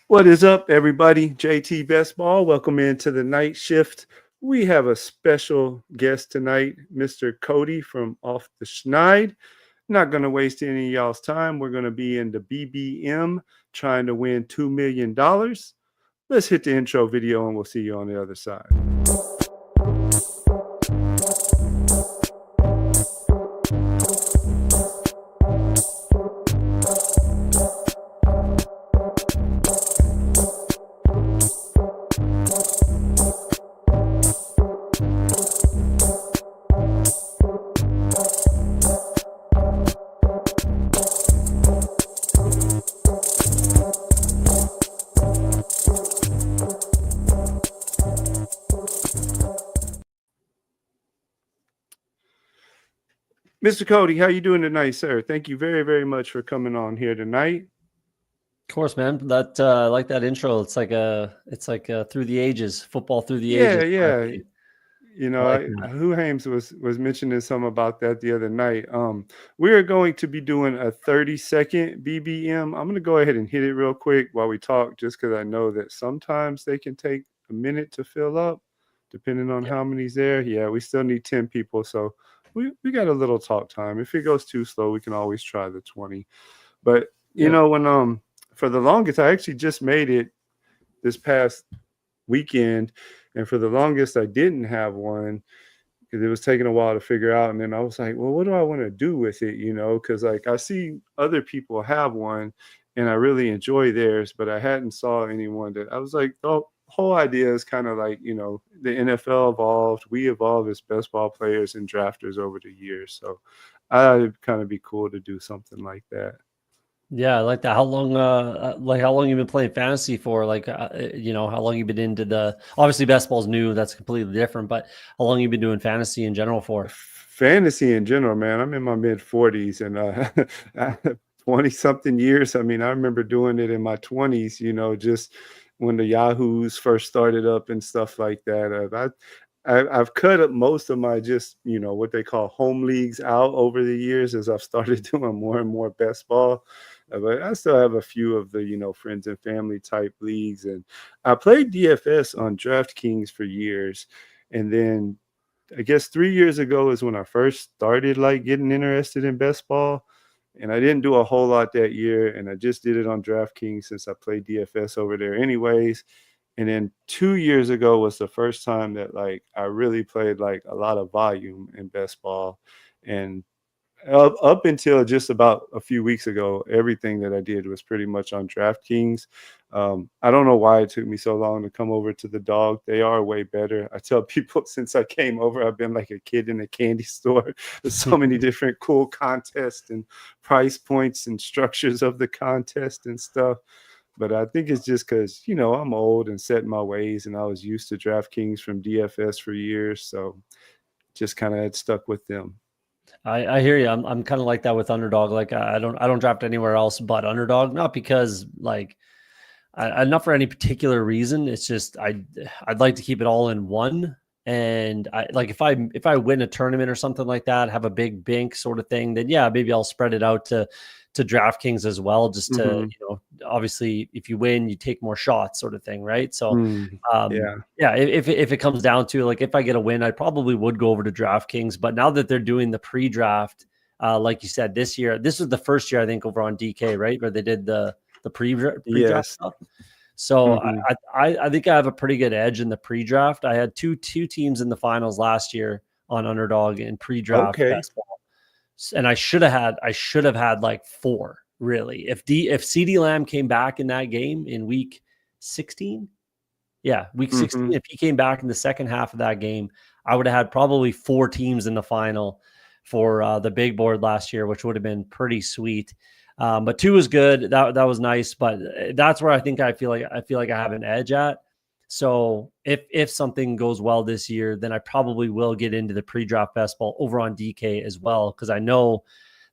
What is up, everybody? JT Best Ball. Welcome into the night shift. We have a special guest tonight, Mr. Cody from off the Schneid. Not going to waste any of y'all's time. We're going to be in the BBM trying to win $2 million. Let's hit the intro video and we'll see you on the other side. Mr. Cody, how you doing tonight, sir? Thank you very, very much for coming on here tonight. Of course, man. That I like that intro. It's like through the ages, football through the Yeah, ages. yeah. You I know, like that. Who Hames was mentioning something about that the other night. We are going to be doing a 30-second BBM. I'm going to go ahead and hit it real quick while we talk, just because I know that sometimes they can take a minute to fill up, depending on Yeah. how many's there. Yeah, we still need 10 people, so we got a little talk time. If it goes too slow, we can always try the 20. But you Yeah. know, when for the longest, I actually just made it this past weekend, and for the longest, I didn't have one because it was taking a while to figure out. And then I was like, well, what do I want to do with it? You know, because like I see other people have one, and I really enjoy theirs, but I hadn't saw anyone that I was like, the whole idea is kind of like, you know, the NFL evolved, we evolved as best ball players and drafters over the years. So I'd kind of be cool to do something like that. Yeah, I like that. How long you been playing fantasy for? How long you been into the obviously basketball's new, that's completely different, but how long you been doing fantasy in general for? Fantasy in general, man. I'm in my mid 40s and 20 something years. I mean, I remember doing it in my 20s, you know, just when the Yahoos first started up and stuff like that. I've cut up most of my just, you know, what they call home leagues out over the years as I've started doing more and more best ball. But I still have a few of the, you know, friends and family type leagues. And I played DFS on DraftKings for years. And then I guess 3 years ago is when I first started like getting interested in best ball. And I didn't do a whole lot that year. And I just did it on DraftKings since I played DFS over there anyways. And then 2 years ago was the first time that like I really played like a lot of volume in best ball. And up until just about a few weeks ago, everything that I did was pretty much on DraftKings. I don't know why it took me so long to come over to the dog. They are way better. I tell people since I came over, I've been like a kid in a candy store. There's so many different cool contests and price points and structures of the contest and stuff. But I think it's just because, you know, I'm old and set in my ways and I was used to DraftKings from DFS for years. So just kind of had stuck with them. I hear you. I'm kind of like that with Underdog. Like I don't draft anywhere else but Underdog, not because like not for any particular reason. It's just I'd like to keep it all in one. And I like if I win a tournament or something like that, have a big bank sort of thing, then yeah, maybe I'll spread it out to DraftKings as well, just to, Mm-hmm. obviously if you win, you take more shots sort of thing, right? So Yeah. yeah, if it comes down to like if I get a win, I probably would go over to DraftKings. But now that they're doing the pre-draft, like you said, this was the first year I think over on DK, right, where they did the pre-draft Yes. stuff. So Mm-hmm. I think I have a pretty good edge in the pre-draft. I had two teams in the finals last year on Underdog in pre-draft Okay. best ball, and I should have had like four really. If CeeDee Lamb came back in that game in week 16, yeah, week 16. Mm-hmm. If he came back in the second half of that game, I would have had probably four teams in the final for the big board last year, which would have been pretty sweet. But two was good. That was nice. But that's where I feel like I have an edge at. So if something goes well this year, then I probably will get into the pre-draft best ball over on DK as well, because I know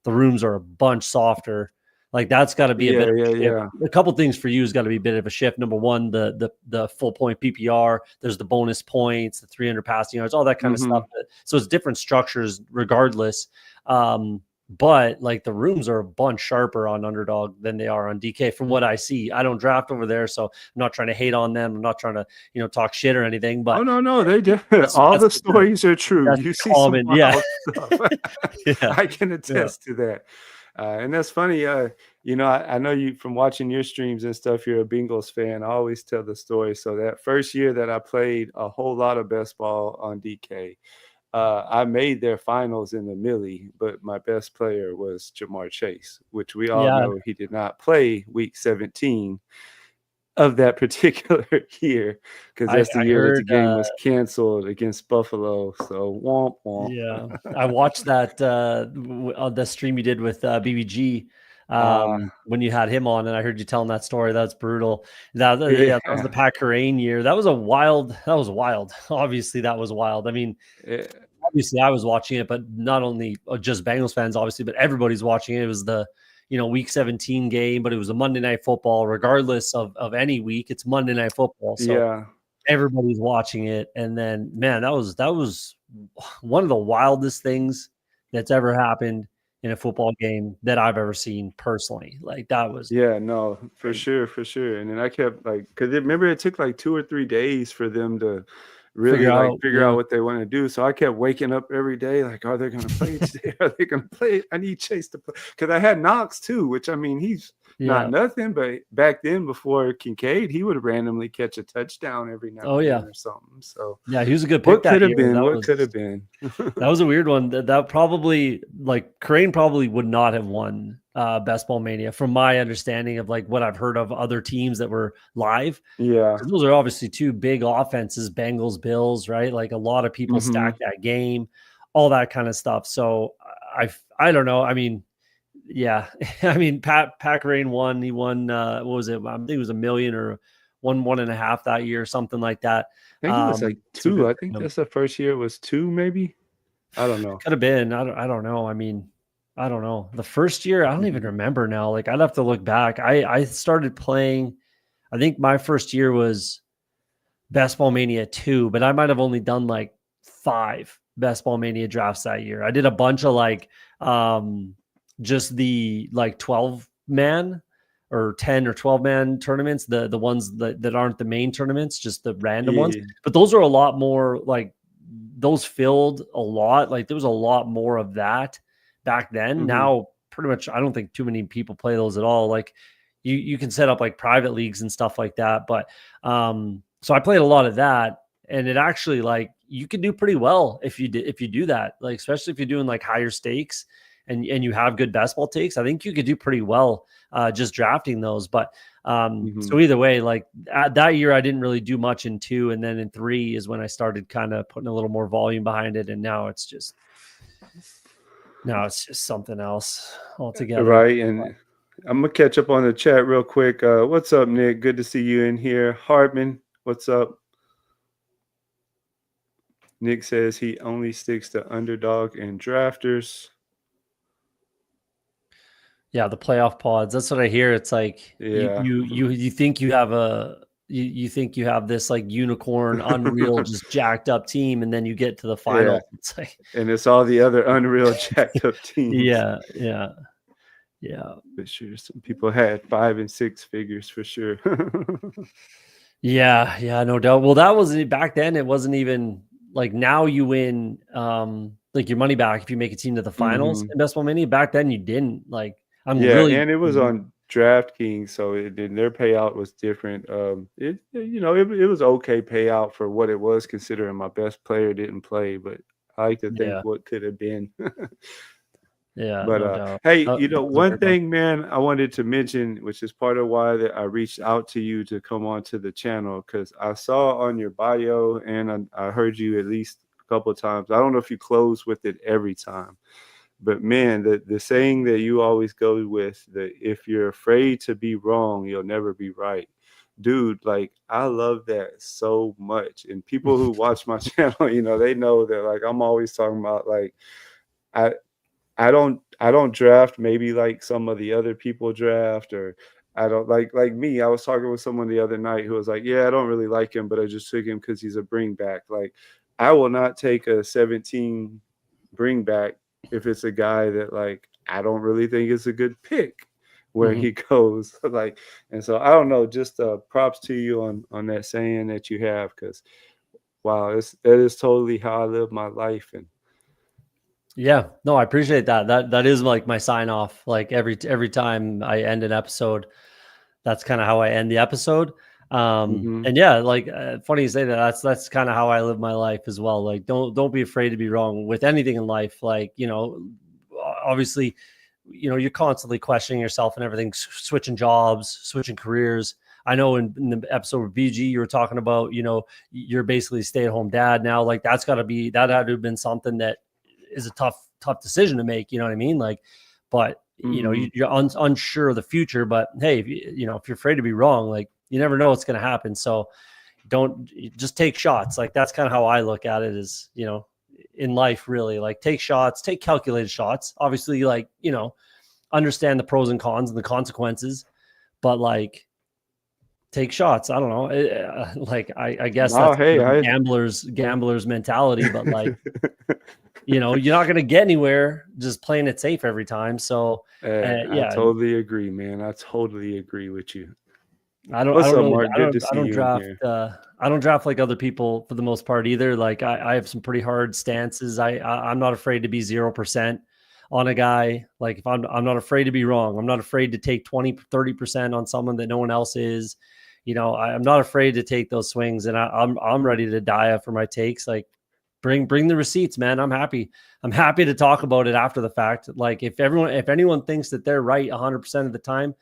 the rooms are a bunch softer. Like that's got to be a bit of a shift. Yeah. A couple things for you has got to be a bit of a shift. Number one, the full point PPR. There's the bonus points, the 300 passing yards, all that kind of Mm-hmm. stuff. So it's different structures regardless. but like the rooms are a bunch sharper on Underdog than they are on DK from what I see. I don't draft over there, so I'm not trying to hate on them. I'm not trying to, talk shit or anything, Oh, but no, they did. All that's the just the stories are true. that's You the see some common. Yeah. wild stuff. Yeah. I can Yeah. attest to that. And that's funny. I know you from watching your streams and stuff, you're a Bengals fan. I always tell the story. So that first year that I played a whole lot of best ball on DK, I made their finals in the Millie, but my best player was Jamar Chase, which we all Yeah. know he did not play week 17 of that particular year, because I that's the I year that the heard, game was canceled against Buffalo. So womp womp. yeah, I watched that on the stream you did with BBG Uh, when you had him on, and I heard you telling that story. That's brutal. Yeah, that was the yeah, Pat Kerrane year. That was wild. That was wild. Obviously, that was wild. I mean, eh, obviously, I was watching it, but not only just Bengals fans, obviously, but everybody's watching it. It was the Week 17 game, but it was a Monday Night Football, regardless of any week. It's Monday Night Football, so yeah, everybody's watching it. And then, man, that was one of the wildest things that's ever happened in a football game that I've ever seen personally. Like that was yeah. No, for crazy. sure, for sure. And then I kept like, because remember it took like 2 or 3 days for them to really Figure like out, figure out yeah, what they want to do. So I kept waking up every day like, are they going to play today? Are they going to play? I need Chase to play, because I had Knox too, which I mean he's not yeah, nothing, but back then before Kincaid, he would randomly catch a touchdown every now oh and yeah, then or something. So yeah. He was a good pick what that could have year. been? That What was could have been? That was a weird one. That probably like Crane probably would not have won Best Ball Mania from my understanding of like what I've heard of other teams that were live. Yeah. 'Cause those are obviously two big offenses, Bengals, Bills, right? Like a lot of people Hmm. stacked that game, all that kind of stuff. So I don't know. I mean, yeah. I mean, Pat Rain won. He won what was it? I think it was a million or one and a half that year, something like that. I think it was like So two. good I for think him. that's the first year it was two, maybe. I don't know. Could have been. I don't know. I mean, I don't know. The first year, I don't even Mhm. remember now. Like I'd have to look back. I started playing. I think my first year was Best Ball Mania 2, but I might have only done like 5 Best Ball Mania drafts that year. I did a bunch of like just the like 12 man or 10 or 12 man tournaments, the ones that aren't the main tournaments, just the random ones. Yeah. But those are a lot more like those filled a lot. Like there was a lot more of that back then. Hmm. Now pretty much I don't think too many people play those at all. Like you can set up like private leagues and stuff like that, but so I played a lot of that, and it actually like you can do pretty well if you do that, like especially if you're doing like higher stakes and you have good best ball takes. I think you could do pretty well just drafting those. But Hmm. so either way, like that year I didn't really do much in 2, and then in 3 is when I started kind of putting a little more volume behind it, and now it's just something else altogether. Right. And I'm gonna catch up on the chat real quick. What's up, Nick? Good to see you in here. Hartman, what's up? Nick says he only sticks to underdog and drafters. Yeah, the playoff pods. That's what I hear. It's like Yeah. you think you have you think you have this like unicorn, unreal, just jacked up team, and then you get to the Yeah. finals. It's like And it's all the other unreal jacked up teams. yeah, yeah, yeah, For sure. Some people had 5 and 6 figures for sure. yeah, yeah, no doubt. Well, that was back then. It wasn't even like now you win like your money back if you make a team to the finals Hmm. in Best Ball Mini. Back then you didn't. Like I'm Yeah, really and it was on DraftKings, so their payout was different. It was okay payout for what it was, considering my best player didn't play, but I like to think yeah, what could have been. yeah, But no doubt. hey, That was a one weird one. thing, man, I wanted to mention, which is part of why that I reached out to you to come onto the channel, because I saw on your bio and I heard you at least a couple of times. I don't know if you close with it every time, but man, the saying that you always go with, that if you're afraid to be wrong, you'll never be right. Dude, like I love that so much. And people who watch my channel, they know that like I'm always talking about like I I don't draft maybe like some of the other people draft, or I don't like me. I was talking with someone the other night who was like, "Yeah, I don't really like him, but I just took him because he's a bring back." Like, I will not take a 17 bring back if it's a guy that like I don't really think it's a good pick where Hmm. he goes. Like, and so I don't know. Just props to you on that saying that you have, because wow, that is totally how I live my life. And Yeah, no, I appreciate that. That is like my sign off. Like every time I end an episode, that's kind of how I end the episode. hmm And yeah, like funny you say that. That's kind of how I live my life as well. Like don't be afraid to be wrong with anything in life. Like obviously, you're constantly questioning yourself and everything, switching jobs, switching careers. I know in the episode with BG, you were talking about, you're basically a stay at home dad now. Like that had to have been something that is a tough decision to make. You know what I mean? Like, but hmm you're unsure of the future. But hey, if you're afraid to be wrong, like you never know what's going to happen. So don't just take shots. Like that's kind of how I look at it. Is in life really, like take shots, take calculated shots. Obviously, like understand the pros and cons and the consequences, but like take shots. I don't know. Like I guess no, that's hey, gambler's mentality, but like you're not going to get anywhere just playing it safe every time. So I yeah, totally agree, man. I totally agree with you. I What's don't up, really Mark? Good to see you in here. I don't draft like other people for the most part either. Like I have some pretty hard stances. I'm not afraid to be 0% on a guy. Like if I'm not afraid to be wrong. I'm not afraid to take 20-30% on someone that no one else is. I'm not afraid to take those swings, and I'm ready to die for my takes. Like bring the receipts, man. I'm happy. I'm happy to talk about it after the fact. Like if anyone thinks that they're right 100% of the time,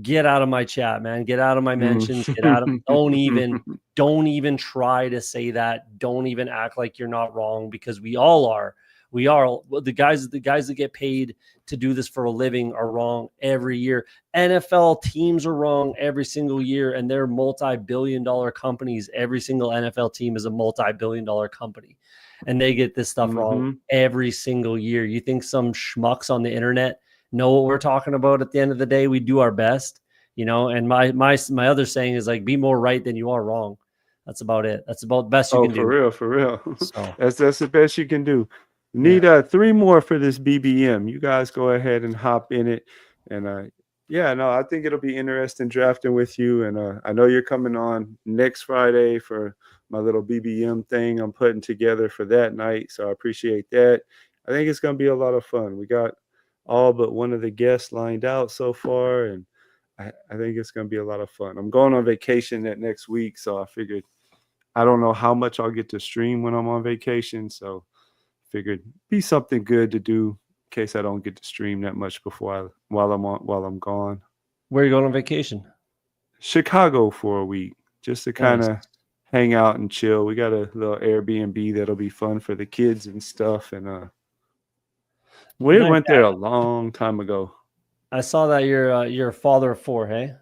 get out of my chat, man. Get out of my mentions. Get out of don't even try to say that. Don't even act like you're not wrong, because we all are. We are. The guys that get paid to do this for a living are wrong every year. NFL teams are wrong every single year, and they're multi-billion-dollar companies. Every single NFL team is a multi-billion-dollar company, and they get this stuff wrong hmm every single year. You think some schmucks on the internet know what we're talking about? At the end of the day, we do our best, and my other saying is like, be more right than you are wrong. That's about it. That's about the best you Oh, can for do. real, for real. So That's the best you can do. yeah. Need three more for this BBM. You guys go ahead and hop in it. And yeah, no, I think it'll be interesting drafting with you. And I know you're coming on next Friday for my little BBM thing I'm putting together for that night. So I appreciate that. I think it's gonna be a lot of fun. We got all but one of the guests lined out so far, and I think it's gonna be a lot of fun. I'm going on vacation that next week, so I figured I don't know how much I'll get to stream when I'm on vacation, so figured be something good to do in case I don't get to stream that much while I'm gone. Where are you going on vacation? Chicago for a week just to kind Nice. of hang out and chill. We got a little Airbnb that'll be fun for the kids and stuff, and we Nice. went there a long time ago. I saw that you're a father of four. Hey,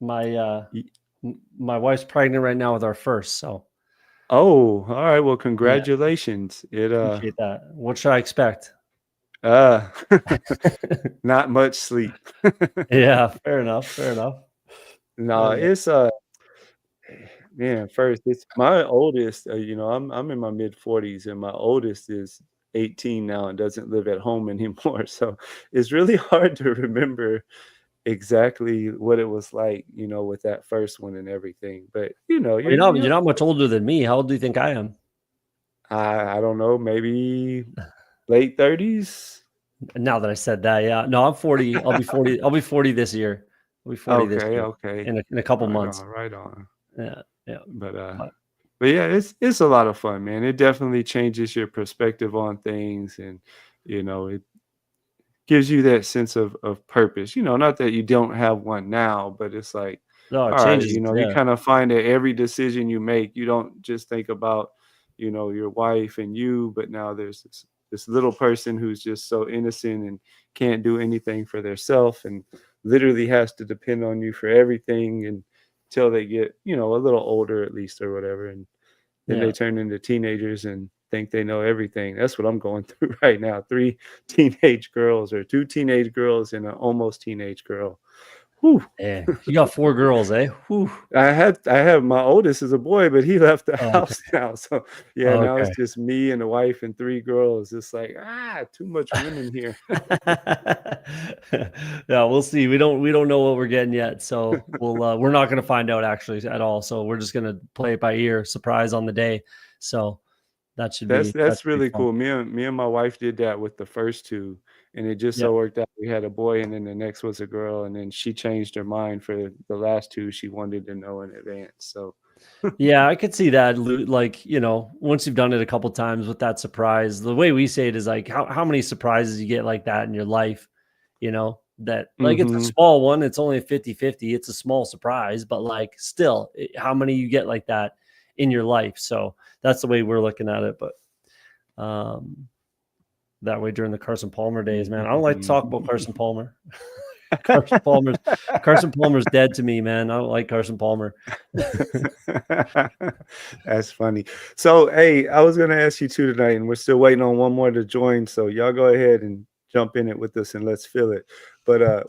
my Y- my wife's pregnant right now with our first. So Oh, all right. Well, yeah, congratulations. It appreciate that. What should I expect? uh not much sleep. Yeah, fair enough. Fair enough. No, Fair enough. it's man, first it's my oldest, I'm in my mid 40s and my oldest is 18 now and doesn't live at home anymore. So it's really hard to remember exactly what it was like, with that first one and everything. But Well, you're not much older than me. How old do you think I am? I don't know, maybe late 30s. Now that I said that, yeah. No, I'm 40. I'll be 40. I'll be 40 this year. I'll be 40 this Okay, year okay. in a couple Right months. on, right on. Yeah, yeah. But But but yeah, it's a lot of fun, man. It definitely changes your perspective on things, and it gives you that sense of purpose. Not that you don't have one now, but it's like, no, it all right, changes. you Yeah, kind of find that every decision you make, you don't just think about, your wife and you, but now there's this little person who's just so innocent and can't do anything for themselves and literally has to depend on you for everything and until they get, a little older at least or whatever. And then they yeah. turn into teenagers and think they know everything. That's what I'm going through right now. Three teenage girls or two teenage girls and an almost teenage girl. Whew. Yeah, you got 4 girls, eh? Whew. I have my oldest is a boy, but he left the Oh, okay. house now. So yeah, now it's Okay. just me and the wife and 3 girls. It's like, too much women here. Yeah, we'll see. We don't know what we're getting yet, so we're not gonna find out actually at all. So we're just gonna play it by ear, surprise on the day. So that That's should be really fun. cool. Me and my wife did that with the first 2, and it just Yeah. so worked out we had a boy, and then the next was a girl, and then she changed her mind for the last 2, she wanted to know in advance, so Yeah, I could see that. Like, once you've done it a couple times with that surprise, the way we say it is like, how many surprises you get like that in your life, that like it's a Mhm. small one. It's only a 50-50. It's a small surprise, but like still, how many you get like that in your life. So that's the way we're looking at it. But um, that way during the Carson Palmer days, man, I don't like to talk about Carson Palmer. Carson Palmer's Carson Palmer's dead to me, man. I don't like Carson Palmer. That's funny. So, hey, I was gonna ask you 2 tonight, and we're still waiting on one more to join, so y'all go ahead and jump in it with us, and let's feel it. But,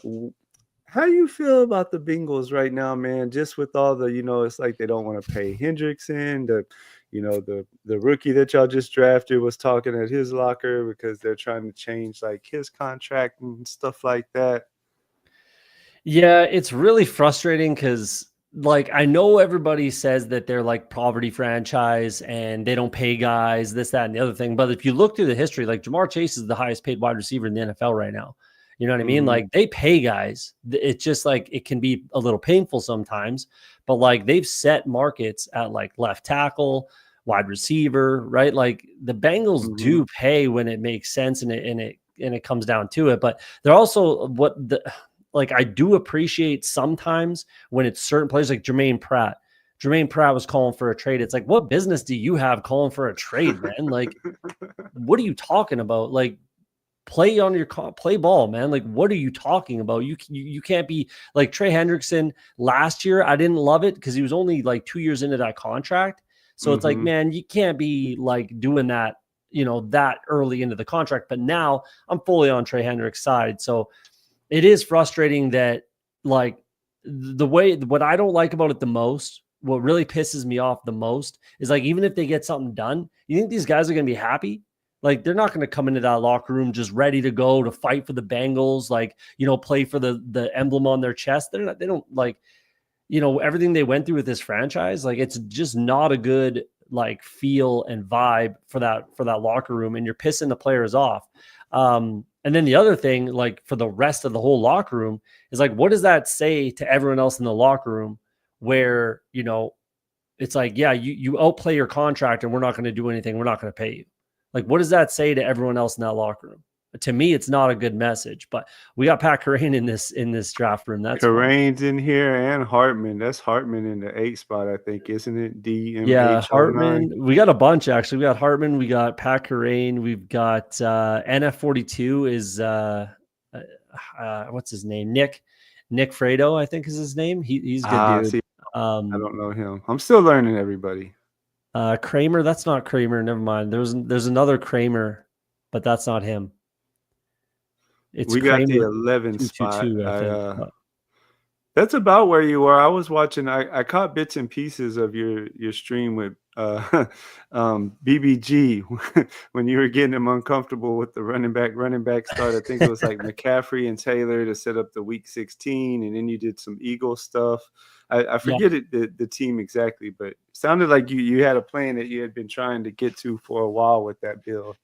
how you feel about the Bengals right now, man? Just with all the, it's like they don't wanna pay Hendrickson, the rookie that y'all just drafted was talking at his locker because they're trying to change, like, his contract and stuff like that. Yeah, it's really frustrating because, like, I know everybody says that they're like poverty franchise and they don't pay guys, this, that, and the other thing. But if you look through the history, like Jamar Chase is the highest paid wide receiver in the NFL right now. You know what I mean? Mhm, Like they pay guys. It's just like it can be a little painful sometimes, but like they've set markets at like left tackle, wide receiver, right? Like the Bengals mhm, do pay when it makes sense and it comes down to it. But they're also what the like I do appreciate sometimes when it's certain players like Jermaine Pratt. Jermaine Pratt was calling for a trade. It's like, what business do you have calling for a trade, man? Like, what are you talking about? Like, play on your play ball, man. Like, what are you talking about? You can't be like Trey Hendrickson last year. I didn't love it because he was only like 2 years into that contract. So it's like, mhm. man, you can't be like doing that, that early into the contract. But now I'm fully on Trey Hendrick's side. So it is frustrating that like the way what I don't like about it the most, what really pisses me off the most is like even if they get something done, you think these guys are going to be happy? Like they're not going to come into that locker room just ready to go to fight for the Bengals, like play for the emblem on their chest. They're not. They don't like everything they went through with this franchise. Like it's just not a good like feel and vibe for that locker room, and you're pissing the players off. And then the other thing, like for the rest of the whole locker room, is like, what does that say to everyone else in the locker room? Where it's like, yeah, you outplay your contract, and we're not going to do anything. We're not going to pay you. Like, what does that say to everyone else in that locker room? To me, it's not a good message. But we got Pat Kerrane in this draft room. That's fun. Kerrane's in here and Hartman. That's Hartman in the 8 spot, I think, isn't it? Yeah, DMH09. Hartman. We got a bunch actually. We got Hartman. We got Pat Kerrane. We've got NF42 is what's his name? Nick Fredo, I think is his name. He's a good dude. See, I Um, don't know him. I'm still learning everybody. Kramer. That's not Kramer. Never mind. There's another Kramer, but that's not him. It's We got the Kramer 11 spot. 222, I think. But That's about where you are. I was watching. I caught bits and pieces of your stream with BBG when you were getting him uncomfortable with the running back start. I think it was like McCaffrey and Taylor to set up the Week 16, and then you did some Eagle stuff. I yeah, forget the team exactly, but it sounded like you had a plan that you had been trying to get to for a while with that build.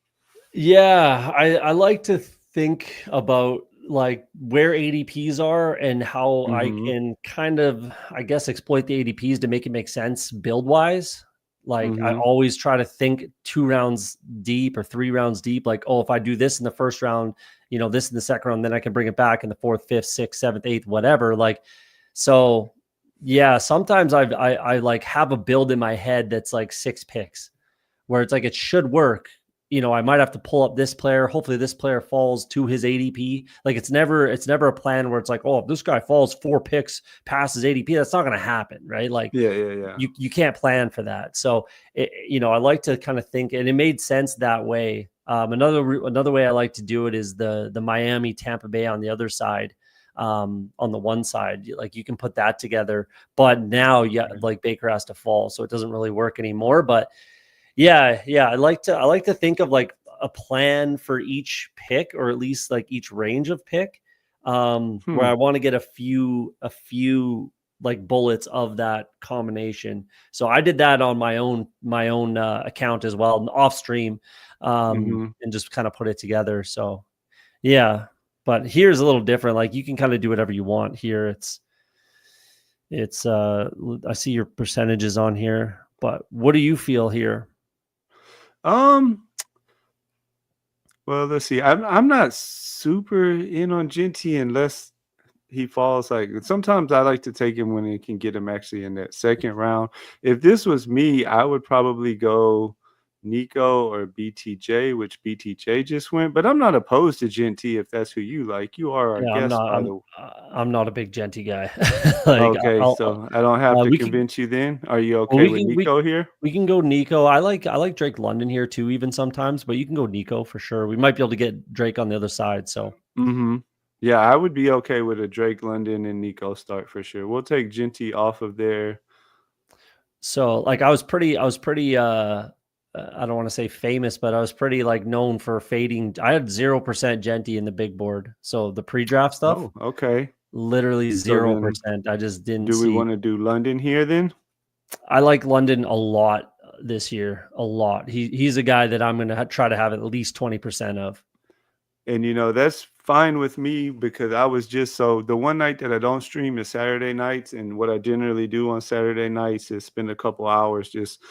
yeah. I like to think about like where ADPs are and how I Mhm. can kind of, I guess, exploit the ADPs to make it make sense build wise. Like I Mhm. always try to think 2 rounds deep or 3 rounds deep. Like, oh, if I do this in the first round, this in the second round, then I can bring it back in the fourth, fifth, sixth, seventh, eighth, whatever. Like, so yeah, sometimes I like have a build in my head that's like 6 picks where it's like it should work. I might have to pull up this player. Hopefully this player falls to his ADP. Like it's never a plan where it's like, oh, if this guy falls 4 picks past his ADP, that's not going to happen, right? Like Yeah, yeah, yeah. you can't plan for that. So I like to kind of think, and it made sense that way. Another way I like to do it is the Miami Tampa Bay on the other side. on the one side. Like you can put that together, but now like Baker has to fall, so it doesn't really work anymore. But yeah, I like to think of like a plan for each pick, or at least like each range of pick, where I want to get a few like bullets of that combination. So I did that on my own account as well, off stream, and just kind of put it together. So yeah, but here's a little different. Like you can kind of do whatever you want here. It's I see your percentages on here, but what do you feel here? Well, let's see. I'm not super in on Genty unless he falls. Like sometimes I like to take him when he can get him actually in that second round. If this was me, I would probably go Nico or BTJ, which BTJ just went. But I'm not opposed to Genty if that's who you like. You are our Yeah, guest, by the way. I'm not a big Genty guy. Like Okay, so I don't have to we can convince you then. Are you well, okay with Nico here? we can go Nico. I like Drake London here too, even sometimes, but you can go Nico for sure. We might be able to get Drake on the other side. So Yeah, I would be okay with a Drake London and Nico start for sure. We'll take Genty off of there. like I was pretty I don't want to say famous, but I was pretty like known for fading. I had 0% Genty in the big board. So the pre-draft stuff, Oh, okay. literally So then 0%. I just didn't do we see. want to do London here then? I like London a lot this year, a lot. He's a guy that I'm going to try to have at least 20% of. And that's fine with me because I was just the one night that I don't stream is Saturday nights. And what I generally do on Saturday nights is spend a couple hours just,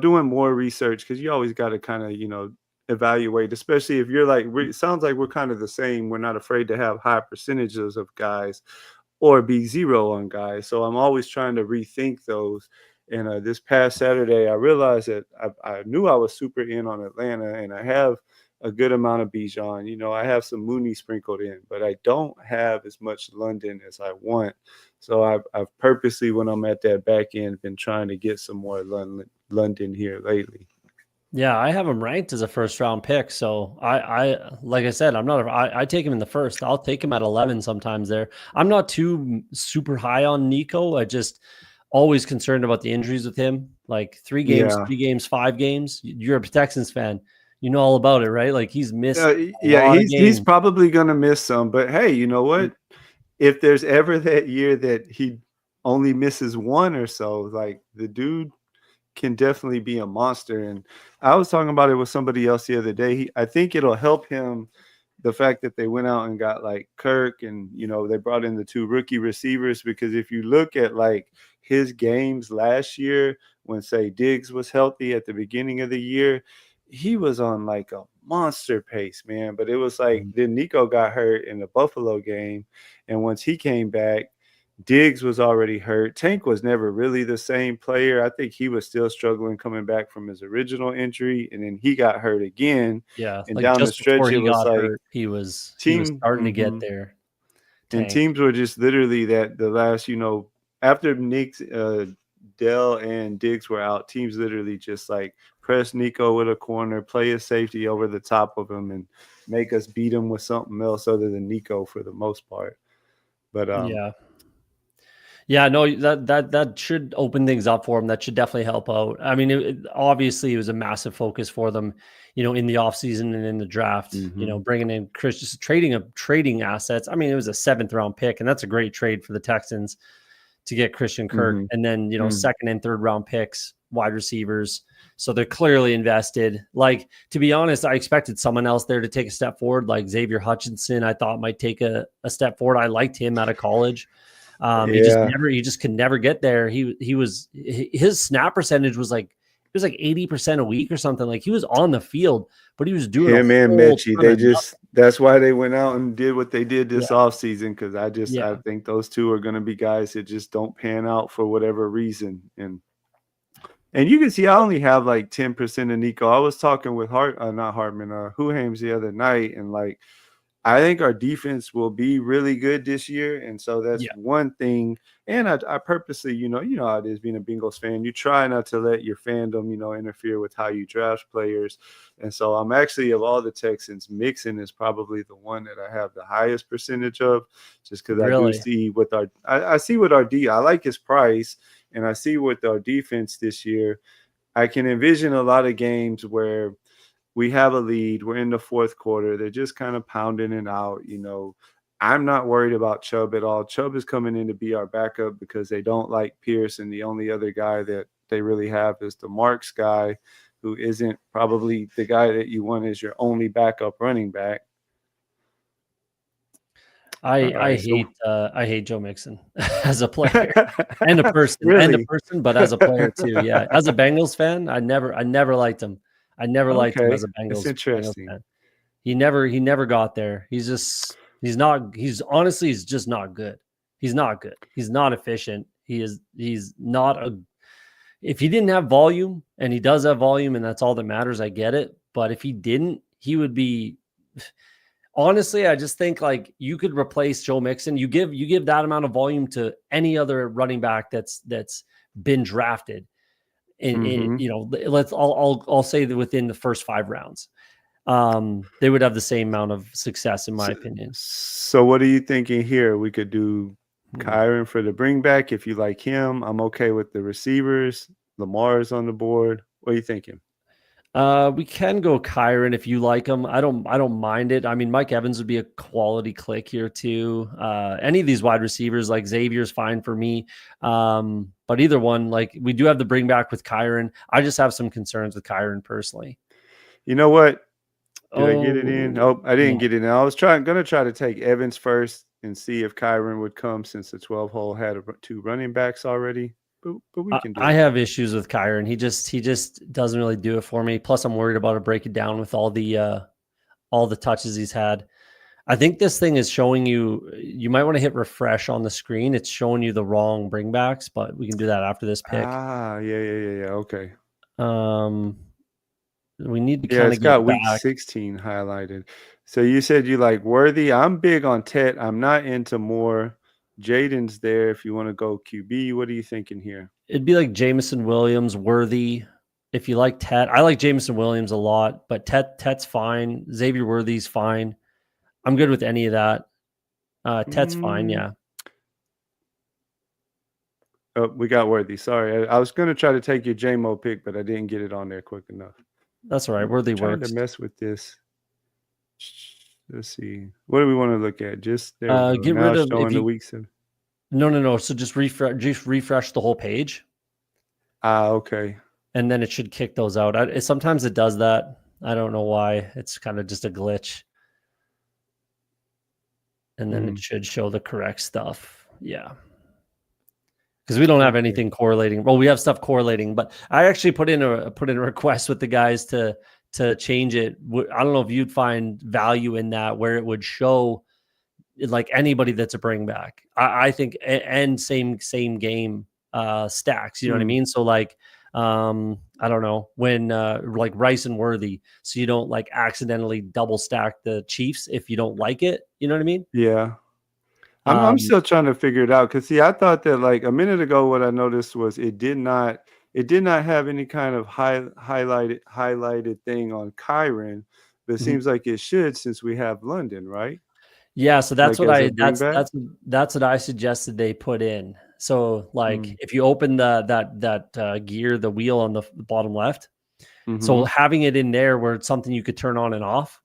doing more research because you always got to kind of, evaluate, especially if you're like, it sounds like we're kind of the same. We're not afraid to have high percentages of guys or be zero on guys. So I'm always trying to rethink those. And this past Saturday, I realized that I knew I was super in on Atlanta, and I have a good amount of Bijan. I have some Mooney sprinkled in, but I don't have as much London as I want. So I've purposely, when I'm at that back end, been trying to get some more London here lately. Yeah, I have him ranked as a first round pick. So I like I said, I take him in the first. I'll take him at 11 sometimes there. I'm not too super high on Nico. I just always concerned about the injuries with him. Like 3 games, Yeah. 3 games, 5 games. You're a Texans fan. You know all about it, right? Like he's missed a Yeah, lot of he's games. probably gonna miss some, but hey, you know what? If there's ever that year that he only misses one or so, like the dude can definitely be a monster. And I was talking about it with somebody else the other day. I think it'll help him, the fact that they went out and got like Kirk, and they brought in the 2 rookie receivers, because if you look at like his games last year when say Diggs was healthy at the beginning of the year, he was on like a monster pace, man. But it was like then Nico got hurt in the Buffalo game, and once he came back, Diggs was already hurt. Tank was never really the same player. I think he was still struggling coming back from his original injury, and then he got hurt again. Yeah, And like down the just before stretch, it he was got like hurt, he was starting to get there. and Tank. teams were just literally that the last, after Nick's Dell and Diggs were out, teams literally just like press Nico with a corner, play a safety over the top of him, and make us beat him with something else other than Nico for the most part. But Yeah. Yeah, no, that should open things up for him. That should definitely help out. I mean, obviously it was a massive focus for them, in the offseason and in the draft, bringing in Chris, just trading assets. I mean, it was a 7th round pick, and that's a great trade for the Texans to get Christian Kirk. And then, 2nd and 3rd round picks, wide receivers. So they're clearly invested. Like, to be honest, I expected someone else there to take a step forward, like Xavier Hutchinson. I thought might take a step forward. I liked him out of college. He just could never get there. His snap percentage was like, it was like 80% a week or something. Like he was on the field, but he was doing him and Mechie. That's why they went out and did what they did this offseason. Cause I think those two are going to be guys that just don't pan out for whatever reason. And you can see I only have like 10% of Nico. I was talking with Huhames the other night, and like, I think our defense will be really good this year, and so that's Yeah, one thing. And I purposely, you know how it is being a Bengals fan. You try not to let your fandom, interfere with how you draft players. And so I'm actually, of all the Texans, Mixon is probably the one that I have the highest percentage of, just because I do really. see with I see with our I like his price, and I see with our defense this year. I can envision a lot of games where we have a lead. We're in the fourth quarter. They're just kind of pounding it out. I'm not worried about Chubb at all. Chubb is coming in to be our backup because they don't like Pierce, and the only other guy that they really have is the Marks guy, who isn't probably the guy that you want as your only backup running back. All I right, so hate I hate Joe Mixon as a player and a really, person, but as a player too. Yeah, as a Bengals fan, I never liked him. I never liked him okay, as a that's Bengals interesting. fan. He never got there. He's honestly he's just not good. He's not good. He's not efficient. He's not a if he didn't have volume, and he does have volume, and that's all that matters, I get it. But if he didn't, he would be honestly, I just think like you could replace Joe Mixon. You give that amount of volume to any other running back that's been drafted. In Hmm. let's I'll say that within the first 5 rounds, they would have the same amount of success, in my So, opinion. so what are you thinking here? We could do Hmm. Kyron for the bring back if you like him. I'm okay with the receivers. Lamar's on the board. What are you thinking? We can go Kyron if you like him. I don't mind it. I mean, Mike Evans would be a quality click here too. Any of these wide receivers, like Xavier's fine for me. But either one, like we do have the bring back with Kyron. I just have some concerns with Kyron personally. You know what? Did I get it in? Oh, Oh, I yeah. didn't get it in. I was gonna try to take Evans first and see if Kyron would come since the 12 hole had two running backs already. But we can I do it. have issues with Kyron. He just doesn't really do it for me. Plus, I'm worried about it breaking down with all the touches he's had. I think this thing is showing you. You might want to hit refresh on the screen. It's showing you the wrong bringbacks, but we can do that after this pick. Ah, yeah. Okay. Um, we need to Yeah, kind it's of get got week back. 16 highlighted. So you said you like Worthy. I'm big on Tet. I'm not into more. Jaden's there if you want to go QB. What are you thinking here? It'd be like Jameson Williams, Worthy. If you like Tet, I like Jameson Williams a lot, but Tet's fine. Xavier Worthy's fine. I'm good with any of that. Tet's fine. Mm, Yeah, oh, we got Worthy. Sorry. I was going to try to take your JMO pick, but I didn't get it on there quick enough. that's all right. I'm Worthy trying to works. mess with this. Let's see. What do we want to look at? Just there we go. Get Now rid it's of if showing the you weeks. no. So just refresh the whole page, Ah, okay. and then it should kick those out. Sometimes it does that. I don't know why. It's kind of just a glitch, and then it Mm, should show the correct stuff. Yeah, because we don't have okay. anything correlating. Well, we have stuff correlating, but I actually put in a request with the guys to change it. I don't know if you'd find value in that, where it would show like anybody that's a bring back. I think and same game stacks. You know what I Mm, mean? So like I don't know when like Rice and Worthy, so you don't like accidentally double stack the Chiefs if you don't like it. You know what I mean? yeah. I'm Um, still trying to figure it out because see, I thought that like a minute ago, what I noticed was it did not have any kind of highlighted thing on Kyron, but it mhm. seems like it should since we have London, right? Yeah, so that's Like what as a I bring back. that's what I suggested they put in. So like Mm, if you open that gear, the wheel on the bottom left, so mm-hmm. having it in there where it's something you could turn on and off,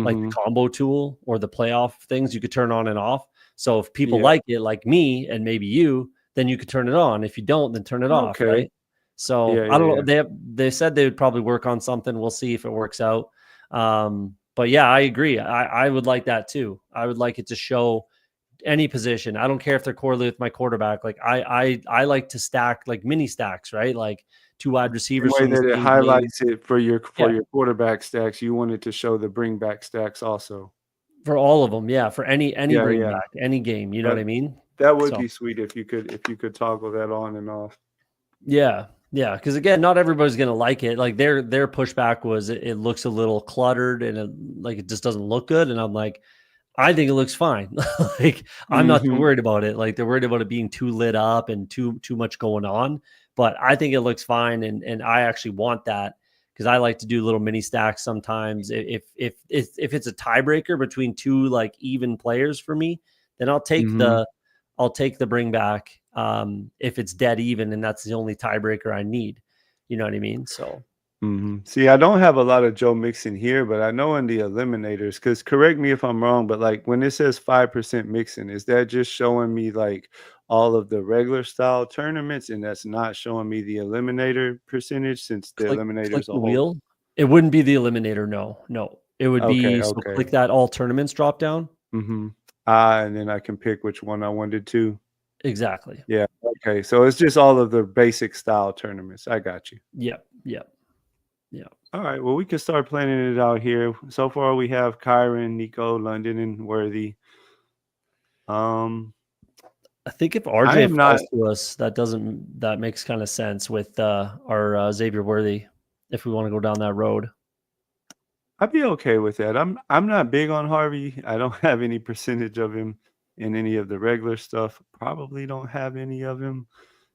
like the Mm-hmm. combo tool or the playoff things you could turn on and off. So if people Yeah. like it, like me and maybe you, then you could turn it on. If you don't, then turn it off, Okay. right? So Yeah. I Yeah. don't know. Yeah. They said they would probably work on something. We'll see if it works out. But yeah, I agree. I would like that too. I would like it to show any position. I don't care if they're correlated with my quarterback. Like I like to stack like mini stacks, right? Like two wide Same receivers way from the that it same game. highlights it for your Yeah, quarterback stacks, you wanted to show the bring back stacks also. for all of them. Yeah, for any Yeah. bring Yeah. back, any game. You know what That I mean? that would So be sweet if you could toggle that on and off. yeah, yeah. Because again, not everybody's gonna like it. Like their pushback was it looks a little cluttered and like it just doesn't look good. And I'm like, I think it looks fine. Like, I'm not too Mhm. worried about it. Like, they're worried about it being too lit up and too much going on. But I think it looks fine, and I actually want that because I like to do little mini stacks sometimes. If it's a tiebreaker between two like even players for me, then Mhm. I'll take the bring back. If it's dead even, and that's the only tiebreaker I need. You know what I mean? So Mhm. See, I don't have a lot of Joe Mixon here, but I know in the eliminators, because correct me if I'm wrong, but like when it says 5% mixing, is that just showing me like all of the regular style tournaments and that's not showing me the eliminator percentage since the click eliminators the a whole. wheel. It wouldn't be the eliminator. No, no. It would Okay, be, so okay. click that all tournaments drop down. Mhm. And then I can pick which one I wanted to. Exactly. Yeah, okay. So it's just all of the basic style tournaments. I got you. Yep. Yep. Yep. All right. Well, we can start planning it out here. So far, we have Kyron, Nico, London, and Worthy. Um, I think if I RJ am not. falls to us, that makes kind of sense with our Xavier Worthy if we want to go down that road. I'd be okay with that. I'm not big on Harvey. I don't have any percentage of him in any of the regular stuff. Probably don't have any of him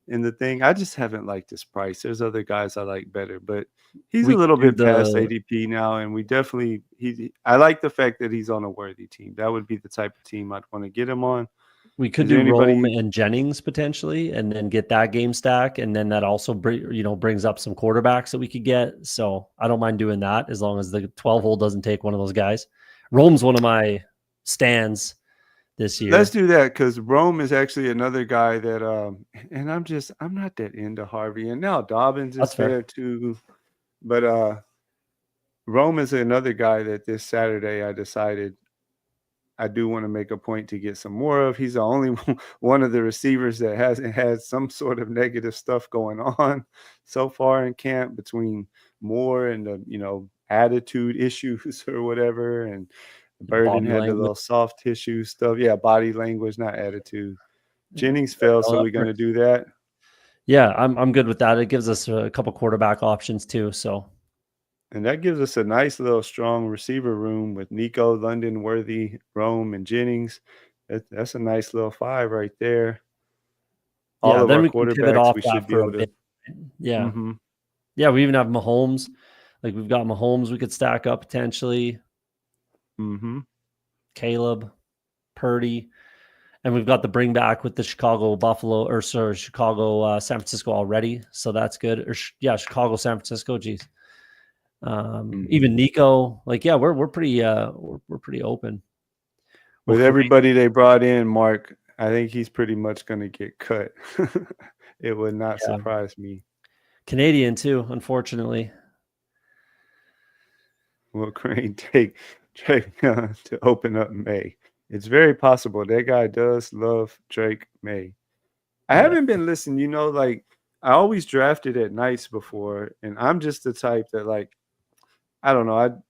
in the thing. I just haven't liked his price. There's other guys I like better, but he's a We could little do bit past the ADP now, and we definitely he. I like the fact that he's on a worthy team. That would be the type of team I'd want to get him on. we could Is there do Rome anybody? and Jennings potentially, and then get that game stack, and then that also brings up some quarterbacks that we could get. So I don't mind doing that as long as the 12 hole doesn't take one of those guys. Rome's one of my stands this Let's year. do that because Rome is actually another guy that, and I'm not that into Harvey, and now Dobbins is That's fair. there too, but Rome is another guy that this Saturday I decided I do want to make a point to get some more of. He's the only one of the receivers that hasn't had some sort of negative stuff going on so far in camp between Moore and the, attitude issues or whatever. And Burden Body had the language. little soft tissue stuff. Yeah, body language, not attitude. Yeah. Jennings fell, No, so that we're gonna works. do that. Yeah, I'm good with that. It gives us a couple quarterback options too. So And that gives us a nice little strong receiver room with Nico, London, Worthy, Rome, and Jennings. That's a nice little five right there. All yeah, of then our we can pivot quarterbacks, off we that should be for a able bit. to. Yeah. Mhm, Yeah, we even have Mahomes. Like, we've got Mahomes we could stack up potentially, mhm. Caleb, Purdy, and we've got the bring back with the Chicago Buffalo or sorry, Chicago San Francisco already. So that's good. Or yeah, Chicago San Francisco. Geez. Mhm. Even Nico, like, yeah, we're pretty we're pretty open. Well, With Kareem, everybody they brought in, Mark, I think he's pretty much gonna get cut. It would not yeah, surprise me. Canadian too, unfortunately. Will Crane take Drake to open up May? It's very possible. That guy does love Drake May. I Yeah. haven't been listening, like I always drafted at nights before, and I'm just the type that like I don't know,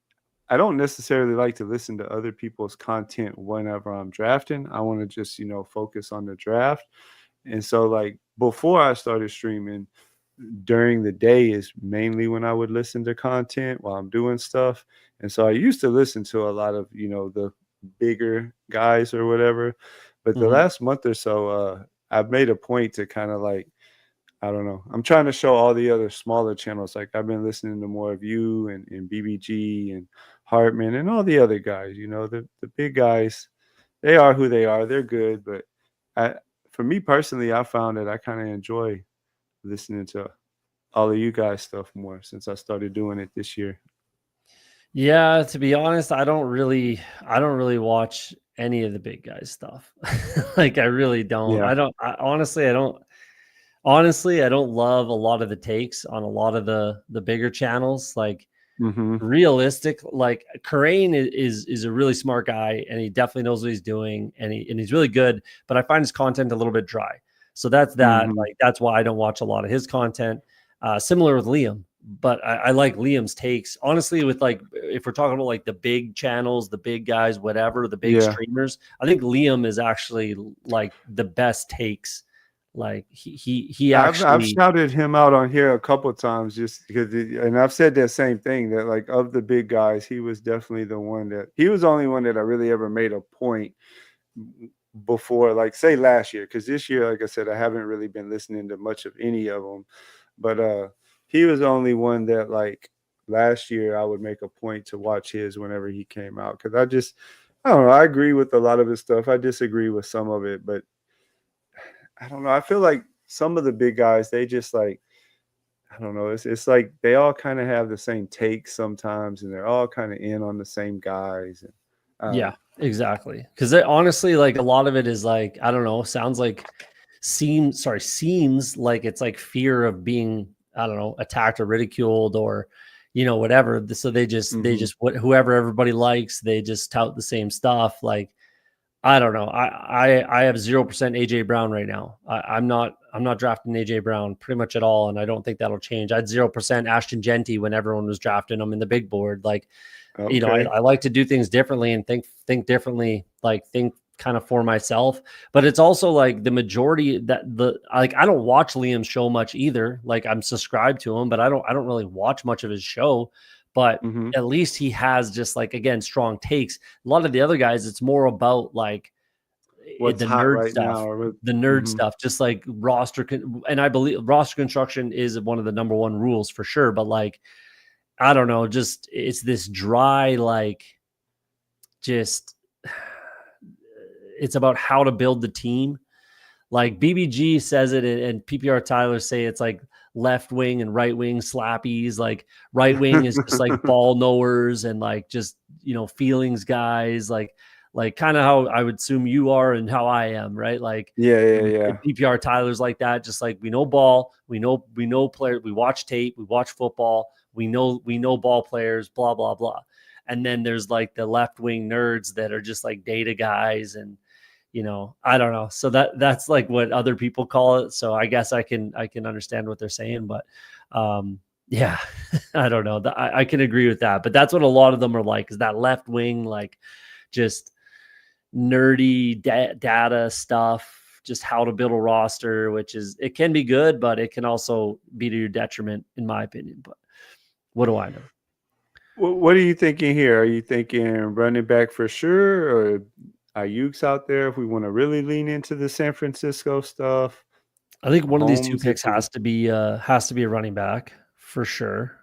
I don't necessarily like to listen to other people's content whenever I'm drafting. I want to just, focus on the draft. And so like before I started streaming, during the day is mainly when I would listen to content while I'm doing stuff. And so I used to listen to a lot of, the bigger guys or whatever. But the Mhm. last month or so, I've made a point to kind of like, I don't know. I'm trying to show all the other smaller channels. Like I've been listening to more of you and BBG and Hartman and all the other guys, the big guys, they are who they are. They're good. But I, for me personally, I found that I kind of enjoy listening to all of you guys stuff more since I started doing it this year. Yeah, to be honest, I don't really watch any of the big guys stuff. Like, I really don't. Yeah. Honestly, I don't love a lot of the takes on a lot of the bigger channels. Like, Mhm. realistic, like, Karain is a really smart guy, and he definitely knows what he's doing, and he's really good, but I find his content a little bit dry. So Mhm. that's why I don't watch a lot of his content. Similar with Liam, but I like Liam's takes. Honestly, with, like, if we're talking about like the big channels, the big guys, whatever, the big Yeah. streamers, I think Liam is actually like the best takes. Like he I've actually, shouted him out on here a couple times just because, and I've said that same thing that like of the big guys, he was definitely the one that he was the only one that I really ever made a point before, like say last year, because this year, like I said, I haven't really been listening to much of any of them, but he was the only one that like last year I would make a point to watch his whenever he came out because I don't know, I agree with a lot of his stuff. I disagree with some of it, but I don't know. I feel like some of the big guys, they just like I don't know. It's like they all kind of have the same takes sometimes, and they're all kind of in on the same guys. And I don't yeah, know. exactly. Because honestly, like a lot of it is like, I don't know, seems like it's like fear of being, I don't know, attacked or ridiculed or, whatever. So they just whoever everybody likes, they just tout the same stuff. Like, I don't know. I have 0% AJ Brown right now. I'm not drafting AJ Brown pretty much at all, and I don't think that'll change. I had 0% Ashton Genty when everyone was drafting him in the big board. Like, Okay. I like to do things differently and think differently, like think kind of for myself. But it's also like the majority I don't watch Liam's show much either. Like I'm subscribed to him, but I don't really watch much of his show. But Hmm. at least he has just like again strong takes. A lot of the other guys, it's more about like What's the hot nerd right stuff, now? Or hmm. just like and I believe roster construction is one of the number one rules for sure. But like I don't know, just it's this dry, like just it's about how to build the team. Like BBG says it, and PPR Tyler say it's like left wing and right wing slappies. Like right wing is just like ball knowers and like just feelings guys. Like kind of how I would assume you are and how I am, right? Like Yeah, yeah, yeah. PPR Tyler's like that. Just like we know ball, we know players, we watch tape, we watch football, we know ball players, blah blah blah. And then there's like the left wing nerds that are just like data guys and I don't know. So that's like what other people call it. So I guess I can understand what they're saying, but yeah, I don't know. I can agree with that, but that's what a lot of them are like, is that left wing, like just nerdy data stuff, just how to build a roster, which it can be good, but it can also be to your detriment, in my opinion. But what do I know? What are you thinking here? Are you thinking running back for sure, or Ayuk's out there if we want to really lean into the San Francisco stuff? I think one of these two Mahomes, if picks we has to be a running back for sure.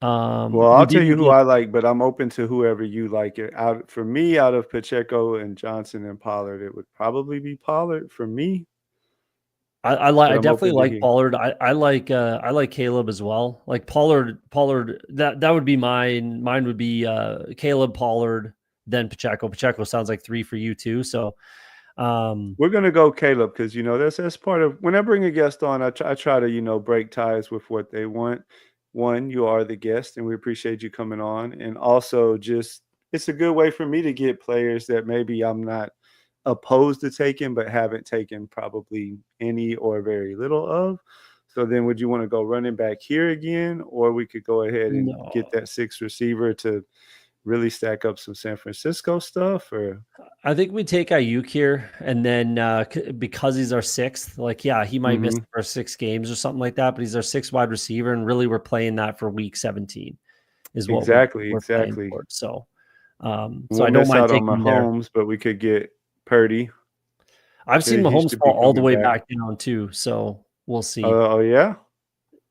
well, We I'll tell you didn't who get. I like, but I'm open to whoever you like. It out for me, out of Pacheco and Johnson and Pollard, it would probably be Pollard for me, but I I'm definitely open to like hear. Pollard. I like Caleb as well. Like Pollard that would be mine. Mine would be Caleb, Pollard, then Pacheco. Pacheco sounds like 3 for you too. So We're gonna go Caleb because that's part of when I bring a guest on. I try to break ties with what they want. One, you are the guest, and we appreciate you coming on. And also, just it's a good way for me to get players that maybe I'm not opposed to taking, but haven't taken probably any or very little of. So then, would you want to go running back here again, or we could go ahead and get no. that sixth receiver to really stack up some San Francisco stuff, or I think we take Ayuk here, and then because he's our sixth, like yeah, he might miss mm-hmm. the first 6 games or something like that, but he's our sixth wide receiver, and really we're playing that for week 17 is what we're Exactly, we're playing exactly. for. So We'll I don't miss mind out on taking him there. Mahomes, but we could get Purdy. I've seen He Mahomes should fall be all the coming way back. back down too, so we'll see. Oh yeah?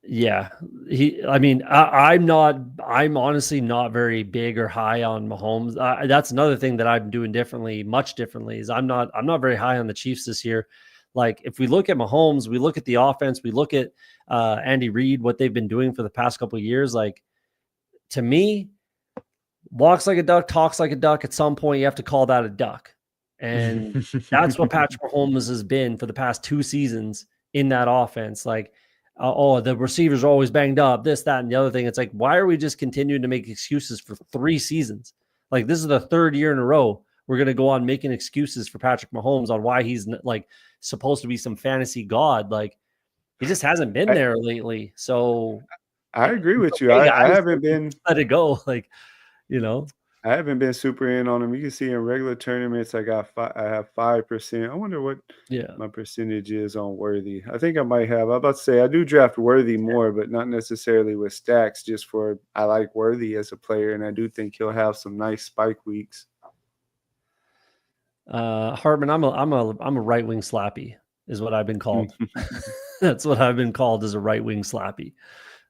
Yeah, I mean, I'm honestly not very big or high on Mahomes. That's another thing that I'm doing differently, much differently, is I'm not very high on the Chiefs this year. Like if we look at Mahomes, we look at the offense, we look at Andy Reid, what they've been doing for the past couple of years. Like to me, walks like a duck, talks like a duck. At some point, you have to call that a duck, and that's what Patrick Mahomes has been for the past 2 seasons in that offense. Like, oh, the receivers are always banged up, this, that, and the other thing. It's like, why are we just continuing to make excuses for 3 seasons? Like, this is the third year in a row we're going to go on making excuses for Patrick Mahomes on why he's like supposed to be some fantasy god. Like, he just hasn't been I, there lately. So I agree it's with you. okay, I guys. haven't Like, been let it go. Like, you know. I haven't been super in on them. You can see in regular tournaments, I have 5%. I wonder what Yeah. my percentage is on Worthy. I think I might have. I'm about to say I do draft Worthy more, but not necessarily with stacks. Just for I like Worthy as a player, and I do think he'll have some nice spike weeks. Hartman, I'm a right wing slappy, is what I've been called. That's what I've been called, as a right wing slappy.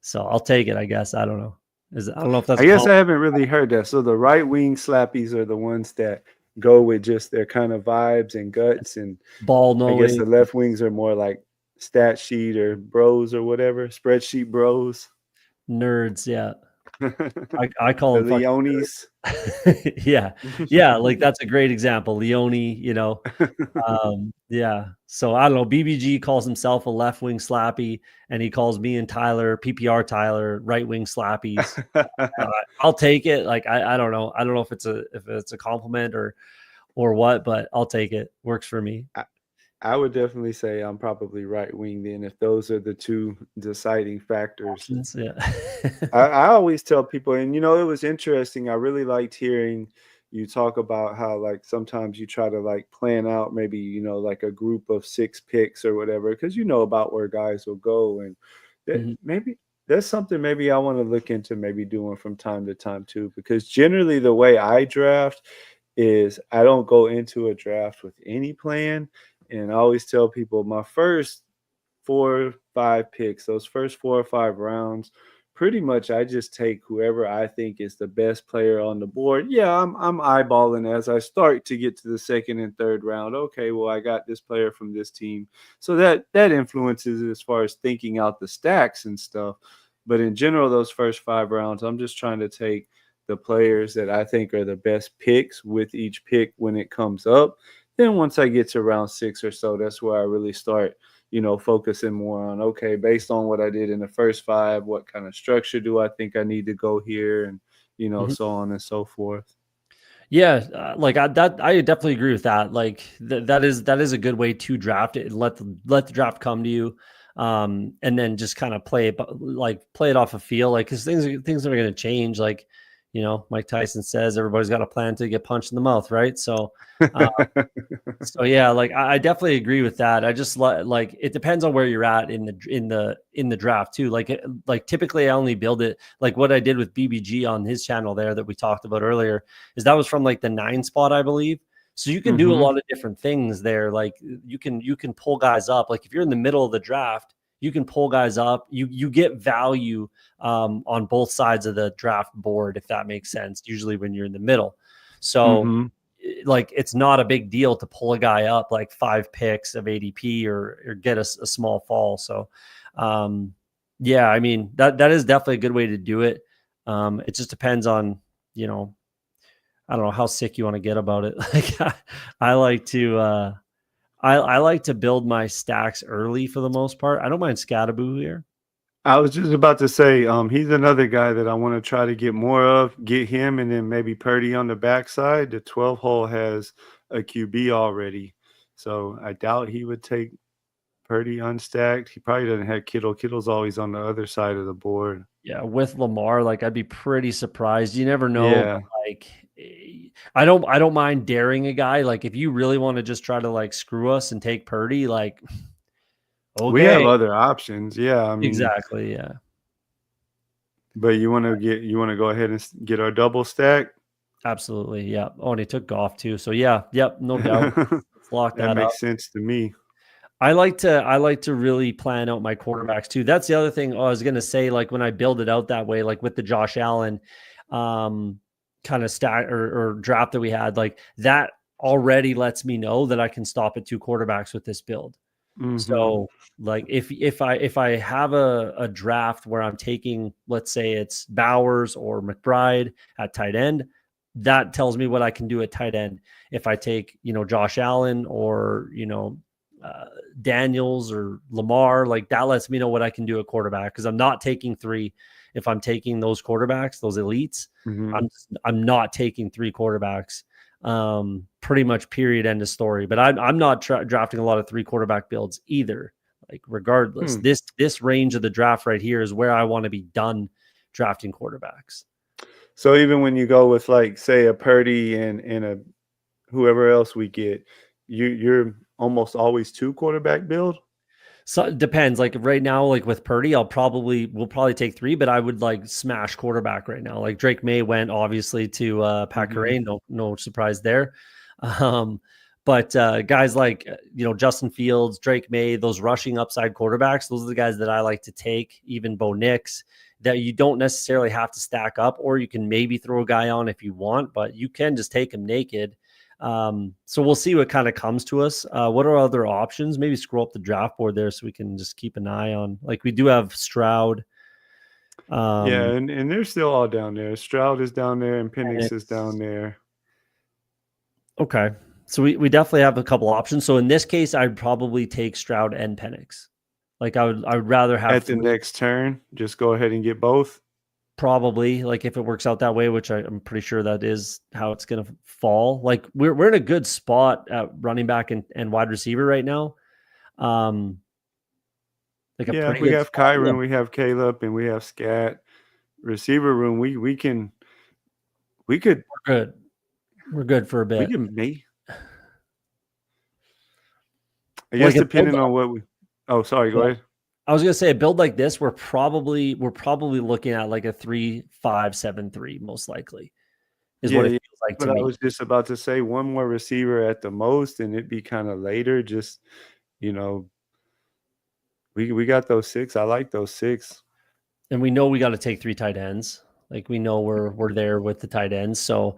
So I'll take it, I guess. I don't know. I don't know if that's I a guess comp. I haven't really heard that. So the right wing slappies are the ones that go with just their kind of vibes and guts, and Ball I guess knowing the left wings are more like stat sheet or bros or whatever, spreadsheet bros. nerds. Yeah. The I call them fucking Leonis. nerds. Yeah. Yeah. Like that's a great example. Leone, yeah. So I don't know. BBG calls himself a left wing slappy, and he calls me and Tyler, PPR Tyler, right wing slappies. Uh, I'll take it. Like I don't know. I don't know if it's a compliment or what, but I'll take it. Works for me. I, I would definitely say I'm probably right wing then if those are the two deciding factors. Options. Yeah. I always tell people, and it was interesting. I really liked hearing you talk about how like sometimes you try to like plan out maybe like a group of 6 picks or whatever because you know about where guys will go, and that Mhm. maybe that's something maybe I want to look into maybe doing from time to time too. Because generally the way I draft is I don't go into a draft with any plan, and I always tell people my first 4 5 picks, those first 4 or 5 rounds, pretty much I just take whoever I think is the best player on the board. Yeah, I'm eyeballing as I start to get to the second and third round. Okay, well I got this player from this team, so that influences as far as thinking out the stacks and stuff. But in general, those first 5 rounds, I'm just trying to take the players that I think are the best picks with each pick when it comes up. Then once I get to round 6 or so, that's where I really start focusing more on, okay, based on what I did in the first 5, what kind of structure do I think I need to go here, and Mhm. so on and so forth. Yeah, like I definitely agree with that. Like that is a good way to draft it. Let the draft come to you, and then just kind of play it off a feel. Like because things are going to change. Like Mike Tyson says, everybody's got a plan to get punched in the mouth, right? Uh, so yeah, like I definitely agree with that. I just like it depends on where you're at in the draft too. Like typically I only build it like what I did with BBG on his channel there that we talked about earlier is that was from like the 9 spot, I believe. So you can do a Hmm. lot of different things there. Like you can pull guys up. Like if you're in the middle of the draft, you can pull guys up. You get value on both sides of the draft board, if that makes sense. Usually when you're in the middle. So Hmm. like it's not a big deal to pull a guy up like 5 picks of ADP or get a small fall. So, yeah, I mean that is definitely a good way to do it. It just depends on you know I don't know how sick you want to get about it. Like I like to I like to build my stacks early for the most part. I don't mind Scatterboo here. I was just about to say, he's another guy that I want to try to get more of, get him, and then maybe Purdy on the backside. The 12 hole has a QB already, so I doubt he would take Purdy unstacked. He probably doesn't have Kittle. Kittle's always on the other side of the board. Yeah, with Lamar, like I'd be pretty surprised. You never know, but Yeah. like I don't mind daring a guy. Like if you really want to just try to like screw us and take Purdy, like We have okay. other options. Yeah, I mean, Exactly. Yeah. but you want to go ahead and get our double stack? Absolutely. Yeah. Oh, and he took golf too. So yeah, yep, no doubt. Let's lock That that up. makes sense to me. I like to really plan out my quarterbacks too. That's the other thing I was gonna say, like when I build it out that way, like with the Josh Allen um kind of stack or draft that we had, like that already lets me know that I can stop at 2 quarterbacks with this build. Mhm. So like if I have a draft where I'm taking, let's say it's Bowers or McBride at tight end, that tells me what I can do at tight end. If I take, Josh Allen or, uh, Daniels or Lamar, like that lets me know what I can do at quarterback because I'm not taking 3. If I'm taking those quarterbacks, those elites, Mhm. I'm not taking 3 quarterbacks. Pretty much period, end of story. But I'm not drafting a lot of 3 quarterback builds either. Like regardless, this range of the draft right here is where I want to be done drafting quarterbacks. So even when you go with like say a Purdy and a whoever else we get, you're almost always two quarterback build. So it depends. Like right now, like with Purdy, we'll probably take three, but I would like smash quarterback right now. Like Drake May went obviously to Pat Hmm. Carey, no surprise there. Um, but guys like Justin Fields, Drake May, those rushing upside quarterbacks, those are the guys that I like to take. Even Bo Nix, that you don't necessarily have to stack up, or you can maybe throw a guy on if you want, but you can just take him naked. So we'll see what kind of comes to us. What are other options? Maybe scroll up the draft board there so we can just keep an eye on. Like we do have Stroud. Yeah, Um, and they're still all down there. Stroud is down there, and Penix is down it's, there. okay, so we definitely have a couple options. So in this case, I'd probably take Stroud and Penix. Like I would rather have At the three. next turn, just go ahead and get both. Probably, like if it works out that way, which I'm pretty sure that is how it's going to fall. Like we're in a good spot at running back and wide receiver right now. Um, like a Yeah, pretty we good have spot. Yeah, Kyron, we have Caleb, and we have Scat. Receiver room, we could we're good. We're good for a we bit. can make. I guess Like a build depending on what we. Oh, sorry. Go yeah. ahead. I was gonna say a build like this, we're probably looking at like a 3-5-7-3, most likely, is Yeah, what it yeah. feels like to But I me. was just about to say one more receiver at the most, and it'd be kind of later. Just you know, we got those six. I like those six. And we know we got to take three tight ends. Like we know we're there with the tight ends. So,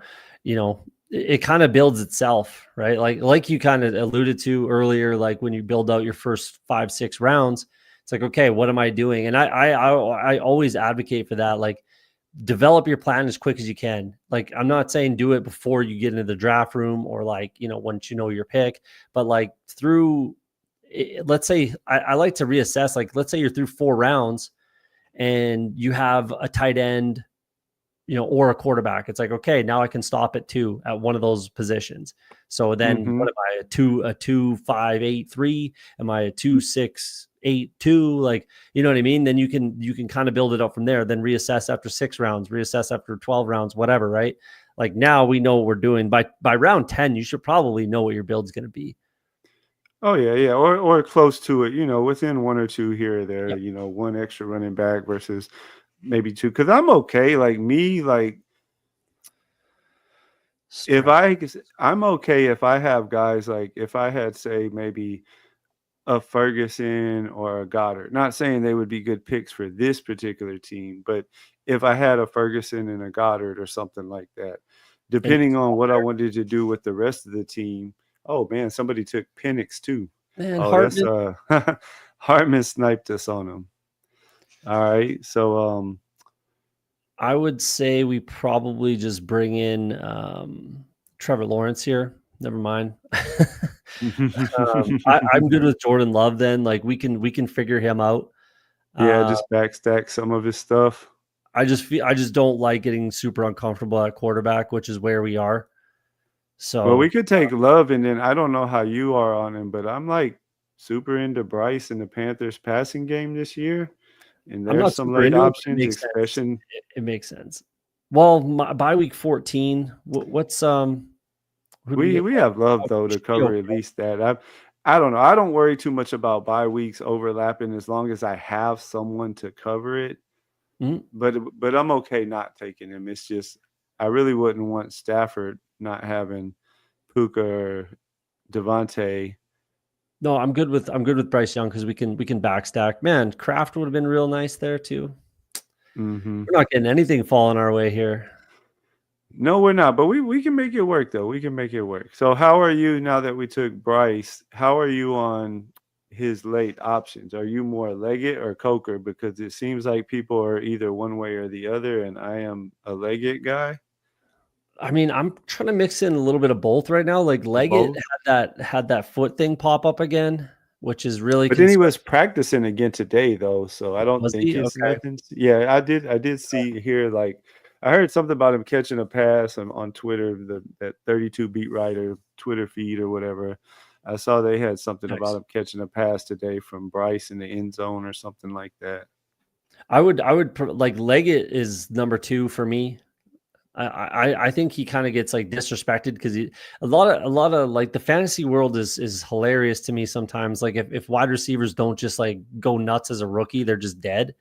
it kind of builds itself, right? Like you kind of alluded to earlier, like when you build out your first 5-6 rounds, it's like, okay, what am I doing? And I always advocate for that. Like develop your plan as quick as you can. Like I'm not saying do it before you get into the draft room or like, once you know your pick, but like let's say I like to reassess, like let's say you're through 4 rounds and you have a tight end, or a quarterback. It's like, okay, now I can stop at two at one of those positions. So then Mm-hmm. what am I, a 2-5-8-3? Am I a 2-6-8-2? Like, you know what I mean? Then you can kind of build it up from there, then reassess after 6 rounds, reassess after 12 rounds, whatever, right? Like now we know what we're doing. By round 10, you should probably know what your build's going to be. Oh yeah, yeah, or close to it. Within one or two here or there. Yep. One extra running back versus maybe two. Because I'm okay. Like me, like if Stroud. I'm okay if I have guys like if I had say maybe a Ferguson or a Goddard. Not saying they would be good picks for this particular team, but if I had a Ferguson and a Goddard or something like that, And you depending on stop what I there. wanted to do with the rest of the team. Oh man, somebody took Penix too. Man, Oh, that's Hartman. Hartman sniped us on him. All right. So I would say we probably just bring in Trevor Lawrence here. Never mind. I'm good with Jordan Love. Then, like we can figure him out. yeah, Uh, just backstack some of his stuff. I just don't like getting super uncomfortable at quarterback, which is where we are. Well, we So could take Love, and then I don't know how you are on him, but I'm like super into Bryce and the Panthers passing game this year. And I'm there's not some super late into it, but it options, makes sense. especially. It makes sense. Well, by week 14, what's who do we get? We have Love Oh, though to should be okay. cover at least that. I don't know. I don't worry too much about bye weeks overlapping as long as I have someone to cover it. Mhm. But I'm okay not taking him. It's just I really wouldn't want Stafford not having Puka or Devontae. No, I'm good with Bryce Young because we can backstack. Man, Kraft would have been real nice there too. Hmm. We're not getting anything falling our way here. No, we're not. But we can make it work though. We can make it work. So how are you now that we took Bryce? How are you on his late options? Are you more Leggett or Coker? Because it seems like people are either one way or the other, and I am a Leggett guy. I mean, I'm trying to mix in a little bit of both right now. Like Leggett Both. had that foot thing pop up again, which is really But then he concerning. was practicing again today though, so I don't Was think he? it's Okay. nothing. Yeah, I did see here like I heard something about him catching a pass on Twitter, that 32 beat writer Twitter feed or whatever. I saw they had something about Nice. him catching a pass today from Bryce in the end zone or something like that. I would like Leggett is number two for me. I think he kind of gets like disrespected because a lot of like the fantasy world is hilarious to me sometimes. Like if wide receivers don't just like go nuts as a rookie, they're just dead.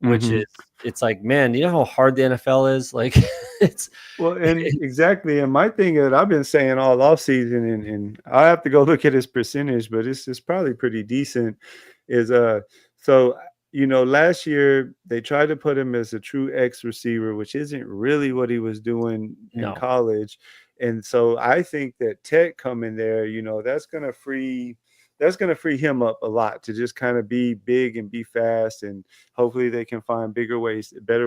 Which is Mhm. it's like, man, you know how hard the NFL is? Like it's Well, and exactly, and my thing that I've been saying all offseason, and I have to go look at his percentage, but it's probably pretty decent, is, so, last year, they tried to put him as a true X receiver, which isn't really what he was doing in no. college, and so I think that Tech coming there, that's gonna free him up a lot to just kinda be big and be fast, and hopefully they can find better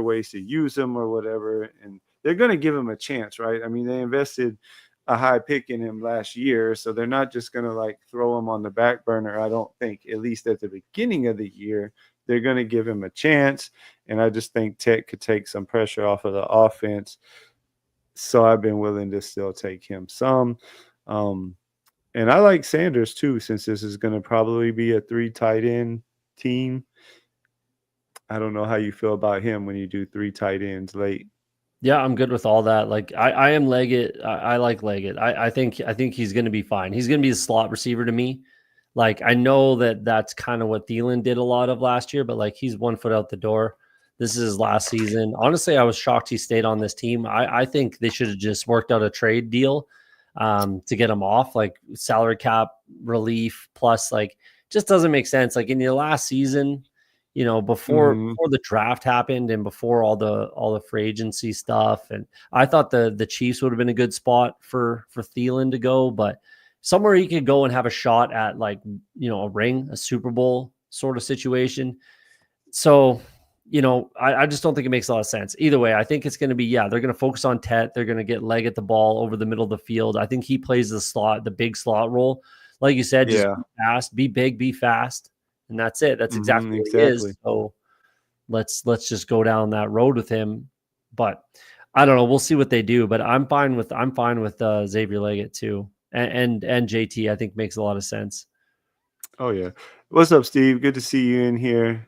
ways to use him or whatever, and they're going to give him a chance, right? I mean, they invested a high pick in him last year, so they're not just going to like throw him on the back burner. I don't think, at least at the beginning of the year, they're going to give him a chance. And I just think Tech could take some pressure off of the offense. So I've been willing to still take him some. Um, and I like Sanders too, since this is going to probably be a 3 tight end team. I don't know how you feel about him when you do 3 tight ends late. Yeah, I'm good with all that. Like I am Leggett. I like Leggett. I think he's going to be fine. He's going to be a slot receiver to me. Like I know that's kind of what Thielen did a lot of last year, but like he's 1 foot out the door. This is his last season. Honestly, I was shocked he stayed on this team. I think they should have just worked out a trade deal to get him off, like salary cap relief plus like just doesn't make sense. Like in your last season, Mhm. before the draft happened and before all the free agency stuff, and I thought the Chiefs would have been a good spot for Thielen to go, but somewhere he could go and have a shot at like a ring, a Super Bowl sort of situation. So I just don't think it makes a lot of sense. Either way, I think it's going to be they're going to focus on Tet. They're going to get leg at the ball over the middle of the field. I think he plays the big slot role, like you said, just Yeah. be fast, be big, be fast, and that's it. That's Mhm. exactly what he is. Exactly. So let's just go down that road with him. But I don't know. We'll see what they do. But I'm fine with Xavier Leggett too, and JT. I think makes a lot of sense. Oh yeah. What's up, Steve? Good to see you in here.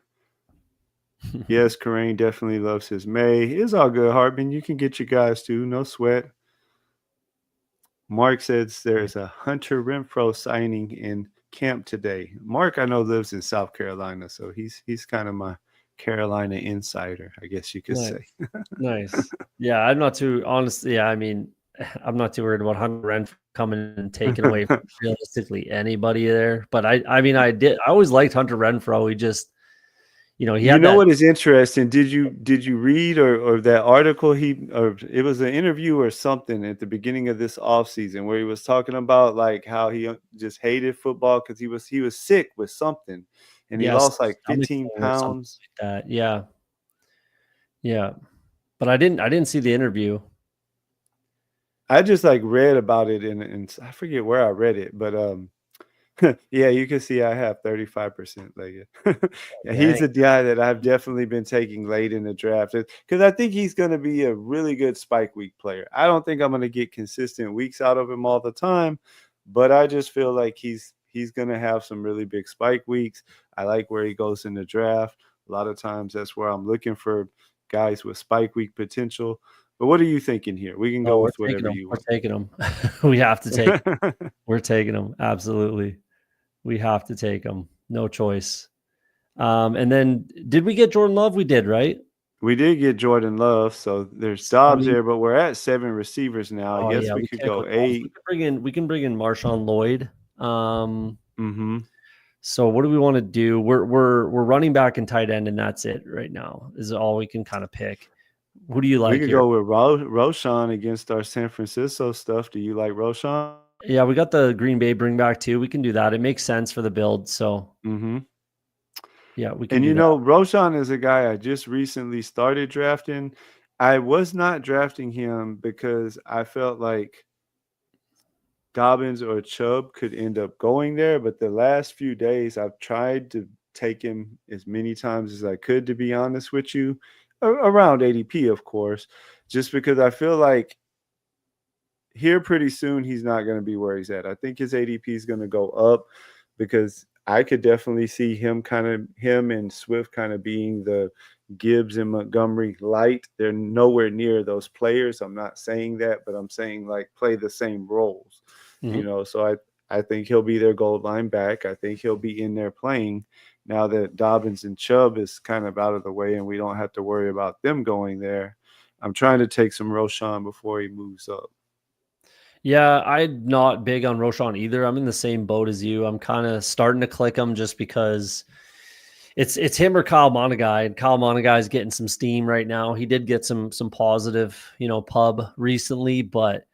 Yes, Kareem definitely loves his May. It's all good, Hartman. You can get your guys too. No sweat. Mark says there's a Hunter Renfro signing in camp today. Mark, I know, lives in South Carolina, so he's kind of my Carolina insider, I guess you could say. Nice. Nice. Yeah, I'm not too honestly. Yeah, I mean, I'm not too worried about Hunter Renfrow coming and taking away from realistically anybody there. But I mean, I always liked Hunter Renfrow. He just, he You had know that. what is interesting? Did you read or that article or it was an interview or something at the beginning of this offseason where he was talking about like how he just hated football because he was sick with something and he Yes, lost like stomach 15 thing or something pounds. like that. Yeah, yeah. But I didn't see the interview. I just like read about it and I forget where I read it, but yeah, you can see I have 35% Leggett. Yeah, Dang. he's a guy that I've definitely been taking late in the draft because I think he's going to be a really good spike week player. I don't think I'm going to get consistent weeks out of him all the time, but I just feel like he's going to have some really big spike weeks. I like where he goes in the draft. A lot of times that's where I'm looking for guys with spike week potential. But what are you thinking here? We can go Oh, we're with taking whatever them. you We're want. taking them. We have to take. We're taking them. Absolutely, we have to take them. No choice. And then did we get Jordan Love? We did, right? We did get Jordan Love, so there's I Dobbs mean, there, but we're at 7 receivers now. I oh guess yeah, we we could can't go go Dobbs. 8. We can bring in Marshawn Lloyd. Um, Mhm. so what do we want to do? We're running back and tight end, and that's it right now. Is all we can kind of pick. Who do you We like could here? go with Roshan against our San Francisco stuff. Do you like Roshan? Yeah, we got the Green Bay bring back too. We can do that. It makes sense for the build. So Mhm. yeah, we can And do that. Roshan is a guy I just recently started drafting. I was not drafting him because I felt like Dobbins or Chubb could end up going there, but the last few days I've tried to take him as many times as I could, to be honest with you, around ADP, of course, just because I feel like here pretty soon he's not going to be where he's at. I think his ADP is going to go up because I could definitely see him and Swift kind of being the Gibbs and Montgomery light. They're nowhere near those players. I'm not saying that, but I'm saying like play the same roles, you Mhm. know. So I think he'll be their goal line back. I think he'll be in there playing now that Dobbins and Chubb is kind of out of the way and we don't have to worry about them going there. I'm trying to take some Roshan before he moves up. Yeah, I'm not big on Roshan either. I'm in the same boat as you. I'm kind of starting to click him just because it's him or Kyle Monagai, and Kyle Monagai is getting some steam right now. He did get some positive, pub recently, but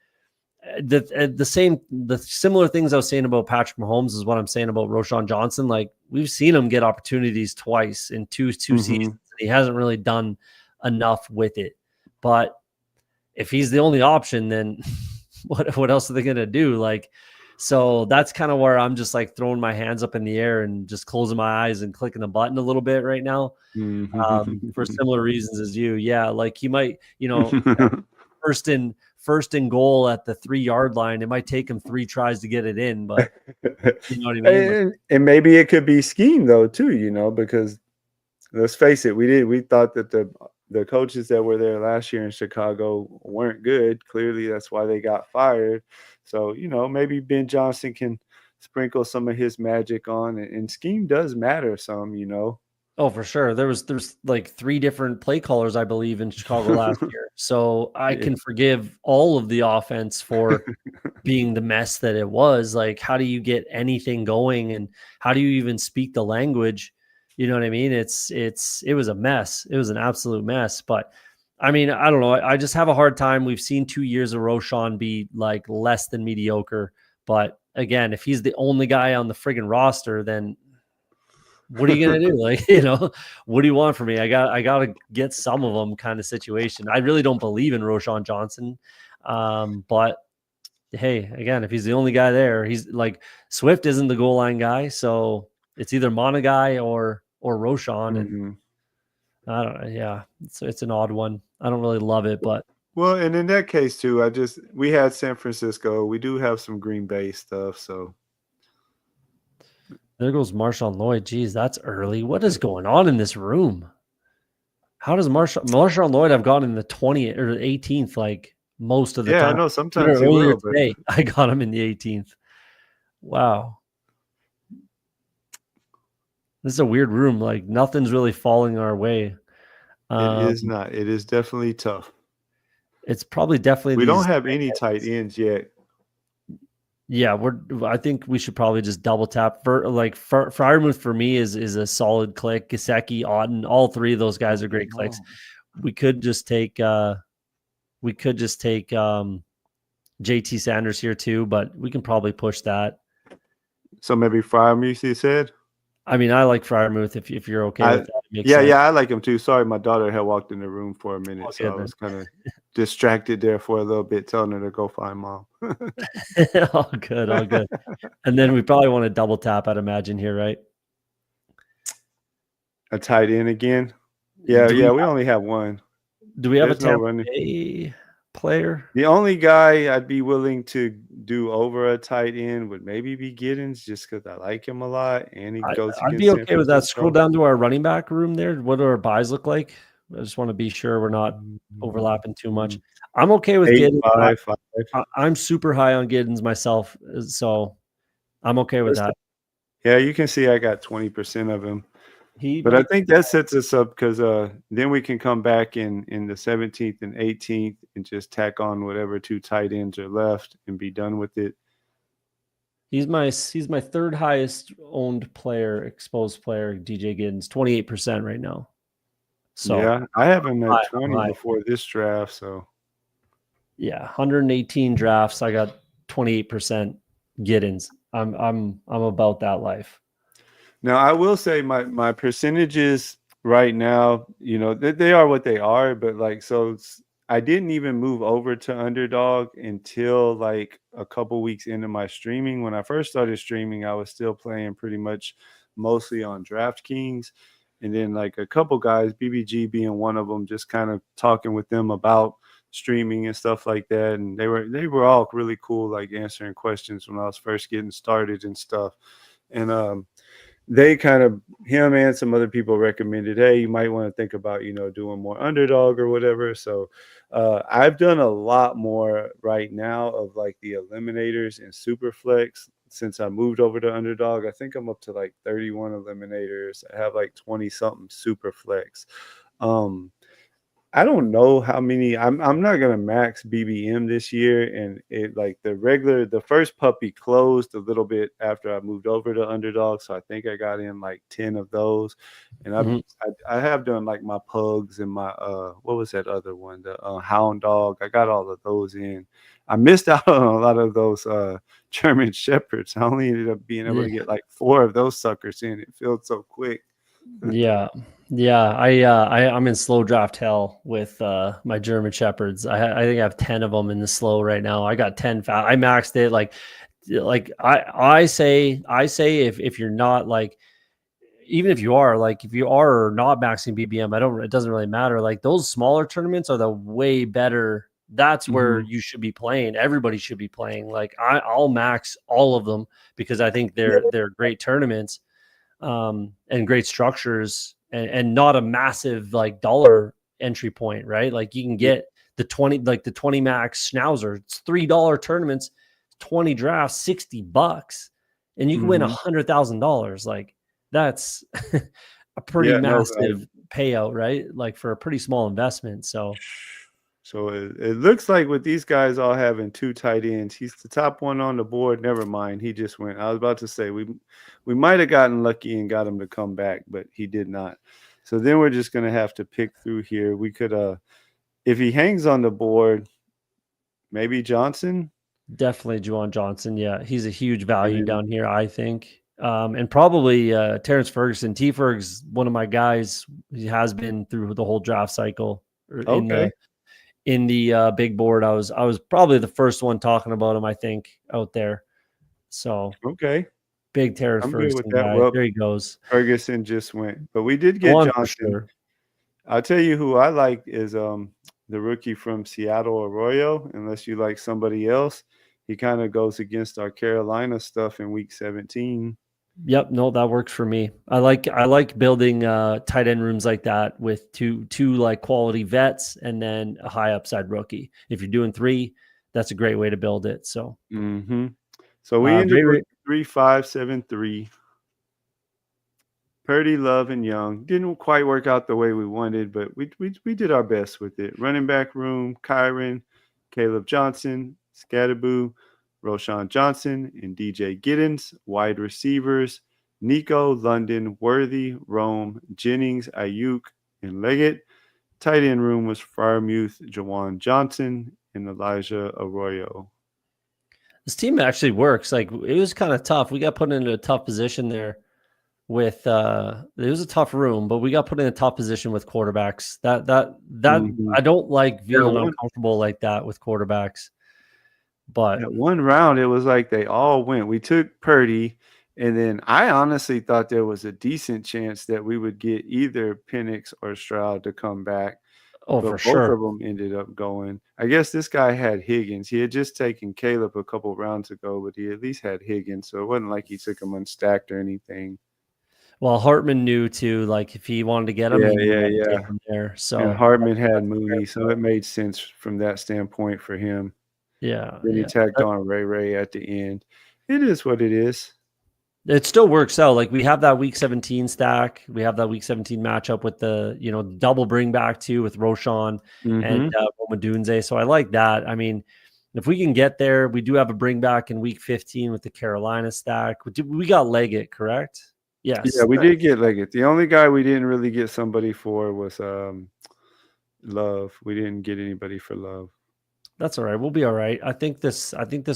the similar things I was saying about Patrick Mahomes is what I'm saying about Roshan Johnson. Like we've seen him get opportunities twice in two seasons. Mhm. And he hasn't really done enough with it. But if he's the only option, then what else are they gonna do? Like, so that's kind of where I'm just like throwing my hands up in the air and just closing my eyes and clicking the button a little bit right now. For Mhm. similar reasons as you. Yeah, like he might, first in goal at the 3-yard line. It might take him 3 tries to get it in, but you know what I mean? Like, And maybe it could be scheme though too, you know, because let's face it, we thought that the coaches that were there last year in Chicago weren't good. Clearly, that's why they got fired. So, you know, maybe Ben Johnson can sprinkle some of his magic on, and scheme does matter some, you know. oh, for sure. There's like 3 different play callers, I believe, in Chicago last year. So I Yeah. can forgive all of the offense for being the mess that it was. Like, how do you get anything going, and how do you even speak the language? You know what I mean? It was a mess. It was an absolute mess. But I mean, I don't know. I just have a hard time. We've seen 2 years of Roshan be like less than mediocre. But again, if he's the only guy on the friggin' roster, then what are you gonna do? Like, what do you want from me? I gotta get some of them kind of situation. I really don't believe in Roshan Johnson. But hey, again, if he's the only guy there, he's like Swift isn't the goal line guy, so it's either Monagai or Roshan, and Mhm. I don't know. Yeah, it's an odd one. I don't really love it, but Well, and in that case too, we had San Francisco. We do have some Green Bay stuff, so there goes Marshawn Lloyd. Geez, that's early. What is going on in this room? How does Marshawn Lloyd have gone in the 20th or 18th like most of the yeah, I time? know Even sometimes he earlier will, but today, I got him in the 18th. Wow. This is a weird room. Like nothing's really falling our way. it Um, is not. It is definitely tough. it's probably definitely We don't these. have any tight ends yet. Yeah, I think we should probably just double tap for like Fryermuth for me is a solid click. Gesicki, Otten, all 3 of those guys are great clicks. Oh. We could just take JT Sanders here too, but we can probably push that. So maybe Friar Musi said. I mean, I like Fryermuth if you're okay with I that. It makes Yeah, sense. yeah, I like him too. Sorry, my daughter had walked in the room for a All minute, so I good then. was kind of distracted there for a little bit, telling her to go find mom. All good, all good. And then we probably want to double tap, I'd imagine here, right? A tight end again. Yeah, Do we yeah, we only have one. do we have a There's no Tampa running. Bay player? The only guy I'd be willing to do over a tight end would maybe be Giddens, just because I like him a lot, and he I, goes I'd be against San okay with that. Scroll Francisco. down to our running back room there. What do our buys look like? I just want to be sure we're not overlapping too much. I'm okay with Eight, Giddens. five, five. I'm super high on Giddens myself, so I'm okay with that. Yeah, you can see I got 20% of him. He But I might. think that sets us up because then we can come back in the 17th and 18th and just tack on whatever 2 tight ends are left and be done with it. He's my 3rd highest owned player, exposed player, DJ Giddens, 28% right now. So Yeah, I have him at I'm 20 high. before this draft, so Yeah, 118 drafts. I got 28% Giddens. I'm about that life. now I will say my percentages right now, you know, they are what they are, but like I didn't even move over to underdog until like a couple weeks into my streaming. When I first started streaming, I was still playing pretty much mostly on DraftKings. And then like a couple guys, BBG being one of them, just kind of talking with them about streaming and stuff like that. And they were all really cool, like answering questions when I was first getting started and stuff. And they kind of him and some other people recommended, hey, you might want to think about, doing more underdog or whatever. So I've done a lot more right now of like the eliminators and super flex since I moved over to underdog. I think I'm up to like 31 eliminators. I have like 20 something super flex. Um, I don't know how many. I'm not gonna max BBM this year, and it like the first puppy closed a little bit after I moved over to Underdog, so I think I got in like 10 of those, and Mhm. I have done like my pugs and my what was that other one, the hound dog. I got all of those in. I missed out on a lot of those German shepherds. I only ended up being able Yeah. to get like 4 of those suckers in. It filled so quick. Yeah. Yeah. I'm in slow draft hell with my German Shepherds. I think I have 10 of them in the slow right now. I got 10 I maxed it I say if you're not like, even if you are like, if you are not maxing BBM, it doesn't really matter. Like those smaller tournaments are the way better. That's where Mhm. you should be playing. Everybody should be playing. Like I'll max all of them because I think Yeah. they're great tournaments, and great structures, and not a massive like dollar entry point, right? Like you can Yeah. get the 20 max schnauzer. It's $3 tournaments, 20 drafts, $60, and you can win Mhm. $100,000. Like that's a pretty Yeah, no, massive payout, right? Like for a pretty small investment. So so it looks like with these guys all having 2 tight ends, he's the top one on the board. Never mind, he just went. I was about to say we might have gotten lucky and got him to come back, but he did not. So then we're just gonna have to pick through here. We could if he hangs on the board, maybe Johnson. definitely Juwan Johnson. Yeah, he's a huge value And down here, I think. And probably Terrence Ferguson. T Ferg's one of my guys. He has been through the whole draft cycle in okay, the big board. I was probably the first one talking about him, I think, out there. So okay. big Terrence I'm good with Ferguson that. guy. Well, There he goes. Ferguson just went, but we did get Juwan for Johnson. sure. I'll tell you who I like is the rookie from Seattle Arroyo, unless you like somebody else. He kind of goes against our Carolina stuff in week 17. Yep, no, that works for me. I like building tight end rooms like that with two like quality vets and then a high upside rookie. If you're doing three, that's a great way to build it. So Hmm. So we ended Ray with Ray, 3-5-7-3. Purdy, Love, and Young didn't quite work out the way we wanted, but we did our best with it. Running back room: Kyron, Caleb Johnson, Scatterboo, Roshan Johnson, and DJ Giddens. Wide receivers: Nico, London, Worthy, Rome, Jennings, Ayuk, and Leggett. Tight end room was Fryermuth, Jawan Johnson, and Elijah Arroyo. this team actually works. Like it was kind of tough. We got put into a tough position there with it was a tough room, but we got put in a tough position with quarterbacks. That Mhm. I don't like Yeah, feeling uncomfortable like that with quarterbacks. But that one round, it was like they all went. We took Purdy, and then I honestly thought there was a decent chance that we would get either Penix or Stroud to come back, oh, for but both sure. of them ended up going. I guess this guy had Higgins. He had just taken Caleb a couple rounds ago, but he at least had Higgins, so it wasn't like he took him unstacked or anything. Well, Hartman knew too, like if he wanted to get him, Yeah, he knew yeah, when to take yeah. him there. And So Hardman had that's fair Mooney, so play. it made sense from that standpoint for him. Yeah, Then he yeah. tagged on Ray at the end. It is what it is. It still works out. Like we have that week 17 stack. We have that week 17 matchup with the, double bring back too with Roshan and Mhm. Roma Dunze. So I like that. I mean, if we can get there, we do have a bring back in week 15 with the Carolina stack. We got Leggett, correct? Yeah, Yes. we did get Leggett. The only guy we didn't really get somebody for was, Love. We didn't get anybody for Love. That's all right. We'll be all right. I think this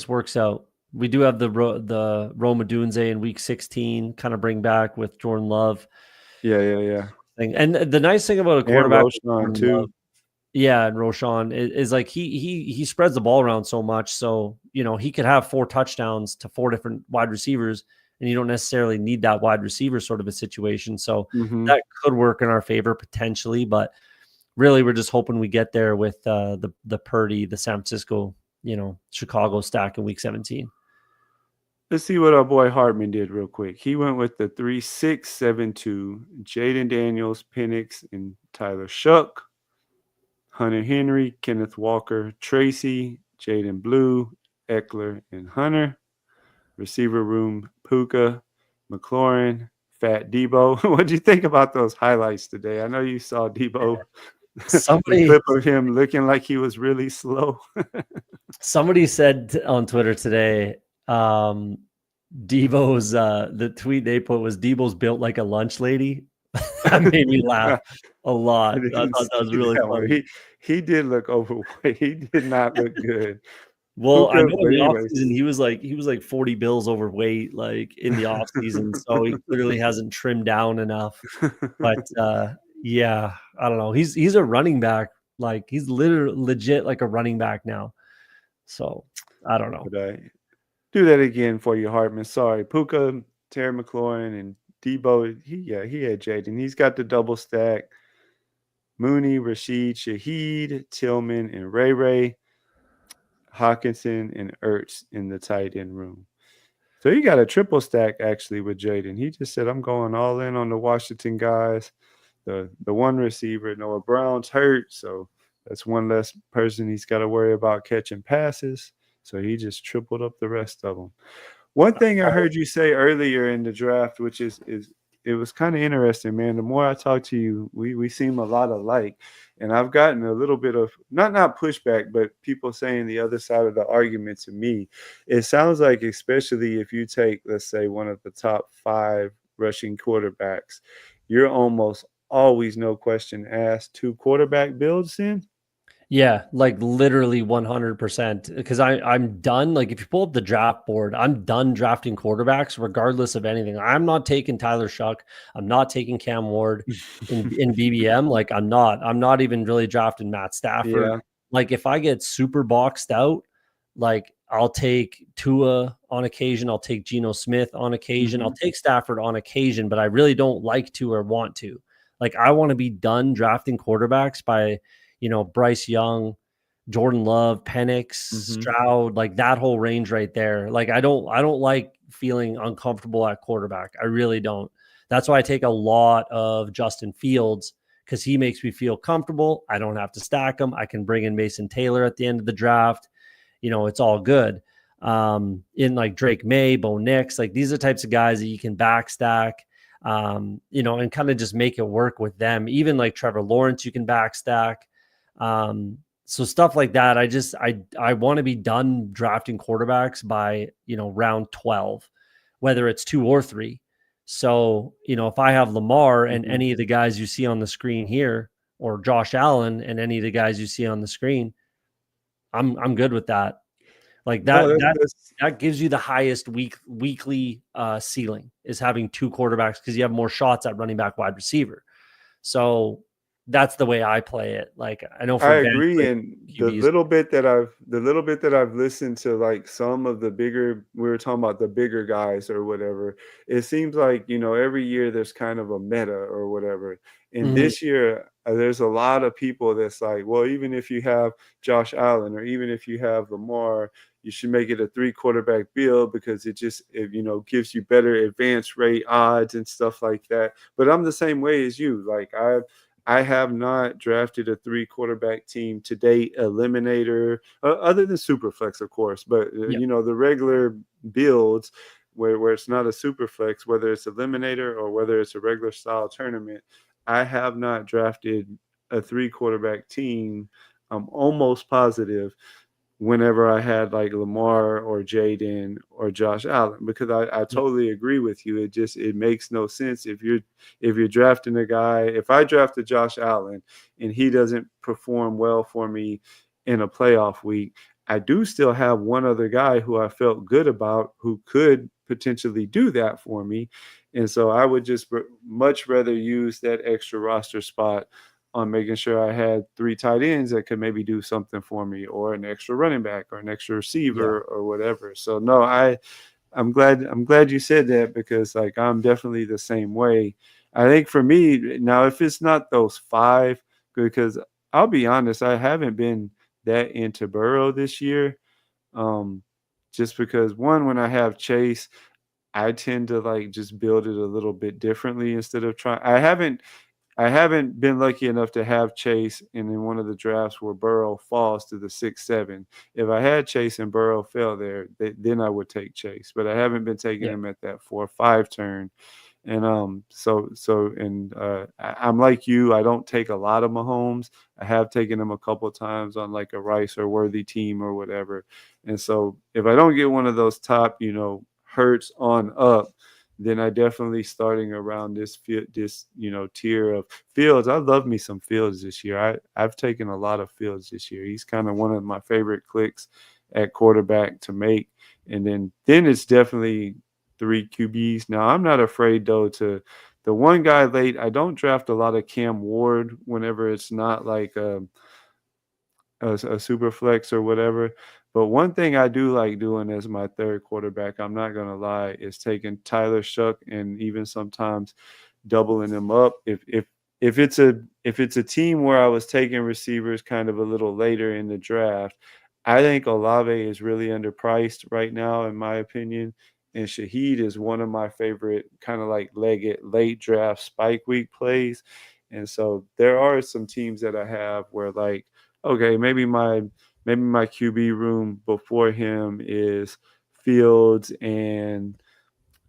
works out. We do have the Roma Dunze in week 16 kind of bring back with Jordan Love Yeah, yeah, yeah. thing. And the nice thing about a And quarterback with Roshan Jordan Love, too. yeah, and Roshan is like he spreads the ball around so much. So, he could have 4 touchdowns to 4 different wide receivers, and you don't necessarily need that wide receiver sort of a situation. So Mhm. that could work in our favor potentially, but really we're just hoping we get there with the Purdy, the San Francisco, Chicago stack in week 17. Let's see what our boy Hartman did real quick. He went with the 3-6-7-2. Jaden Daniels, Penix, and Tyler Shuck. Hunter Henry, Kenneth Walker, Tracy, Jaden Blue, Eckler, and Hunter. Receiver room, Puka, McLaurin, Fat Debo. What do you think about those highlights today? I know you saw Debo, the Somebody clip of him looking like he was really slow. somebody said on Twitter today, Debo's the tweet they put was Debo's built like a lunch lady. That made me laugh a I lot. I didn't thought that was see really that one. funny. He did look overweight. He did not look good. Well, I Puka, know in but the anyways, offseason he was like 40 bills overweight, like in the offseason. So he clearly hasn't trimmed down enough. But yeah, I don't know. He's a running back. Like he's literally legit like a running back now. So I don't know. but do that again for you, Hartman. Sorry, Puka, Terry McLaurin, and Debo. He had Jaden. He's got the double stack. Mooney, Rashid, Shaheed, Tillman, and Ray Ray, Hawkinson, and Ertz in the tight end room. So he got a triple stack actually with Jaden. He just said, "I'm going all in on the Washington guys." The one receiver, Noah Brown's hurt, so that's one less person he's got to worry about catching passes. So he just tripled up the rest of them. One thing I heard you say earlier in the draft, which is it was kind of interesting, man. The more I talk to you, we seem a lot alike, and I've gotten a little bit of not pushback, but people saying the other side of the argument to me. It sounds like, especially if you take, let's say, one of the top 5 rushing quarterbacks, you're almost always, no question asked, 2 quarterback builds in. Yeah, like literally 100%. Because I'm done. Like if you pull up the draft board, I'm done drafting quarterbacks regardless of anything. I'm not taking Tyler Shuck. I'm not taking Cam Ward in BBM. Like I'm not even really drafting Matt Stafford. Yeah. Like if I get super boxed out, like I'll take Tua on occasion. I'll take Geno Smith on occasion. I'll Mhm. take Stafford on occasion, but I really don't like to or want to. Like I want to be done drafting quarterbacks by Bryce Young, Jordan Love, Penix, Mhm. Stroud, like that whole range right there. Like I don't like feeling uncomfortable at quarterback. I really don't. That's why I take a lot of Justin Fields because he makes me feel comfortable. I don't have to stack him. I can bring in Mason Taylor at the end of the draft. It's all good. In like Drake May, Bo Nix, like these are types of guys that you can backstack, and kind of just make it work with them. Even like Trevor Lawrence, you can backstack. So stuff like that. I want to be done drafting quarterbacks by, round 12, whether it's 2 or 3. So, if I have Lamar and Mhm. any of the guys you see on the screen here, or Josh Allen and any of the guys you see on the screen, I'm good with that. Like No, that's that gives you the highest weekly ceiling is having 2 quarterbacks because you have more shots at running back, wide receiver. So that's the way I play it. Like I know I for agree, Vancouver and QBs. the little bit that I've listened to, like some of the bigger, we were talking about the bigger guys or whatever. It seems like every year there's kind of a meta or whatever. And Mhm. this year, there's a lot of people that's like, well, even if you have Josh Allen or even if you have Lamar, you should make it a 3 quarterback build because it gives you better advance rate odds and stuff like that. But I'm the same way as you. Like I have not drafted a 3 quarterback team to date, eliminator, other than Superflex, of course. But Yeah. the regular builds where it's not a Superflex, whether it's eliminator or whether it's a regular style tournament, I have not drafted a 3 quarterback team. I'm almost positive whenever I had like Lamar or Jaden or Josh Allen, because I Yeah. totally agree with you. It makes no sense if you're drafting a guy. If I drafted Josh Allen and he doesn't perform well for me in a playoff week, I do still have one other guy who I felt good about who could potentially do that for me. And so I would just much rather use that extra roster spot on making sure I had 3 tight ends that could maybe do something for me, or an extra running back, or an extra Yeah. receiver, or whatever. So no, I'm glad you said that, because like I'm definitely the same way. I think for me now, if it's not those 5, because I'll be honest, I haven't been that into Burrow this year. Um, just because one, when I have Chase, I tend to like just build it a little bit differently instead of trying. I haven't been lucky enough to have Chase and in one of the drafts where Burrow falls to the 6-7. If I had Chase and Burrow fell there, then I would take Chase. But I haven't been taking Yeah. him at that 4-5 turn. And I'm like you. I don't take a lot of Mahomes. I have taken him a couple times on like a Rice or Worthy team or whatever. And so if I don't get one of those top, Hurts on up, then I definitely starting around this tier of Fields. I love me some Fields this year. I've taken a lot of Fields this year. He's kind of one of my favorite clicks at quarterback to make. And then it's definitely 3 QBs. Now I'm not afraid though to the one guy late. I don't draft a lot of Cam Ward whenever it's not like a super flex or whatever. But one thing I do like doing as my third quarterback, I'm not gonna lie, is taking Tyler Shuck and even sometimes doubling him up. If it's a team where I was taking receivers kind of a little later in the draft, I think Olave is really underpriced right now, in my opinion. And Shaheed is one of my favorite kind of like legged late draft spike week plays. And so there are some teams that I have where like, okay, maybe my QB room before him is Fields and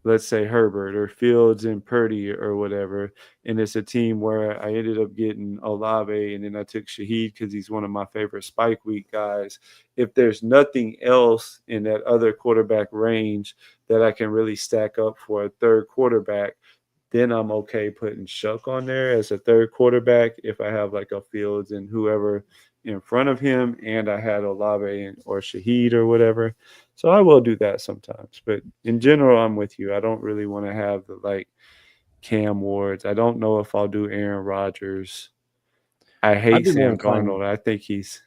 let's say Herbert or Fields and Purdy or whatever. And it's a team where I ended up getting Olave and then I took Shaheed because he's one of my favorite spike week guys. If there's nothing else in that other quarterback range that I can really stack up for a third quarterback, then I'm okay putting Shuck on there as a third quarterback if I have like a Fields and whoever in front of him and I had Olave or Shaheed or whatever. So I will do that sometimes. But in general, I'm with you. I don't really want to have the like Cam Wards. I don't know if I'll do Aaron Rodgers. I I'd hate be more Sam inclined. Darnold. I think he's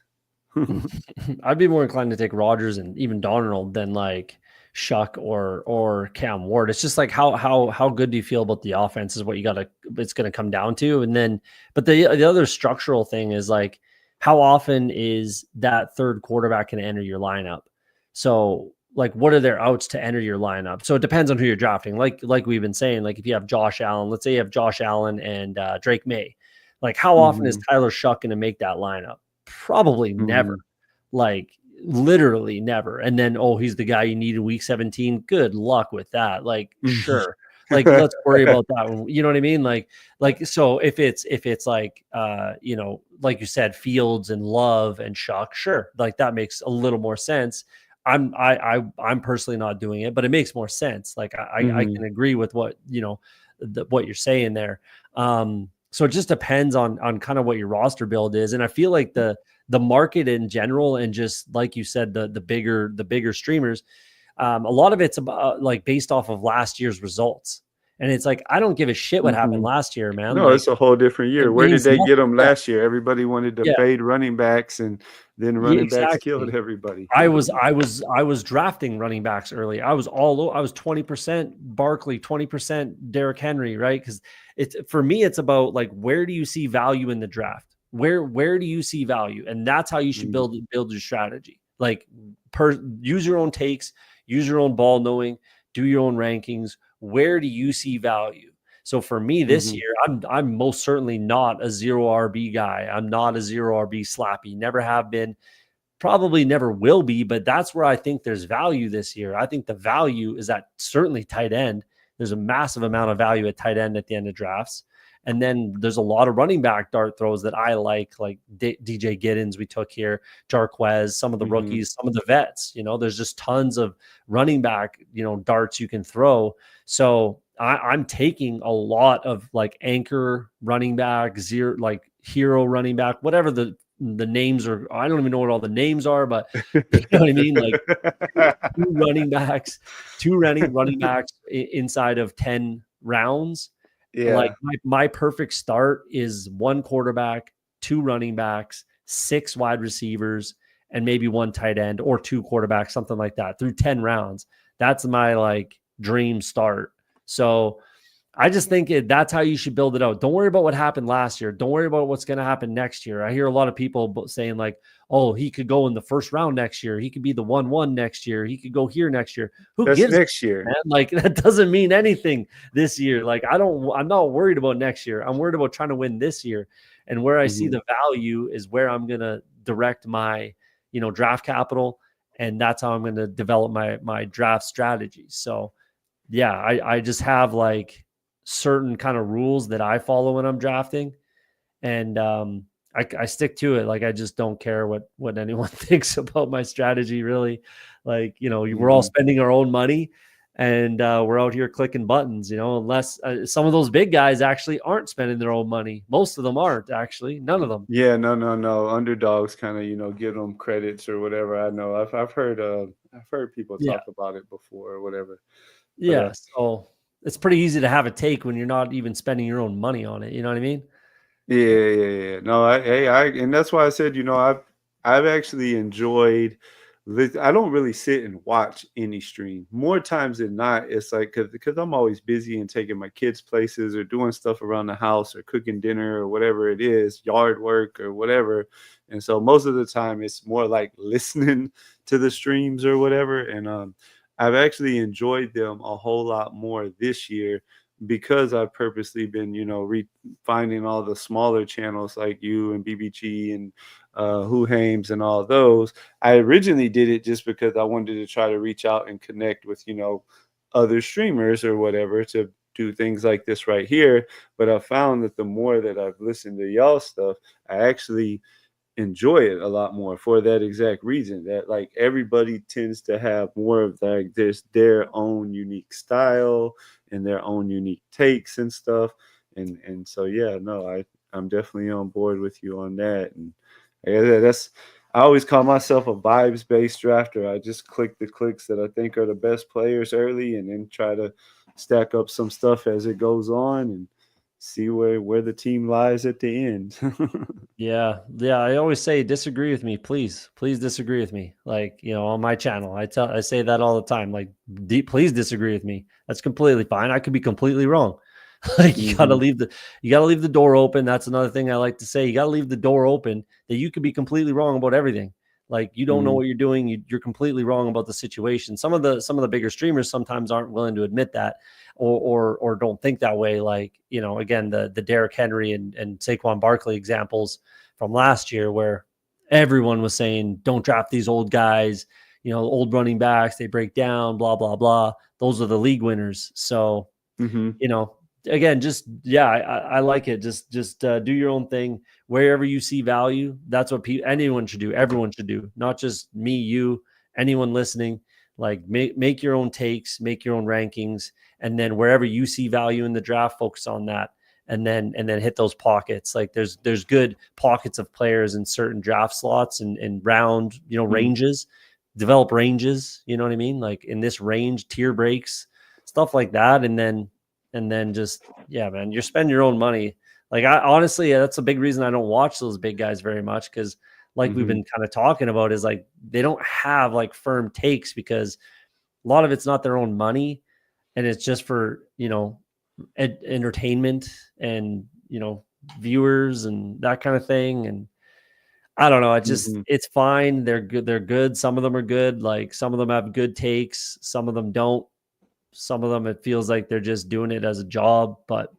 I'd be more inclined to take Rodgers and even Donald than like Shuck or Cam Ward. It's just like how good do you feel about the offense is what it's gonna come down to. And then but the other structural thing is like how often is that third quarterback gonna enter your lineup? So like what are their outs to enter your lineup? So it depends on who you're drafting. Like we've been saying, like if you have Josh Allen, let's say you have Josh Allen and Drake May, like how often is Mhm, Tyler Shuck gonna make that lineup? Probably never, mhm. like literally never. And then, oh, he's the guy you need in week 17. Good luck with that. Like, sure. Like, let's worry about that one. You know what I mean? So if it's like, like you said, Fields and Love and Shuck, sure. Like that makes a little more sense. I'm personally not doing it, but it makes more sense. Like I Mhm, can agree with what, what you're saying there. So it just depends on kind of what your roster build is. And I feel like the market in general, and just like you said, the bigger streamers, a lot of it's about like based off of last year's results. And it's like, I don't give a shit what happened mhm. last year, man. No, Like it's a whole different it year. Where did means they get nothing. them Yeah. last year? Everybody wanted to Yeah. fade running backs, and then Yeah, running backs killed exactly. everybody. I was drafting running backs early. I was 20% Barkley, 20% Derrick Henry, right? Because it's for me, it's about like where do you see value in the draft? Where do you see value? And that's how you should Mm, build your strategy. Like use your own takes, use your own ball knowing, do your own rankings. Where do you see value? So for me this mhm, year, I'm most certainly not a zero RB guy. I'm not a zero RB slappy. Never have been. Probably never will be, but that's where I think there's value this year. I think the value is at certainly tight end. There's a massive amount of value at tight end at the end of drafts. And then there's a lot of running back dart throws that I like DJ Giddens we took here, Jarquez, some of the mhm, rookies, some of the vets. There's just tons of running back, darts you can throw. So I'm taking a lot of like anchor running back, zero, like hero running back, whatever the names are. I don't even know what all the names are, but you know what I mean? Like two running backs, running backs inside of 10 rounds. Like Yeah. my perfect start is one quarterback, two running backs, six wide receivers, and maybe one tight end or two quarterbacks, something like that through 10 rounds. That's my like dream start. So I just think that's how you should build it out. Don't worry about what happened last year. Don't worry about what's going to happen next year. I hear a lot of people saying like, "Oh, he could go in the first round next year. He could be the 1-1 next year. He could go here next year." Who That's gives, next year. man? Like that doesn't mean anything this year. Like I'm not worried about next year. I'm worried about trying to win this year. And where I see Mhm. the value is where I'm going to direct my, draft capital, and that's how I'm going to develop my draft strategy. So, yeah, I just have like certain kind of rules that I follow when I'm drafting, and I stick to it. Like I just don't care what anyone thinks about my strategy, really. Like we're all Mhm. spending our own money, and we're out here clicking buttons. Unless some of those big guys actually aren't spending their own money. Most of them aren't actually. None of them. Yeah, no, no, no. Underdogs kind of, give them credits or whatever. I know. I've heard people Yeah, talk about it before or whatever. But yeah. So it's pretty easy to have a take when you're not even spending your own money on it. You know what I mean? yeah, yeah, yeah. No, and that's why I said, I've actually enjoyed. I don't really sit and watch any stream. More times than not, it's like because I'm always busy and taking my kids places or doing stuff around the house or cooking dinner or whatever it is, yard work or whatever. And so most of the time, it's more like listening to the streams or whatever. And I've actually enjoyed them a whole lot more this year because I've purposely been, finding all the smaller channels like you and BBG and Who Hames and all those. I originally did it just because I wanted to try to reach out and connect with, other streamers or whatever to do things like this right here. But I found that the more that I've listened to y'all stuff, I actually enjoy it a lot more for that exact reason that like everybody tends to have more of like there's their own unique style and their own unique takes and stuff and so yeah no I'm definitely on board with you on that and yeah, that's I always call myself a vibes based drafter. I just click the clicks that I think are the best players early and then try to stack up some stuff as it goes on and see where the team lies at the end. Yeah, yeah. I always say disagree with me, please. Please disagree with me. Like, on my channel. I say that all the time. Like, please disagree with me. That's completely fine. I could be completely wrong. Like Hmm. you gotta leave the door open. That's another thing I like to say. You gotta leave the door open that you could be completely wrong about everything. Like you don't know Hmm. what you're doing. You're completely wrong about the situation. Some of the bigger streamers sometimes aren't willing to admit that or don't think that way. Like, again, the Derrick Henry and Saquon Barkley examples from last year where everyone was saying, don't draft these old guys, old running backs, they break down, blah, blah, blah. Those are the league winners. So, Hmm. you know, again, just yeah, I like it. Just do your own thing wherever you see value. That's what anyone should do. Everyone should do, not just me, you, anyone listening. Like make your own takes, make your own rankings, and then wherever you see value in the draft, focus on that, and then hit those pockets. Like there's good pockets of players in certain draft slots and round Hmm. ranges. Develop ranges. You know what I mean? Like in this range, tier breaks, stuff like that, and then just yeah, man, you're spending your own money. Like I honestly, yeah, that's a big reason I don't watch those big guys very much because, like we've Hmm. been kind of talking about, is like they don't have like firm takes because a lot of it's not their own money, and it's just for entertainment and viewers and that kind of thing. And I don't know. Hmm. It's fine. They're good. They're good. Some of them are good. Like some of them have good takes. Some of them don't. Some of them, it feels like they're just doing it as a job, but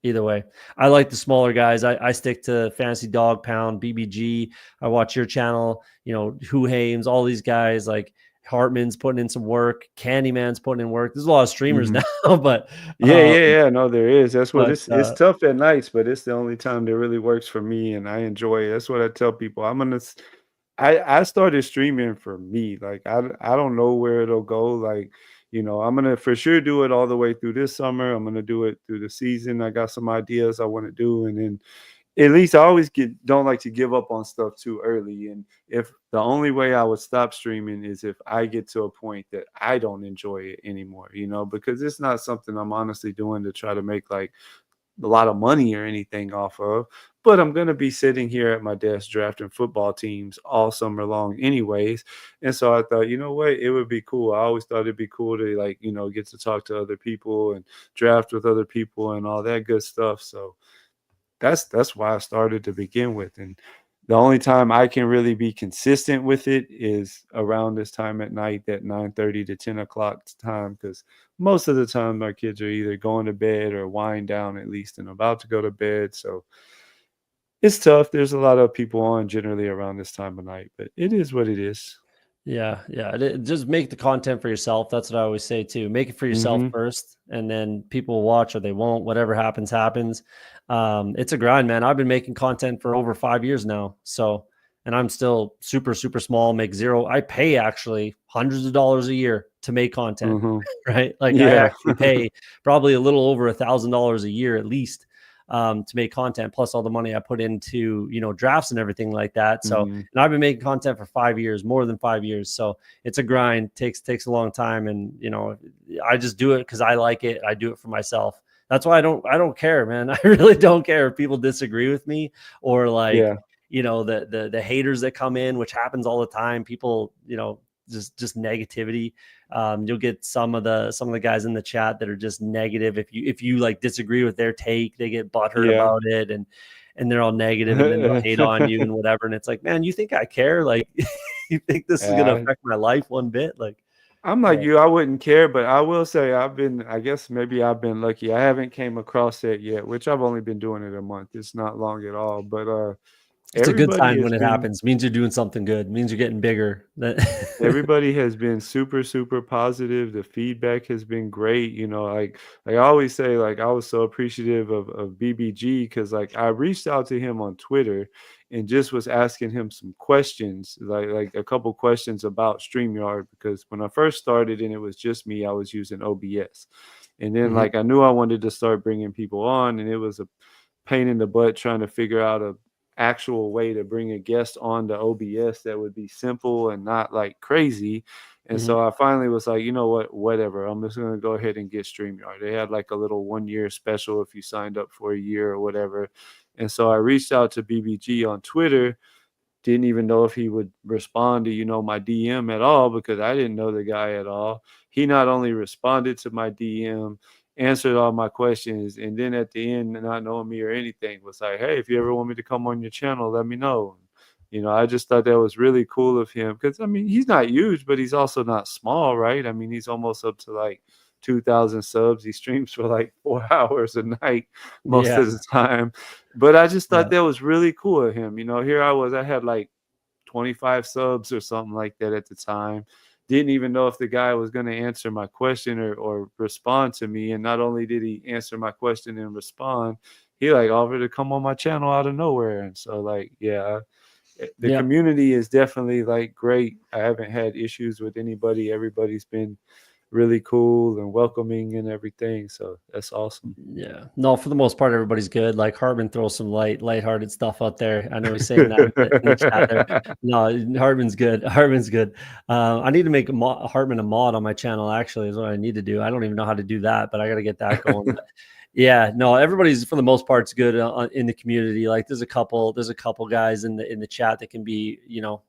either way, I like the smaller guys. I stick to Fantasy Dog Pound, BBG. I watch your channel, Who Hames, all these guys like Hartman's putting in some work. Candyman's putting in work. There's a lot of streamers Hmm. now, but, Yeah, um, yeah, yeah. No, there is. That's what but, it's tough at nights, but it's the only time that really works for me, and I enjoy it. That's what I tell people. I started streaming for me. Like I don't know where it'll go. Like I'm gonna for sure do it all the way through this summer. I'm gonna do it through the season. I got some ideas I want to do, and then at least I always don't like to give up on stuff too early. And if the only way I would stop streaming is if I get to a point that I don't enjoy it anymore, because it's not something I'm honestly doing to try to make like a lot of money or anything off of. but I'm going to be sitting here at my desk drafting football teams all summer long anyways. And so I thought, you know what, it would be cool. I always thought it'd be cool to, like, get to talk to other people and draft with other people and all that good stuff. So that's why I started to begin with. And the only time I can really be consistent with it is around this time at night, that 9:30 to 10 o'clock time, because most of the time my kids are either going to bed or wind down at least and about to go to bed. So it's tough. There's a lot of people on generally around this time of night, but it is what it is. Yeah, yeah. Just make the content for yourself. That's what I always say too. Make it for yourself Mhm. first, and then people will watch or they won't. Whatever happens, happens. It's a grind, man. I've been making content for over 5 years now. So, and I'm still super, super small. Make zero. I pay actually hundreds of dollars a year to make content, Mhm. right? Like I Yeah. actually pay probably a little over $1,000 a year at least to make content, plus all the money I put into drafts and everything like that. So, Mhm. and I've been making content for 5 years, more than 5 years. So it's a grind. Takes a long time, and I just do it because I like it. I do it for myself. That's why I don't care, man. I really don't care if people disagree with me or like Yeah. the haters that come in, which happens all the time. People, just negativity. You'll get some of the guys in the chat that are just negative. If you like disagree with their take, they get butthurt Yeah. about it, and they're all negative, and then they'll hate on you and whatever. And it's like, man, you think I care? Like, you think this is gonna Yeah. affect my life one bit? Like, I'm like yeah, you, I wouldn't care, but I will say I guess maybe I've been lucky. I haven't came across that yet, which I've only been doing it a month. It's not long at all, but it's a good everybody sign has when it been happens. Means you're doing something good. Means you're getting bigger. everybody has been super, super positive. The feedback has been great. Like I always say, like I was so appreciative of BBG because like I reached out to him on Twitter and just was asking him some questions, like a couple questions about StreamYard because when I first started and it was just me, I was using OBS. And then Mhm, like I knew I wanted to start bringing people on, and it was a pain in the butt trying to figure out a actual way to bring a guest on to OBS that would be simple and not like crazy. And mhm, so I finally was like, you know what, whatever. I'm just gonna go ahead and get StreamYard. They had like a little 1 year special if you signed up for a year or whatever. And so I reached out to BBG on Twitter, didn't even know if he would respond to my DM at all because I didn't know the guy at all. He not only responded to my DM, answered all my questions, and then at the end, not knowing me or anything, was like, hey, if you ever want me to come on your channel, let me know. I just thought that was really cool of him because I mean he's not huge, but he's also not small, right? I mean he's almost up to like 2,000 subs. He streams for like 4 hours a night most yeah, of the time. But I just thought yeah, that was really cool of him. Here I was, I had like 25 subs or something like that at the time. Didn't even know if the guy was going to answer my question or respond to me. And not only did he answer my question and respond, he like offered to come on my channel out of nowhere. And so like, yeah, the yeah. community is definitely like great. I haven't had issues with anybody. Everybody's been really cool and welcoming and everything. So that's awesome. Yeah. No, for the most part, everybody's good. Like Hartman throws some lighthearted stuff out there. I know he's saying that in the chat there. No, Hartman's good. Hartman's good. I need to make Hartman a mod on my channel, actually, is what I need to do. I don't even know how to do that, but I got to get that going. But yeah, no, everybody's for the most part's good in the community. Like there's a couple guys in the chat that can be,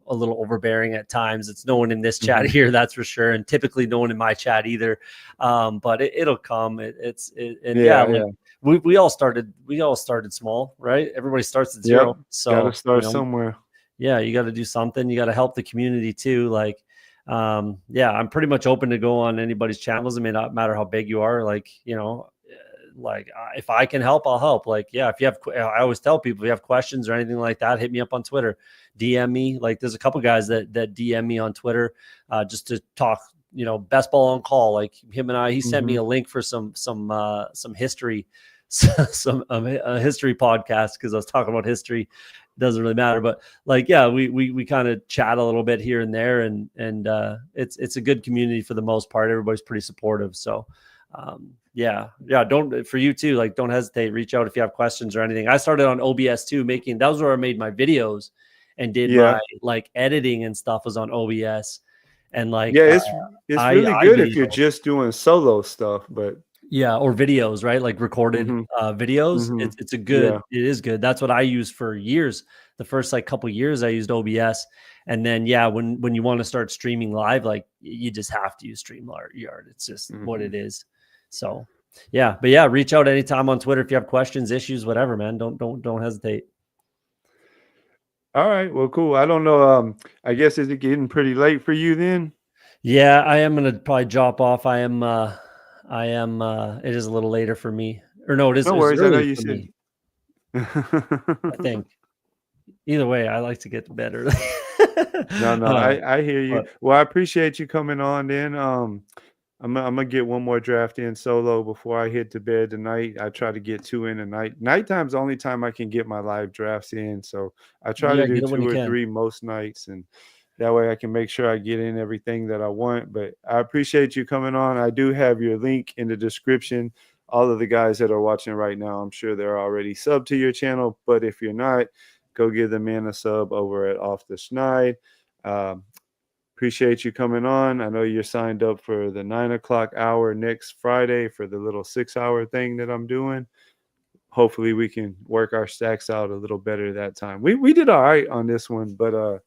a little overbearing at times. It's no one in this chat Mhm. here, that's for sure, and typically no one in my chat either. But it'll come. And yeah, Yeah, like yeah. we all started small, right? Everybody starts at Yep. zero, Got to so start somewhere. yeah, you got to do something. You got to help the community too. Like, yeah, I'm pretty much open to go on anybody's channels. It may not matter how big you are. Like, if I can help, I'll help. Like, yeah, if you have, I always tell people if you have questions or anything like that, hit me up on Twitter, DM me. Like, there's a couple guys that DM me on Twitter, just to talk. Best ball on call. Like him and I, he sent me Mhm. a link for some history, some a history podcast because I was talking about history. It doesn't really matter, but like, yeah, we kind of chat a little bit here and there, and it's a good community for the most part. Everybody's pretty supportive, so yeah, don't, for you too, like don't hesitate, reach out if you have questions or anything. I started on OBS too, that was where I made my videos and did my Yeah. like editing and stuff was on OBS, and like Yeah, it's I really good if you're video. just doing solo stuff, but Yeah, or videos, right? Like recorded Mhm. videos. Mhm. It's a Yeah. good. It is good. That's what I used for years. The first like couple years I used OBS, and then yeah, when you want to start streaming live, like you just have to use StreamYard. It's just what it Mhm. is. So yeah, but yeah, reach out anytime on Twitter if you have questions, issues, whatever, man. Don't hesitate. All right. Well, cool. I don't know. I guess is it getting pretty late for you then? Yeah, I am gonna probably drop off. I am it is a little later for me. Or no, No it is worries. I know early you for me, said. I think. Either way, I like to get to bed early. No, no, uh, I hear you. but Well, I appreciate you coming on then. I'm gonna get one more draft in solo before I hit to bed tonight. I try to get two in a night. Nighttime's the only time I can get my live drafts in. So I try to yeah, do get it when two you or can. three most nights, and that way I can make sure I get in everything that I want. But I appreciate you coming on. I do have your link in the description. All of the guys that are watching right now, I'm sure they're already subbed to your channel. But if you're not, go give the man a sub over at Off the Schneid. Um, Appreciate you coming on. I know you're signed up for the 9 o'clock hour next Friday for the little 6 hour thing that I'm doing. Hopefully we can work our stacks out a little better that time. We did all right on this one, but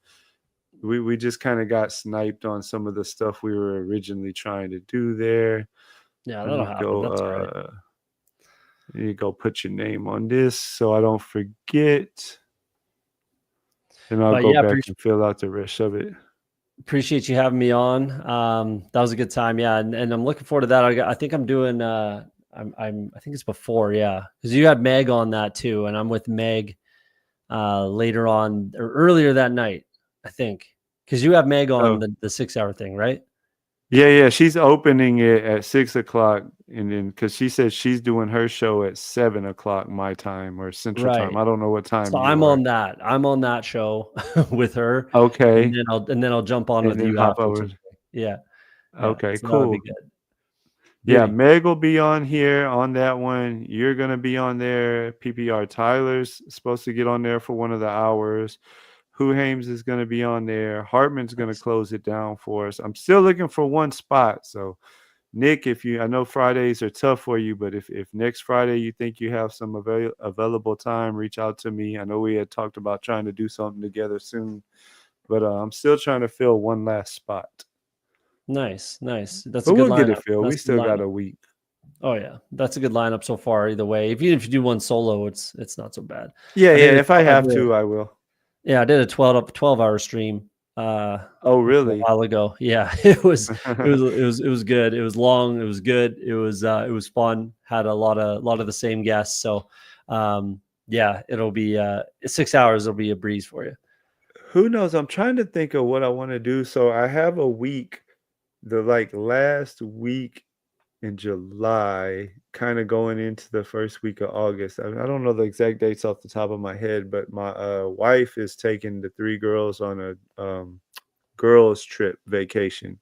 we just kind of got sniped on some of the stuff we were originally trying to do there. Yeah, Let that'll me happen. go That's all right. let me go put your name on this so I don't forget. Then I'll But go yeah, back and fill out the rest of it. appreciate you having me on. That was a good time. Yeah, and I'm looking forward to that. I think I'm doing. I think it's before. Yeah, because you had Meg on that too, and I'm with Meg later on or earlier that night. I think because you have Meg on Oh, the 6 hour thing, right? yeah, yeah, she's opening it at 6 o'clock, and then because she said she's doing her show at 7 o'clock my time or Central Time. Right. I don't know what time So you I'm are. on that. I'm on that show with her, Okay, and then I'll jump on and with then you hop after over. Tuesday. Yeah, yeah. Okay, So that'll be cool. good. Yeah, Beauty. Meg will be on here on that one. You're gonna be on there. PPR Tyler's supposed to get on there for one of the hours. Who Hames is gonna be on there. Hartman's gonna Nice. close it down for us. I'm still looking for one spot, so Nick, if you, I know Fridays are tough for you, but if next Friday you think you have some available time, reach out to me. I know we had talked about trying to do something together soon, but I'm still trying to fill one last spot. Nice, nice. That's a But good we'll get it lineup. filled. We That's a good still got lineup. a week. Oh yeah, that's a good lineup so far. Either way, even if you do one solo, it's not so bad. Yeah, I did yeah. a, If I I have did, to, I will. yeah, I did a 12 hour stream Oh, a really? while ago. Yeah, it was good. It was long. It was good. It was fun. Had a lot of the same guests. So yeah, it'll be 6 hours. It'll be a breeze for you. Who knows? I'm trying to think of what I want to do. So I have a week, the like last week in July, kind of going into the first week of August. I don't know the exact dates off the top of my head, but my wife is taking the three girls on a girls trip vacation.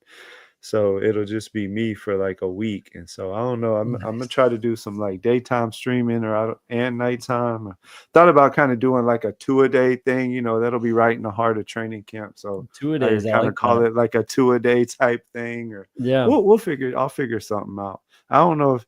So it'll just be me for like a week. And so I don't know. I'm gonna Nice. try to do some like daytime streaming or and nighttime. Thought about kind of doing like a two-a-day thing. That'll be right in the heart of training camp. So Two a I days. could I kind like of call that. it like a two-a-day type thing. Or Yeah. I'll figure something out. I don't know if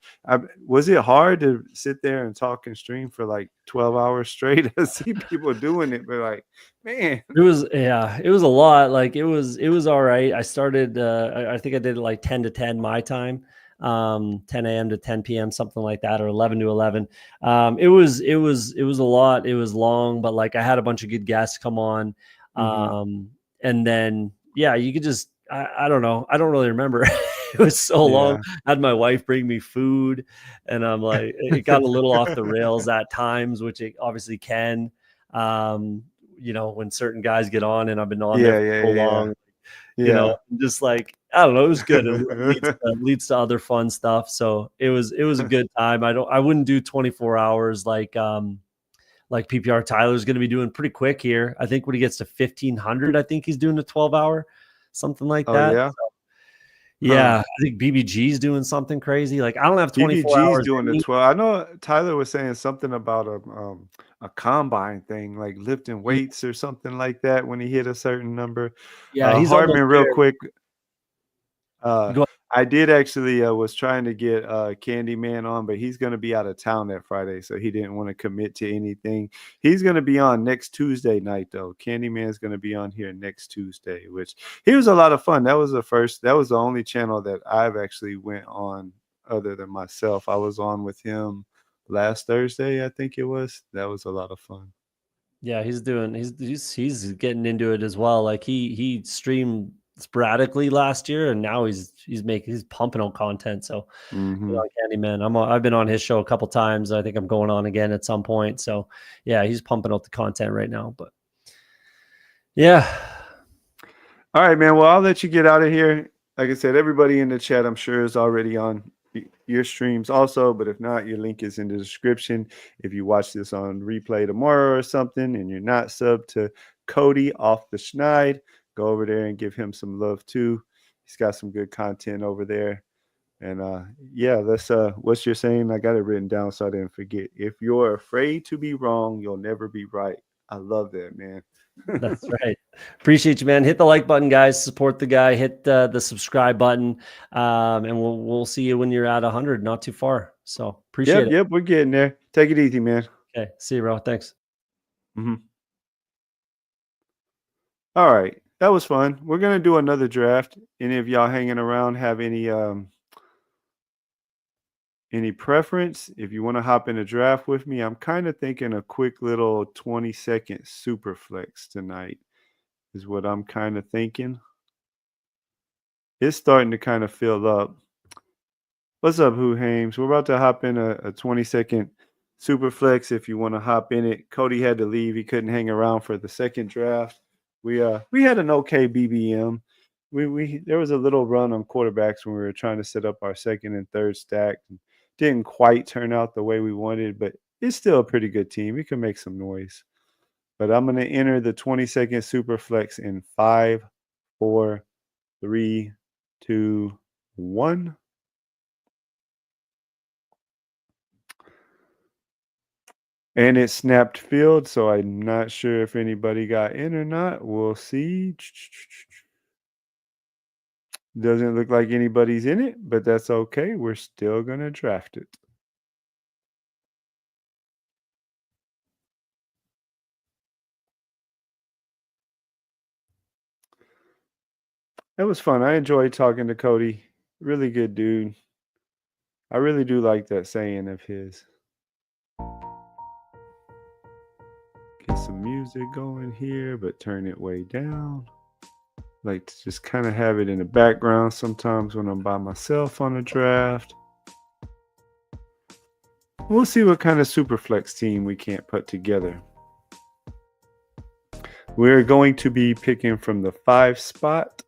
was it hard to sit there and talk and stream for like 12 hours straight. I see people doing it, but like, man. It was yeah, it was a lot. Like it was all right. I started I think I did it like 10 to 10 my time. 10 a.m. to 10 p.m., something like that, or 11 to 11. It was a lot. It was long, but like I had a bunch of good guests come on. Hmm. And then yeah, you could just I don't know. I don't really remember. It was so long. Yeah. I had my wife bring me food, and I'm like, it got a little off the rails at times, which it obviously can. Um, when certain guys get on and I've been on there Yeah, for yeah, so yeah, long, yeah. just like, I don't know, it was good. It leads to other fun stuff. So it was a good time. I wouldn't do 24 hours like PPR Tyler's going to be doing pretty quick here. I think when he gets to 1500, I think he's doing a 12 hour, something like Oh, that. yeah? Huh. Yeah. I think BBG's doing something crazy. Like I don't have 24 BBG's hours doing in the me. 12. I know Tyler was saying something about a combine thing, like lifting weights or something like that when he hit a certain number. Yeah. He's almost Hardman, real there. quick, uh, Go I did actually, was trying to get, Candyman on, but he's gonna be out of town that Friday, so he didn't wanna commit to anything. He's gonna be on next Tuesday night, though. Candyman's gonna be on here next Tuesday, which he was a lot of fun. That was the only channel that I've actually went on other than myself. I was on with him last Thursday, I think it was. That was a lot of fun. Yeah, he's getting into it as well. Like he streamed sporadically last year, and now he's pumping out content. So good Mhm. on Candyman. I've been on his show a couple times. I think I'm going on again at some point. So yeah, he's pumping out the content right now. But yeah, All right, man. Well, I'll let you get out of here. Like I said, everybody in the chat, I'm sure, is already on your streams also. But if not, your link is in the description. If you watch this on replay tomorrow or something and you're not subbed to Cody off the Schneid, go over there and give him some love too. He's got some good content over there. And yeah, let's what's your saying? I got it written down so I didn't forget. If you're afraid to be wrong, you'll never be right. I love that, man. that's right. Appreciate you, man. Hit the like button, guys. Support the guy. Hit the subscribe button, and we'll see you when you're at 100. Not too far. So appreciate Yep, it. yep, we're getting there. Take it easy, man. Okay, see you, bro. Thanks. Mhm. All right. That was fun. We're gonna do another draft. Any of y'all hanging around have any preference? If you want to hop in a draft with me, I'm kind of thinking a quick little 20-second super flex tonight is what I'm kind of thinking. It's starting to kind of fill up. What's up, Who Hames? We're about to hop in a 20-second super flex if you want to hop in it. Cody had to leave. He couldn't hang around for the second draft. We had an okay BBM. We there was a little run on quarterbacks when we were trying to set up our second and third stack. Didn't quite turn out the way we wanted, but it's still a pretty good team. We can make some noise. But I'm gonna enter the 20-second super flex in 5, 4, 3, 2, 1. And it snapped field, so I'm not sure if anybody got in or not. We'll see. Doesn't look like anybody's in it, but that's okay. We're still going to draft it. That was fun. I enjoyed talking to Cody. Really good dude. I really do like that saying of his. Get some music going here, but turn it way down. Like to just kind of have it in the background sometimes when I'm by myself on a draft. We'll see what kind of superflex team we can't put together. We're going to be picking from the 5 spot.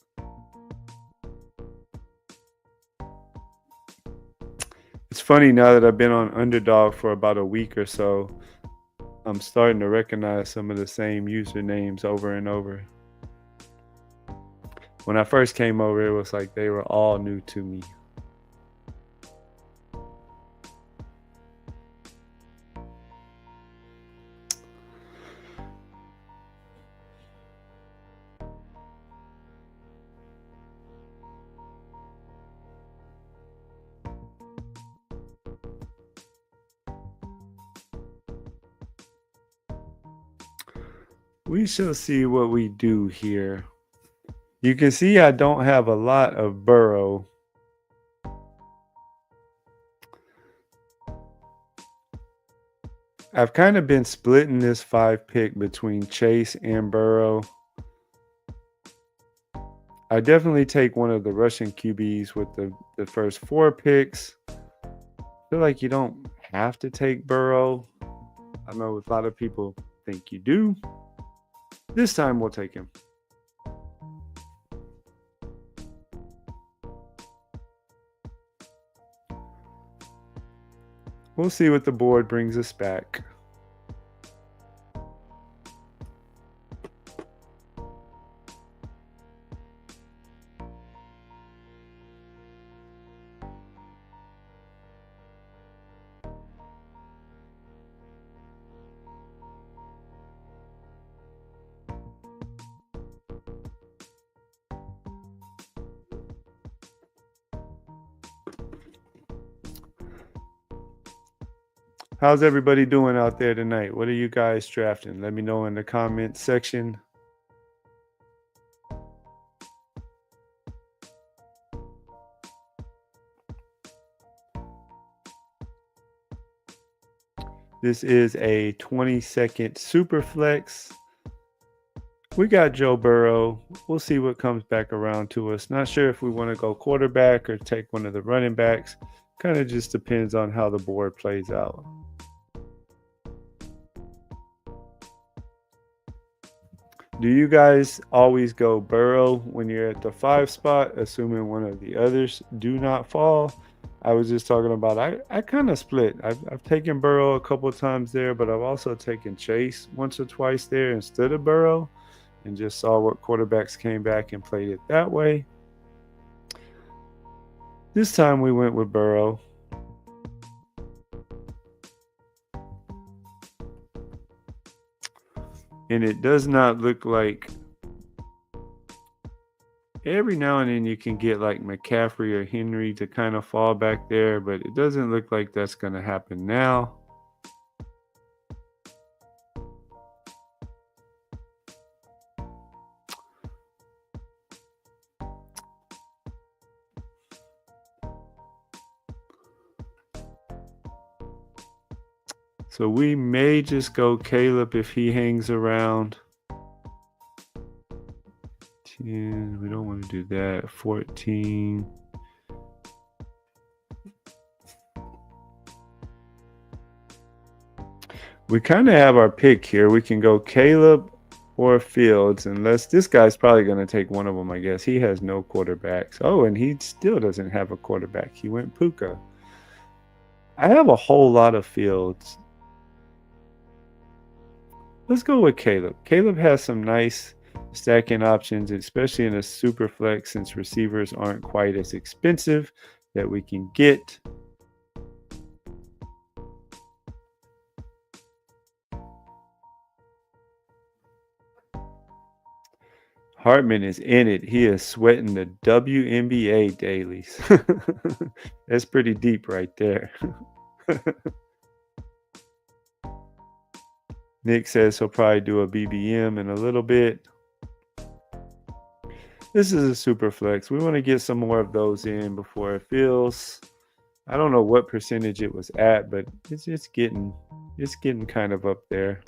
It's funny now that I've been on Underdog for about a week or so, I'm starting to recognize some of the same usernames over and over. When I first came over, it was like they were all new to me. We shall see what we do here. You can see I don't have a lot of Burrow. I've kind of been splitting this 5 pick between Chase and Burrow. I definitely take one of the Russian QBs with the first 4 picks. I feel like you don't have to take Burrow. I know a lot of people think you do. This time we'll take him. We'll see what the board brings us back. How's everybody doing out there tonight? What are you guys drafting? Let me know in the comment section. This is a 20-second super flex. We got Joe Burrow. We'll see what comes back around to us. Not sure if we want to go quarterback or take one of the running backs. Kind of just depends on how the board plays out. Do you guys always go Burrow when you're at the 5 spot, assuming one of the others do not fall? I was just talking about I kind of split. I've taken Burrow a couple of times there, but I've also taken Chase once or twice there instead of Burrow, and just saw what quarterbacks came back and played it that way. This time we went with Burrow. And it does not look like, every now and then you can get like McCaffrey or Henry to kind of fall back there, but it doesn't look like that's going to happen now. So we may just go Caleb if he hangs around. 10, we don't want to do that. 14. We kind of have our pick here. We can go Caleb or Fields, unless this guy's probably going to take one of them, I guess. He has no quarterbacks. Oh, and he still doesn't have a quarterback. He went Puka. I have a whole lot of Fields. Let's go with Caleb. Caleb has some nice stacking options, especially in a super flex, since receivers aren't quite as expensive that we can get. Hartman is in it. He is sweating the WNBA dailies. That's pretty deep right there. Nick says he'll probably do a BBM in a little bit. This is a super flex. We want to get some more of those in before it feels. I don't know what percentage it was at, but it's getting kind of up there.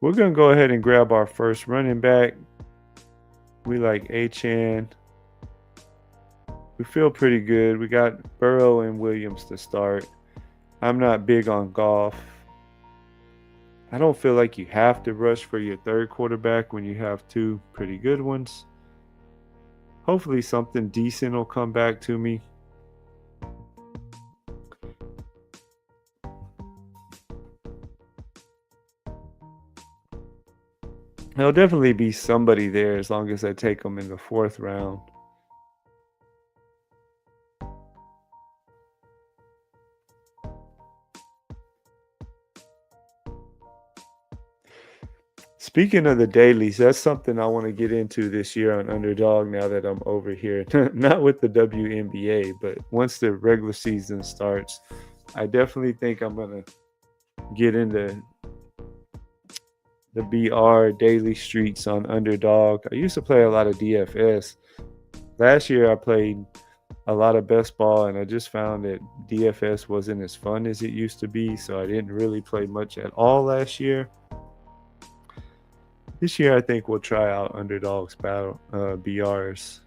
We're gonna go ahead and grab our first running back. We like Achane. We feel pretty good. We got Burrow and Williams to start. I'm not big on golf. I don't feel like you have to rush for your third quarterback when you have two pretty good ones. Hopefully something decent will come back to me. There'll definitely be somebody there as long as I take them in the 4th round. Speaking of the dailies, that's something I want to get into this year on Underdog now that I'm over here. Not with the WNBA, but once the regular season starts, I definitely think I'm going to get into the BR daily streets on Underdog. I used to play a lot of DFS. Last year I played a lot of best ball, and I just found that DFS wasn't as fun as it used to be, so I didn't really play much at all last year. This year, I think we'll try out Underdog's battle BRs.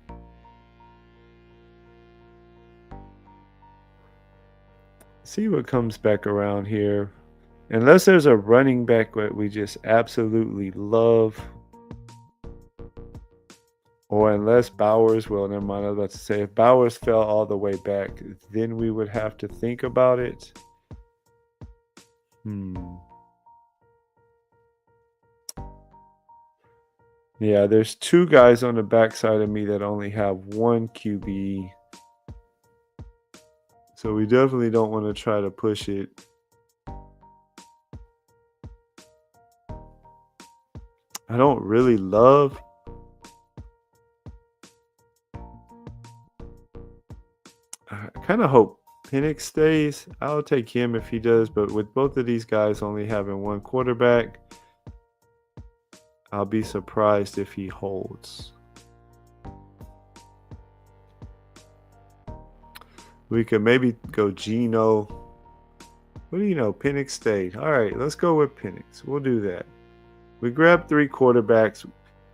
See what comes back around here. Unless there's a running back that we just absolutely love. Or unless Bowers, well, never mind, I was about to say, if Bowers fell all the way back, then we would have to think about it. Yeah, there's two guys on the backside of me that only have one QB. So we definitely don't want to try to push it. I don't really love. I kind of hope Penix stays, I'll take him if he does. But with both of these guys only having one quarterback, I'll be surprised if he holds. We could maybe go Geno. What do you know? Penix stayed. All right, let's go with Penix. We'll do that. We grab 3 quarterbacks.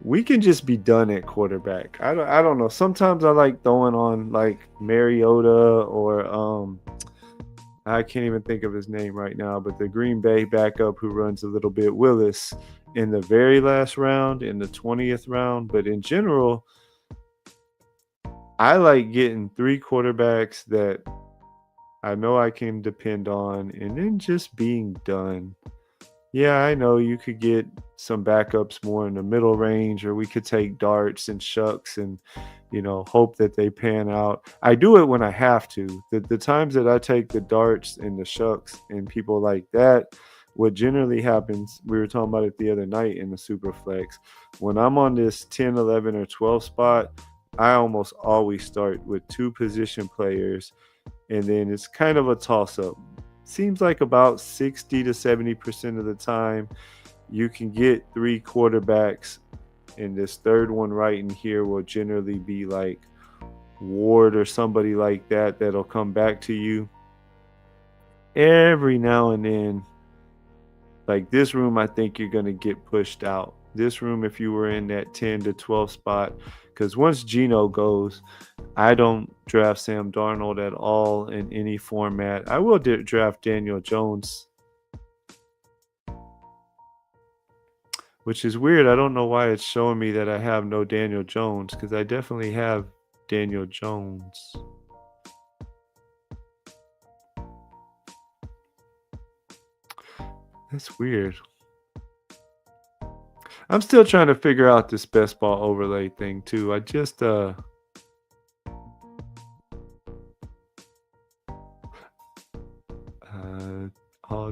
We can just be done at quarterback. I don't know. Sometimes I like throwing on like Mariota or I can't even think of his name right now, but the Green Bay backup who runs a little bit, Willis, in the very last round, in the 20th round. But in general, I like getting 3 quarterbacks that I know I can depend on and then just being done. Yeah, I know you could get some backups more in the middle range, or we could take darts and shucks and, hope that they pan out. I do it when I have to. The times that I take the darts and the shucks and people like that, what generally happens, we were talking about it the other night in the super flex, when I'm on this 10, 11, or 12 spot, I almost always start with 2 position players, and then it's kind of a toss-up. Seems like about 60 to 70% of the time you can get 3 quarterbacks, and this third one right in here will generally be like Ward or somebody like that that'll come back to you every now and then. Like this room, I think you're going to get pushed out. This room, if you were in that 10 to 12 spot, because once Geno goes, I don't draft Sam Darnold at all in any format. I will draft Daniel Jones, which is weird. I don't know why it's showing me that I have no Daniel Jones, because I definitely have Daniel Jones. That's weird. I'm still trying to figure out this best ball overlay thing too. I just all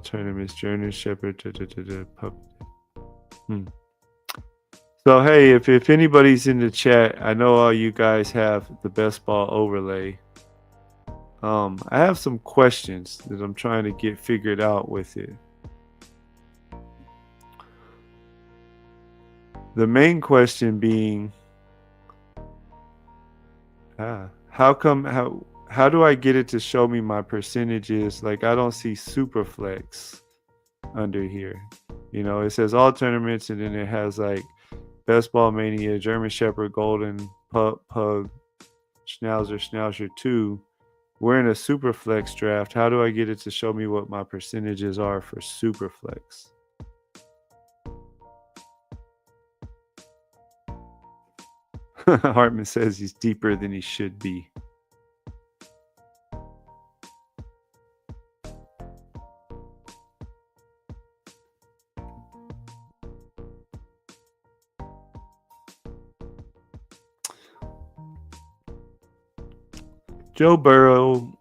tournaments, Journey Shepherd. So hey, if anybody's in the chat, I know all you guys have the best ball overlay. I have some questions that I'm trying to get figured out with it. The main question being, how do I get it to show me my percentages? Like I don't see Superflex under here. It says all tournaments, and then it has like Best Ball Mania, German Shepherd, Golden, Pug, Schnauzer 2. We're in a Superflex draft. How do I get it to show me what my percentages are for Superflex? Hartman says he's deeper than he should be. Joe Burrow,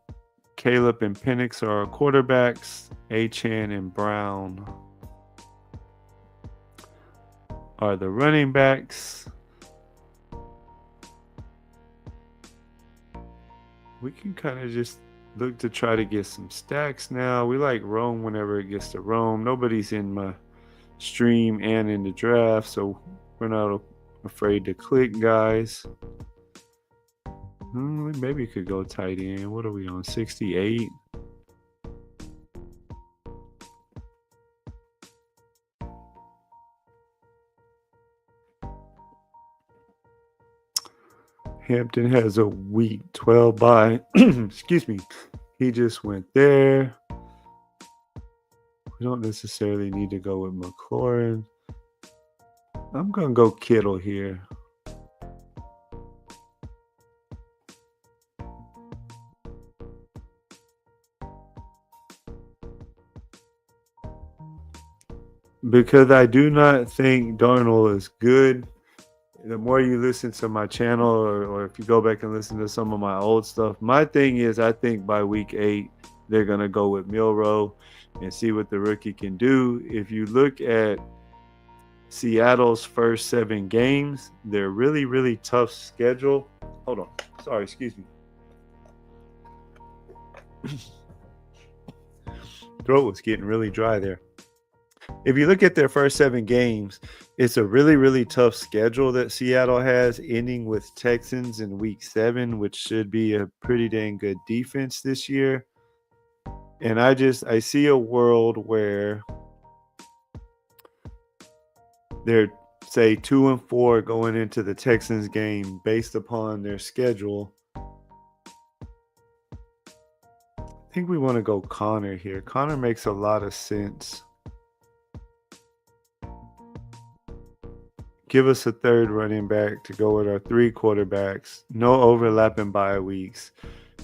Caleb, and Penix are our quarterbacks. Achane and Brown are the running backs. We can kind of just look to try to get some stacks now. We like Rome whenever it gets to Rome. Nobody's in my stream and in the draft, so we're not afraid to click, guys. Maybe we could go tight end. What are we on? 68? Hampton has a weak 12 by. Excuse me. He just went there. We don't necessarily need to go with McLaurin. I'm going to go Kittle here. Because I do not think Darnold is good. The more you listen to my channel, or if you go back and listen to some of my old stuff, my thing is I think by week 8, they're going to go with Milroe and see what the rookie can do. If you look at Seattle's first 7 games, they're really, really tough schedule. Hold on. Sorry, excuse me. Throat was getting really dry there. If you look at their first 7 games, it's a really, really tough schedule that Seattle has, ending with Texans in week 7, which should be a pretty dang good defense this year. And I see a world where they're, say, 2-4 going into the Texans game based upon their schedule. I think we want to go Connor here. Connor makes a lot of sense. Give us a third running back to go with our 3 quarterbacks. No overlapping bye weeks.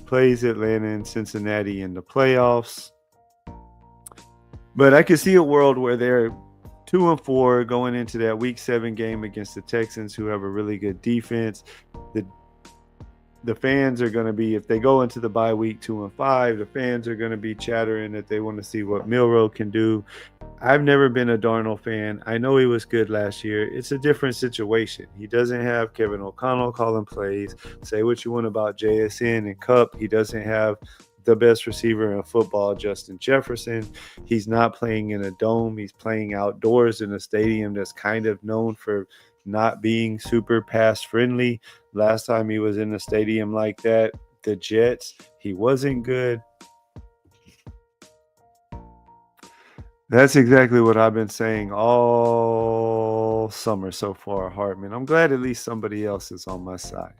Plays Atlanta and Cincinnati in the playoffs. But I can see a world where they're 2-4 going into that week 7 game against the Texans, who have a really good defense. The fans are going to be, if they go into the bye week 2-5, the fans are going to be chattering that they want to see what Milroe can do. I've never been a Darnold fan. I know he was good last year. It's a different situation. He doesn't have Kevin O'Connell calling plays. Say what you want about JSN and Cup. He doesn't have the best receiver in football, Justin Jefferson. He's not playing in a dome. He's playing outdoors in a stadium that's kind of known for not being super pass friendly. Last time he was in a stadium like that, the Jets, he wasn't good. That's exactly what I've been saying all summer so far, Hartman. I'm glad at least somebody else is on my side.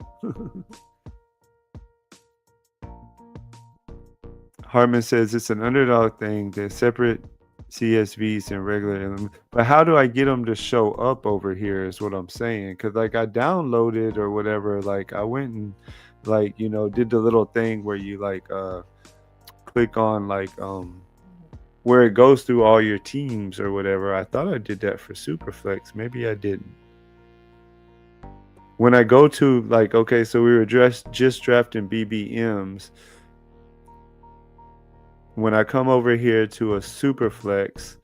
Hartman says it's an underdog thing. They're separate CSVs and regular. But how do I get them to show up over here is what I'm saying. Because, like, I downloaded or whatever. Like, I went and, like, you know, did the little thing where you, like, click on, like, where it goes through all your teams or whatever. I thought I did that for Superflex. Maybe I didn't. When I go to, like, okay, so we were just drafting BBMs. When I come over here to a Superflex,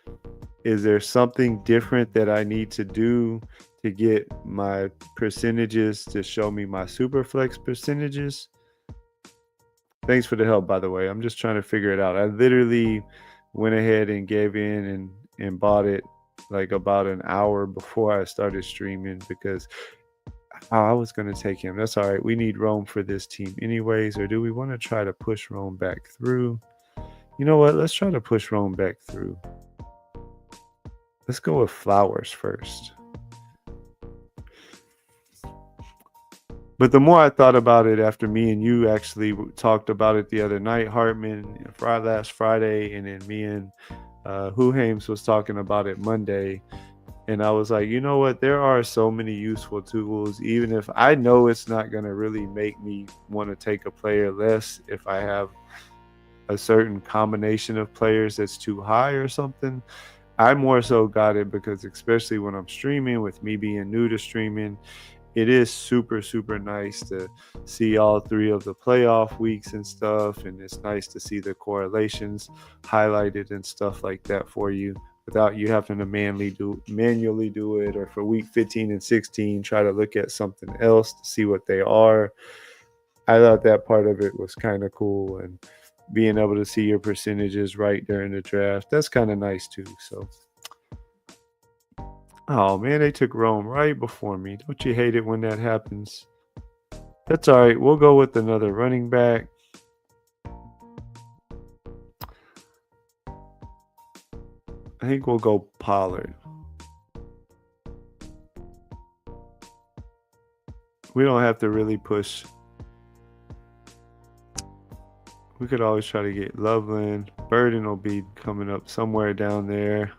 is there something different that I need to do to get my percentages to show me my Superflex percentages? Thanks for the help, by the way. I'm just trying to figure it out. I literally went ahead and gave in and bought it like about an hour before I started streaming because I was going to take him. That's all right. We need Rome for this team anyways. Or do we want to try to push Rome back through? You know what? Let's try to push Rome back through. Let's go with Flowers first. But the more I thought about it after me and you actually talked about it the other night, Hartman, last Friday, and then me and Huhames was talking about it Monday. And I was like, you know what? There are so many useful tools, even if I know it's not going to really make me want to take a player less if I have a certain combination of players that's too high or something. I more so got it because especially when I'm streaming, with me being new to streaming, it is super, super nice to see all 3 of the playoff weeks and stuff. And it's nice to see the correlations highlighted and stuff like that for you without you having to manually do it, or for week 15 and 16, try to look at something else to see what they are. I thought that part of it was kind of cool, and being able to see your percentages right during the draft, that's kind of nice too. So, oh man, they took Rome right before me. Don't you hate it when that happens? That's all right. We'll go with another running back. I think we'll go Pollard. We don't have to really push. We could always try to get Loveland. Burden will be coming up somewhere down there.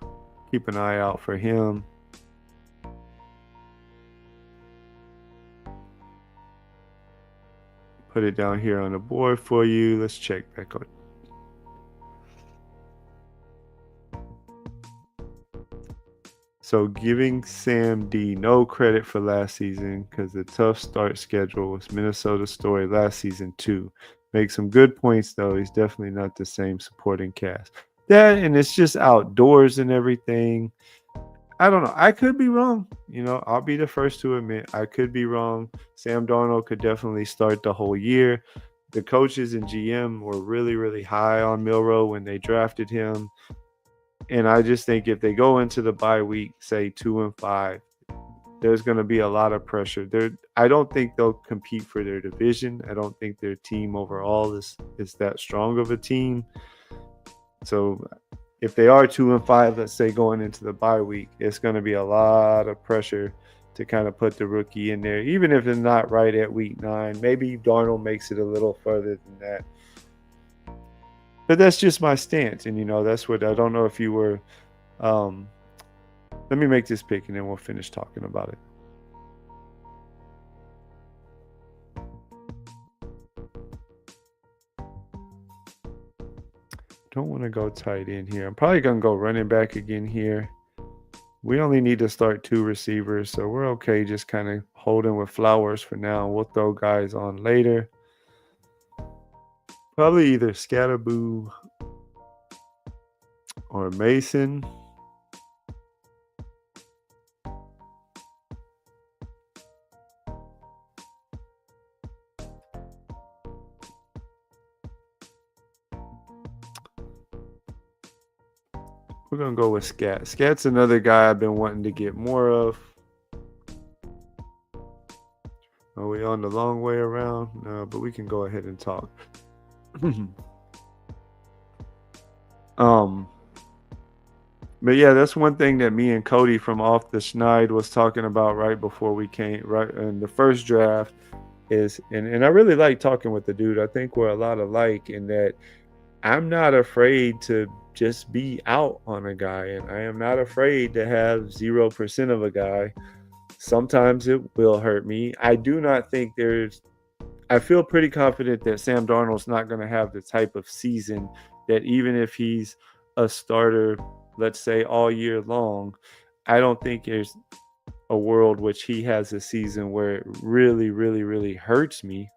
Keep an eye out for him. Put it down here on the board for you. Let's check back on. So giving Sam D no credit for last season because the tough start schedule was Minnesota's story last season too. Makes some good points though. He's definitely not the same supporting cast. That, and it's just outdoors and everything. I don't know. I could be wrong. You know, I'll be the first to admit I could be wrong. Sam Darnold could definitely start the whole year. the coaches and GM were really, really high on Milroe when they drafted him. And I just think if they go into the bye week, say 2-5, there's going to be a lot of pressure. I don't think they'll compete for their division. I don't think their team overall is that strong of a team. So if they are 2-5, let's say going into the bye week, it's going to be a lot of pressure to kind of put the rookie in there, even if it's not right at week 9. Maybe Darnold makes it a little further than that. But that's just my stance. And, that's what I don't know if you were. Let me make this pick and then we'll finish talking about it. Don't want to go tight end here. I'm probably going to go running back again here. We only need to start 2 receivers, so we're okay just kind of holding with Flowers for now. We'll throw guys on later. Probably either Scatterboo or Mason. We're going to go with Scat. Scat's another guy I've been wanting to get more of. Are we on the long way around? No, but we can go ahead and talk. But yeah, that's one thing that me and Cody from Off the Schneid was talking about right before we came, right in the first draft is, and I really like talking with the dude. I think we're a lot alike in that I'm not afraid to just be out on a guy, and I am not afraid to have 0% of a guy. Sometimes it will hurt me. I do not think I feel pretty confident that Sam Darnold's not going to have the type of season that even if he's a starter, let's say all year long, I don't think there's a world which he has a season where it really, really, really hurts me.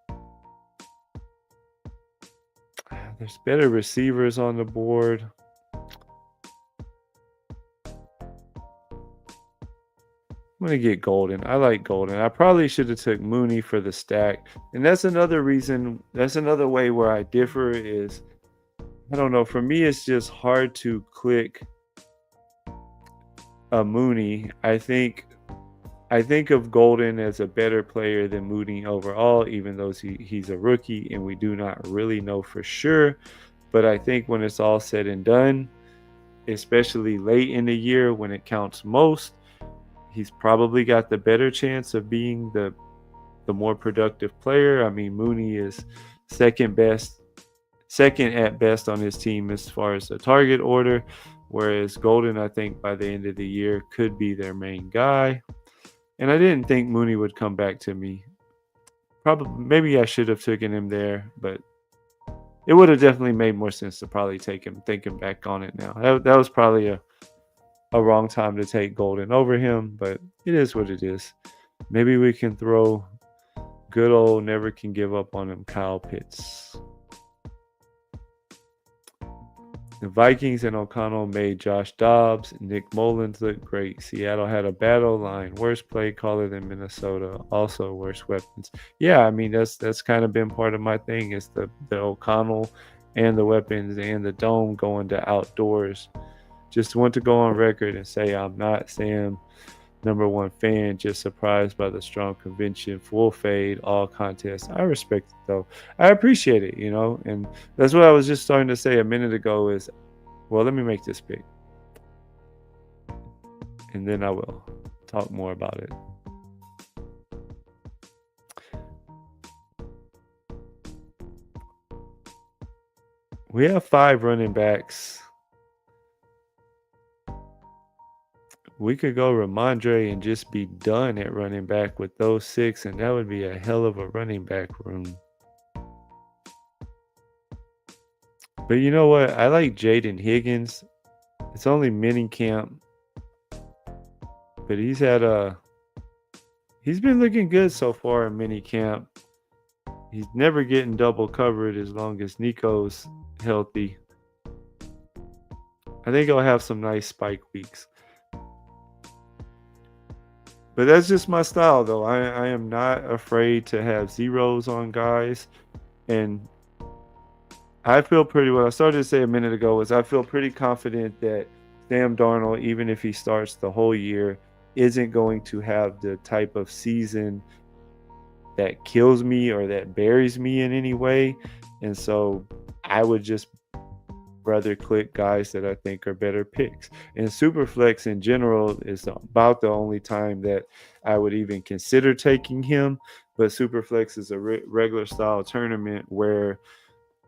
There's better receivers on the board. I'm going to get Golden. I like Golden. I probably should have took Mooney for the stack. And that's another reason, that's another way where I differ is, I don't know, for me it's just hard to click a Mooney. I think of Golden as a better player than Mooney overall, even though he's a rookie and we do not really know for sure. But I think when it's all said and done, especially late in the year when it counts most, he's probably got the better chance of being the more productive player. I mean, Mooney is second at best on his team as far as the target order, whereas Golden, I think by the end of the year, could be their main guy. And I didn't think Mooney would come back to me. Maybe I should have taken him there, but it would have definitely made more sense to probably take him, thinking back on it now. That was probably a wrong time to take Golden over him, but it is what it is. Maybe we can throw good old never can give up on him Kyle Pitts. The Vikings and O'Connell made Josh Dobbs. Nick Mullins look great. Seattle had a battle line. Worst play caller than Minnesota. Also worst weapons. Yeah, I mean, that's kind of been part of my thing is the O'Connell and the weapons and the dome going to outdoors. Just want to go on record and say I'm not Sam #1 fan, just surprised by the strong convention, full fade, all contests. I respect it though. I appreciate it, and that's what I was just starting to say a minute ago is, well, let me make this pick. And then I will talk more about it. We have 5 running backs. We could go Ramondre and just be done at running back with those 6, and that would be a hell of a running back room. But you know what? I like Jaden Higgins. It's only mini camp, but he's been looking good so far in mini camp. He's never getting double covered as long as Nico's healthy. I think he'll have some nice spike weeks. But that's just my style, though. I am not afraid to have zeros on guys. And I feel pretty what I started to say a minute ago was I feel pretty confident that Sam Darnold, even if he starts the whole year, isn't going to have the type of season that kills me or that buries me in any way. And so I would just rather click guys that I think are better picks. And Superflex in general is about the only time that I would even consider taking him. But Superflex is a regular style tournament where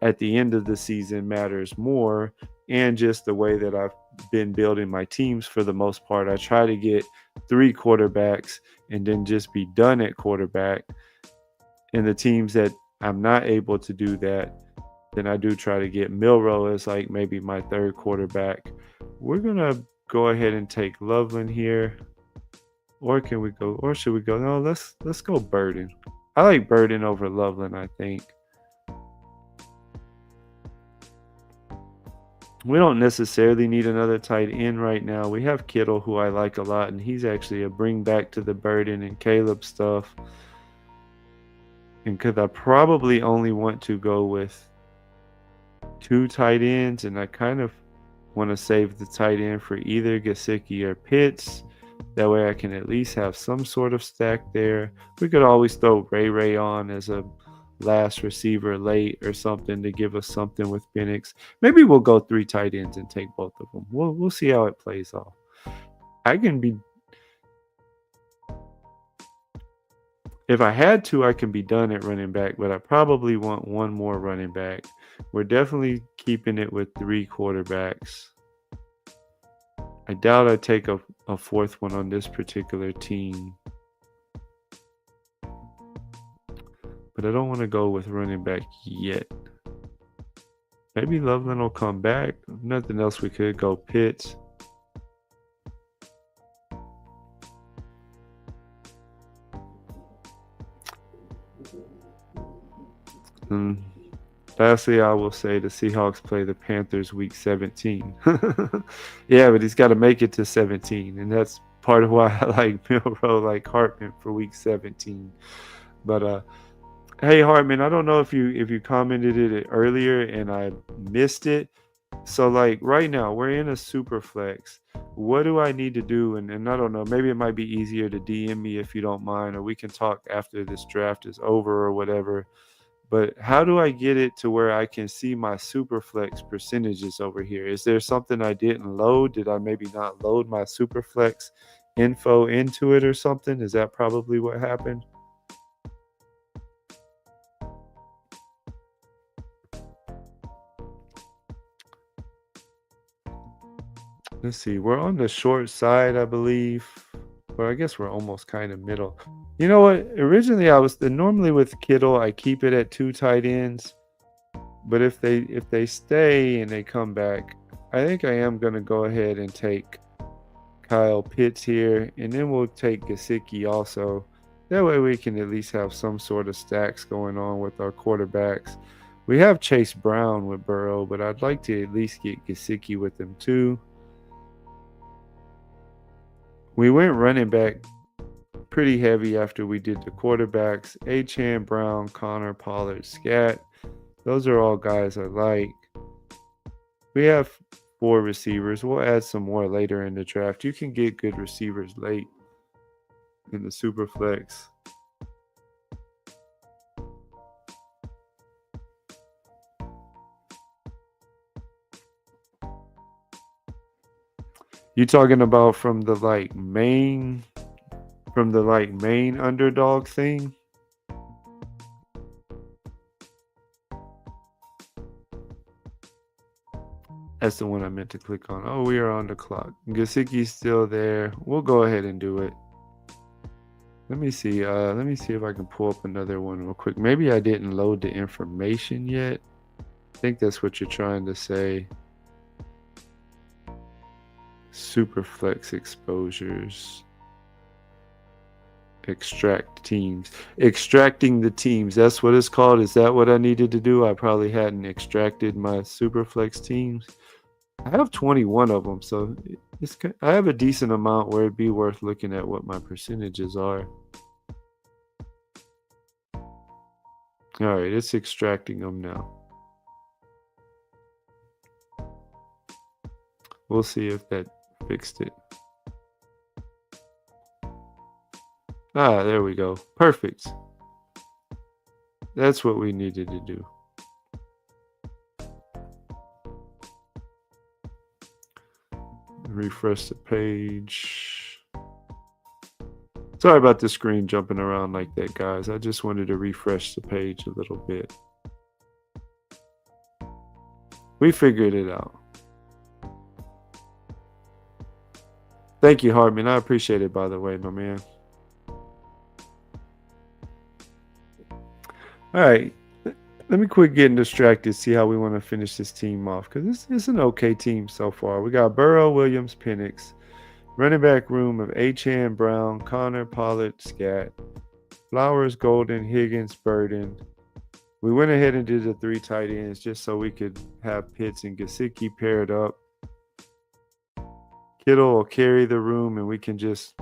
at the end of the season matters more. And just the way that I've been building my teams for the most part, I try to get 3 quarterbacks and then just be done at quarterback. And the teams that I'm not able to do that, then I do try to get Milrow as like maybe my third quarterback. We're gonna go ahead and take Loveland here. Or can we go, or should we go? No, let's go Burden. I like Burden over Loveland, I think. We don't necessarily need another tight end right now. We have Kittle, who I like a lot, and he's actually a bring back to the Burden and Caleb stuff. And because I probably only want to go with 2 tight ends, and I kind of want to save the tight end for either Gesicki or Pitts. That way I can at least have some sort of stack there. We could always throw Ray on as a last receiver late or something to give us something with Penix. Maybe we'll go 3 tight ends and take both of them. We'll see how it plays off. I can be, if I had to, I can be done at running back, but I probably want one more running back. We're definitely keeping it with 3 quarterbacks. I doubt I'd take a fourth one on this particular team. But I don't want to go with running back yet. Maybe Loveland will come back. If nothing else, we could go Pitts. And lastly, I will say the Seahawks play the Panthers week 17. Yeah, but he's got to make it to 17. And that's part of why I like Milrow, like Hartman for week 17. But hey Hartman, I don't know if you commented it earlier and I missed it. So like right now we're in a super flex. What do I need to do? And I don't know, maybe it might be easier to DM me if you don't mind, or we can talk after this draft is over or whatever. But how do I get it to where I can see my super flex percentages over here? Is there something I didn't load? Did I maybe not load my super flex info into it or something? Is that probably what happened? Let's see. We're on the short side, I believe. But I guess we're almost kind of middle. You know what? Originally, normally with Kittle, I keep it at 2 tight ends. But if they stay and they come back, I think I am gonna go ahead and take Kyle Pitts here, and then we'll take Gesicki also. That way we can at least have some sort of stacks going on with our quarterbacks. We have Chase Brown with Burrow, but I'd like to at least get Gesicki with him too. We went running back pretty heavy after we did the quarterbacks. Achane, Brown, Connor, Pollard, Scat. Those are all guys I like. We have 4 receivers. We'll add some more later in the draft. You can get good receivers late in the super flex. You talking about from the main underdog thing? That's the one I meant to click on. Oh, we are on the clock. Gesicki's still there. We'll go ahead and do it. Let me see. Let me see if I can pull up another one real quick. Maybe I didn't load the information yet. I think that's what you're trying to say. Superflex exposures. Extract teams. Extracting the teams. That's what it's called. Is that what I needed to do? I probably hadn't extracted my Superflex teams. I have 21 of them, so I have a decent amount where it'd be worth looking at what my percentages are. All right, it's extracting them now. We'll see if that fixed it. Ah, there we go. Perfect. That's what we needed to do. Refresh the page. Sorry about the screen jumping around like that, guys. I just wanted to refresh the page a little bit. We figured it out. Thank you, Hartman. I appreciate it, by the way, my man. All right. Let me quit getting distracted, see how we want to finish this team off, because it's an okay team so far. We got Burrow, Williams, Penix. Running back room of Achane, Brown, Connor, Pollard, Scat, Flowers, Golden, Higgins, Burden. We went ahead and did the 3 tight ends just so we could have Pitts and Gesicki paired up. Kittle will carry the room, and we can just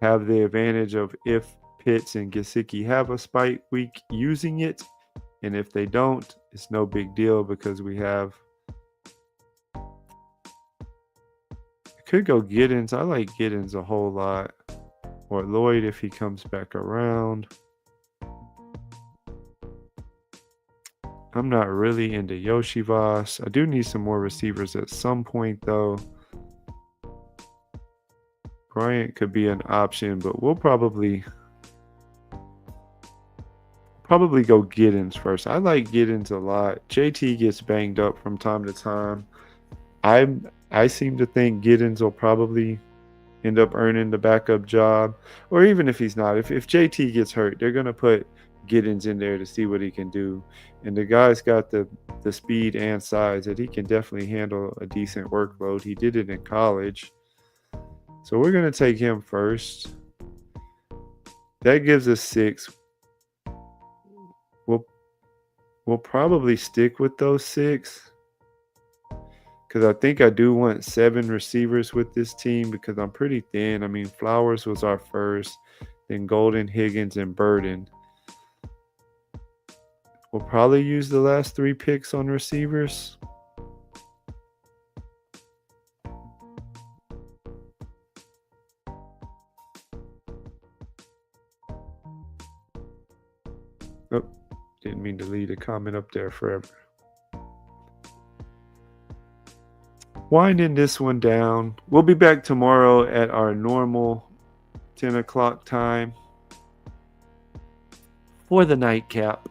have the advantage of if Pitts and Gesicki have a spike week using it, and if they don't, it's no big deal because we have. Could go Giddens. I like Giddens a whole lot, or Lloyd if he comes back around. I'm not really into Yoshivas. I do need some more receivers at some point, though. Bryant could be an option, but we'll probably go Giddens first. I like Giddens a lot. JT gets banged up from time to time. I seem to think Giddens will probably end up earning the backup job, or even if he's not. If JT gets hurt, they're gonna put Giddens in there to see what he can do, and the guy's got the speed and size that he can definitely handle a decent workload. He did it in college, so we're gonna take him first. That gives us 6. We'll probably stick with those 6. Because I think I do want 7 receivers with this team because I'm pretty thin. I mean, Flowers was our first, then Golden, Higgins, and Burden. We'll probably use the last 3 picks on receivers. Oh, didn't mean to leave a comment up there forever. Winding this one down. We'll be back tomorrow at our normal 10 o'clock time for the nightcap.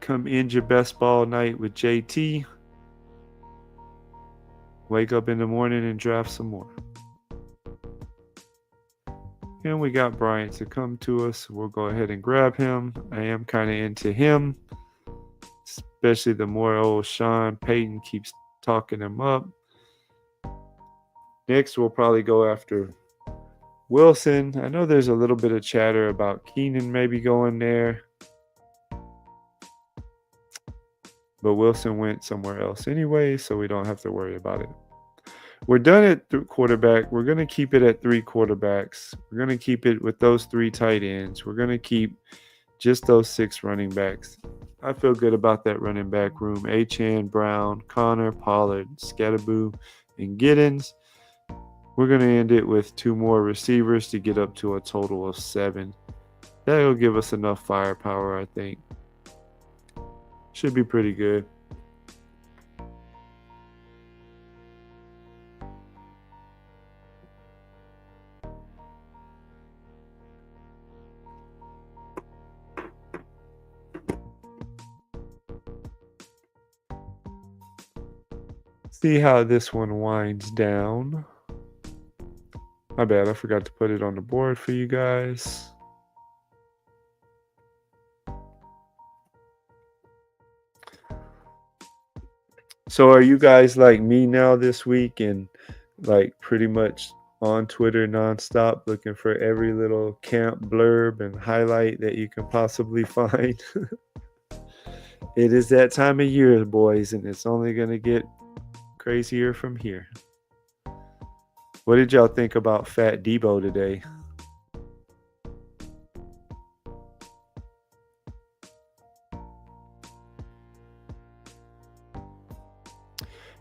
Come end your best ball night with JT. Wake up in the morning and draft some more. And we got Bryant to come to us. We'll go ahead and grab him. I am kind of into him, especially the more old Sean Payton keeps talking him up. Next, we'll probably go after Wilson. I know there's a little bit of chatter about Keenan maybe going there, but Wilson went somewhere else anyway, so we don't have to worry about it. We're done at quarterback. We're going to keep it at 3 quarterbacks. We're going to keep it with those 3 tight ends. We're going to keep just those 6 running backs. I feel good about that running back room. Achane, Brown, Connor, Pollard, Scatterboo, and Giddens. We're going to end it with 2 more receivers to get up to a total of 7. That'll give us enough firepower, I think. Should be pretty good. See how this one winds down. My bad, I forgot to put it on the board for you guys. So are you guys like me now this week and like pretty much on Twitter nonstop looking for every little camp blurb and highlight that you can possibly find? It is that time of year, boys, and it's only going to get crazier from here. What did y'all think about Fat Debo today?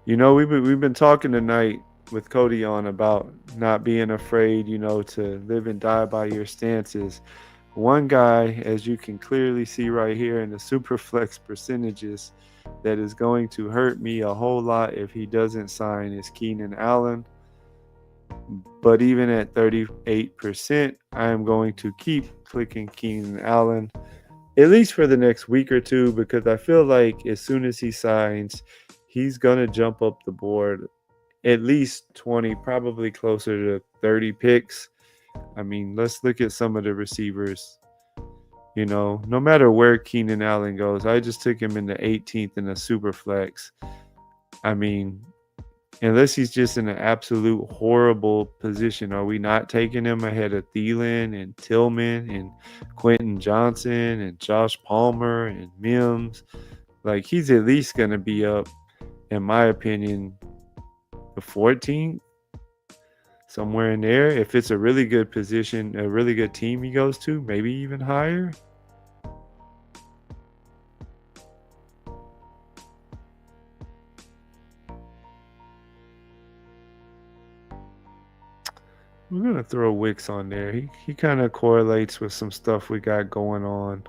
We've been talking tonight with Cody on about not being afraid, to live and die by your stances. One guy, as you can clearly see right here in the super flex percentages, that is going to hurt me a whole lot if he doesn't sign is Keenan Allen. But even at 38%, I am going to keep clicking Keenan Allen, at least for the next week or two, because I feel like as soon as he signs, he's going to jump up the board at least 20, probably closer to 30 picks. I mean, let's look at some of the receivers. No matter where Keenan Allen goes, I just took him in the 18th in a super flex. I mean, unless he's just in an absolute horrible position, are we not taking him ahead of Thielen and Tillman and Quentin Johnson and Josh Palmer and Mims? Like, he's at least going to be up, in my opinion, the 14th, somewhere in there. If it's a really good position, a really good team he goes to, maybe even higher. We're going to throw Wicks on there. He kind of correlates with some stuff we got going on.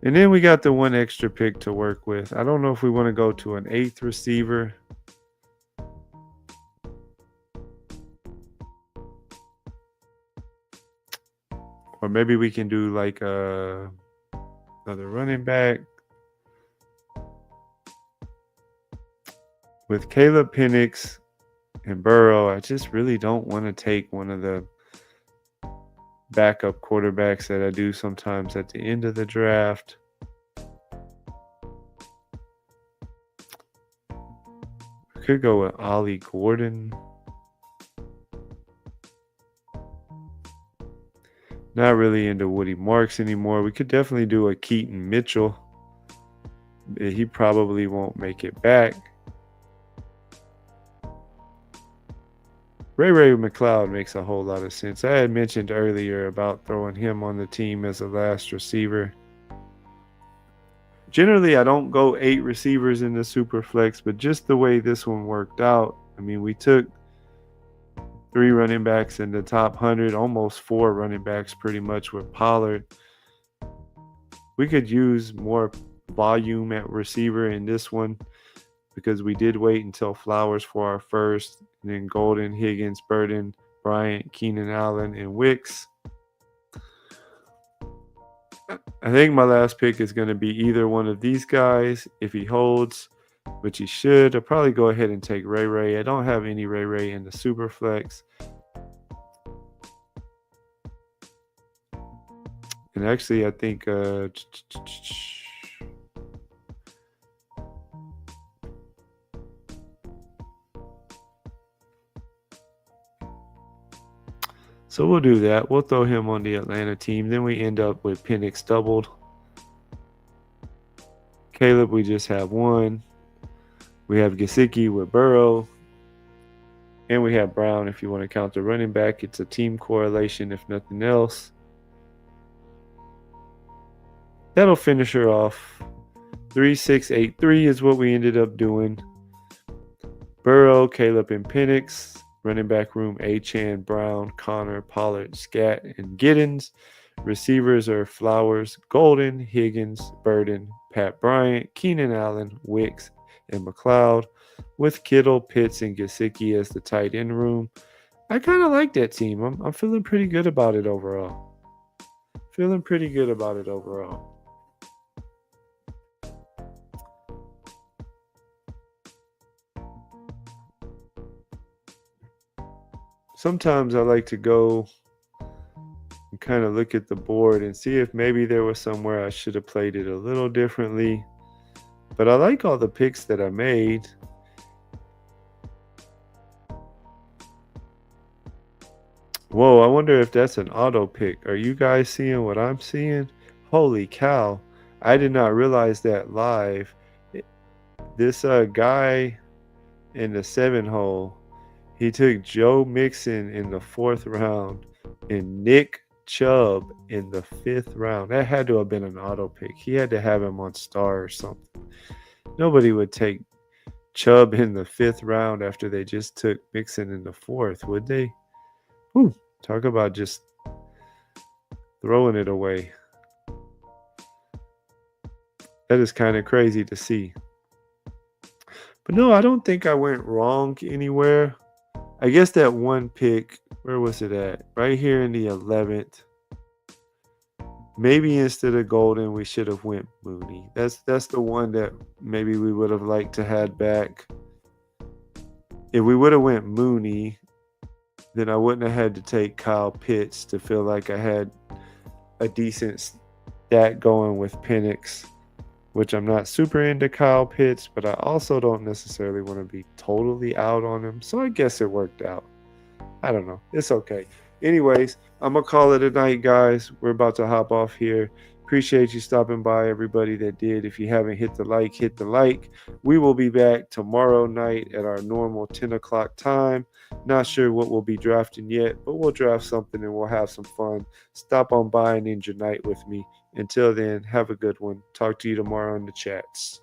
And then we got the one extra pick to work with. I don't know if we want to go to an 8th receiver. Or maybe we can do like another running back. With Caleb Penix and Burrow, I just really don't want to take one of the backup quarterbacks that I do sometimes at the end of the draft. I could go with Ollie Gordon. Not really into Woody Marks anymore. We could definitely do a Keaton Mitchell. He probably won't make it back. Ray McLeod makes a whole lot of sense. I had mentioned earlier about throwing him on the team as a last receiver. Generally, I don't go 8 receivers in the super flex, but just the way this one worked out, I mean, we took 3 running backs in the top 100, almost 4 running backs pretty much with Pollard. We could use more volume at receiver in this one because we did wait until Flowers for our first, and then Golden, Higgins, Burden, Bryant, Keenan Allen, and Wicks. I think my last pick is going to be either one of these guys. If he holds, which he should, I'll probably go ahead and take Ray. I don't have any Ray in the super flex. And actually, I think so we'll do that. We'll throw him on the Atlanta team. Then we end up with Penix doubled. Caleb, we just have one. We have Gesicki with Burrow. And we have Brown if you want to count the running back. It's a team correlation if nothing else. That'll finish her off. 3-6-8-3 is what we ended up doing. Burrow, Caleb, and Penix. Running back room, Achane, Brown, Connor, Pollard, Scat, and Giddens. Receivers are Flowers, Golden, Higgins, Burden, Pat Bryant, Keenan Allen, Wicks, and McLeod, with Kittle, Pitts, and Gesicki as the tight end room. I kind of like that team. I'm feeling pretty good about it overall. Sometimes I like to go and kind of look at the board and see if maybe there was somewhere I should have played it a little differently. But I like all the picks that I made. Whoa, I wonder if that's an auto pick. Are you guys seeing what I'm seeing? Holy cow. I did not realize that live. This guy in the 7 hole, he took Joe Mixon in the 4th round and Nick Chubb in the 5th round. That had to have been an auto pick. He had to have him on star or something. Nobody would take Chubb in the 5th round after they just took Mixon in the 4th, would they? Whew, talk about just throwing it away. That is kind of crazy to see. But no, I don't think I went wrong anywhere. I guess that one pick, where was it at? Right here in the 11th. Maybe instead of Golden, we should have went Mooney. That's the one that maybe we would have liked to had back. If we would have went Mooney, then I wouldn't have had to take Kyle Pitts to feel like I had a decent stat going with Penix, which I'm not super into Kyle Pitts, but I also don't necessarily want to be totally out on him. So I guess it worked out. I don't know. It's okay. Anyways, I'm going to call it a night, guys. We're about to hop off here. Appreciate you stopping by, everybody that did. If you haven't hit the like, hit the like. We will be back tomorrow night at our normal 10 o'clock time. Not sure what we'll be drafting yet, but we'll draft something and we'll have some fun. Stop on by and end your night with me. Until then, have a good one. Talk to you tomorrow in the chats.